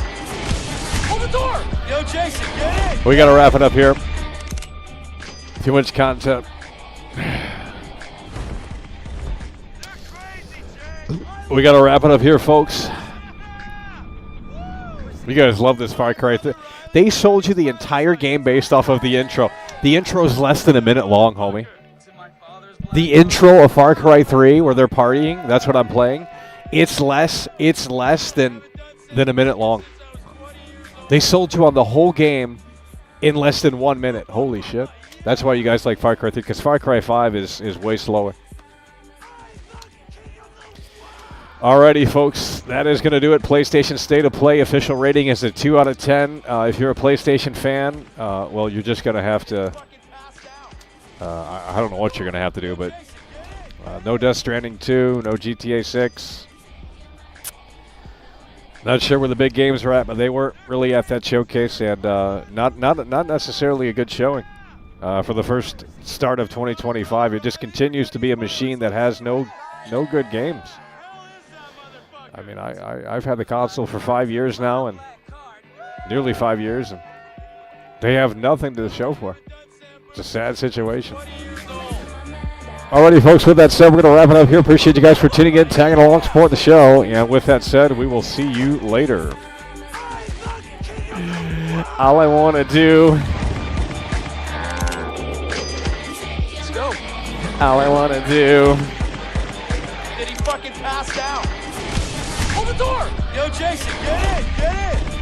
Hold the door. Yo, Jason, get in. We got to wrap it up here. Too much content. We got to wrap it up here, folks. You guys love this Far Cry. They sold you the entire game based off of the intro. The intro is less than a minute long, homie. The intro of Far Cry 3 where they're partying, that's what I'm playing. It's less than a minute long. They sold you on the whole game in less than 1 minute. Holy shit. That's why you guys like Far Cry 3, because Far Cry 5 is way slower. Alrighty, folks, that is going to do it. PlayStation State of Play official rating is a 2 out of 10. If you're a PlayStation fan, well, you're just going to have to... I don't know what you're going to have to do, but no Death Stranding 2, no GTA 6. Not sure where the big games are at, but they weren't really at that showcase, and not necessarily a good showing for the first start of 2025. It just continues to be a machine that has no good games. I mean, I've had the console for 5 years now, and nearly 5 years, and they have nothing to show for. It's a sad situation. Alrighty, folks, with that said, we're going to wrap it up here. Appreciate you guys for tuning in, tagging along, supporting the show. And with that said, we will see you later. All I want to do... Let's go. All I want to do... Did he fucking pass out? Hold the door! Yo, Jason, get in! Get in!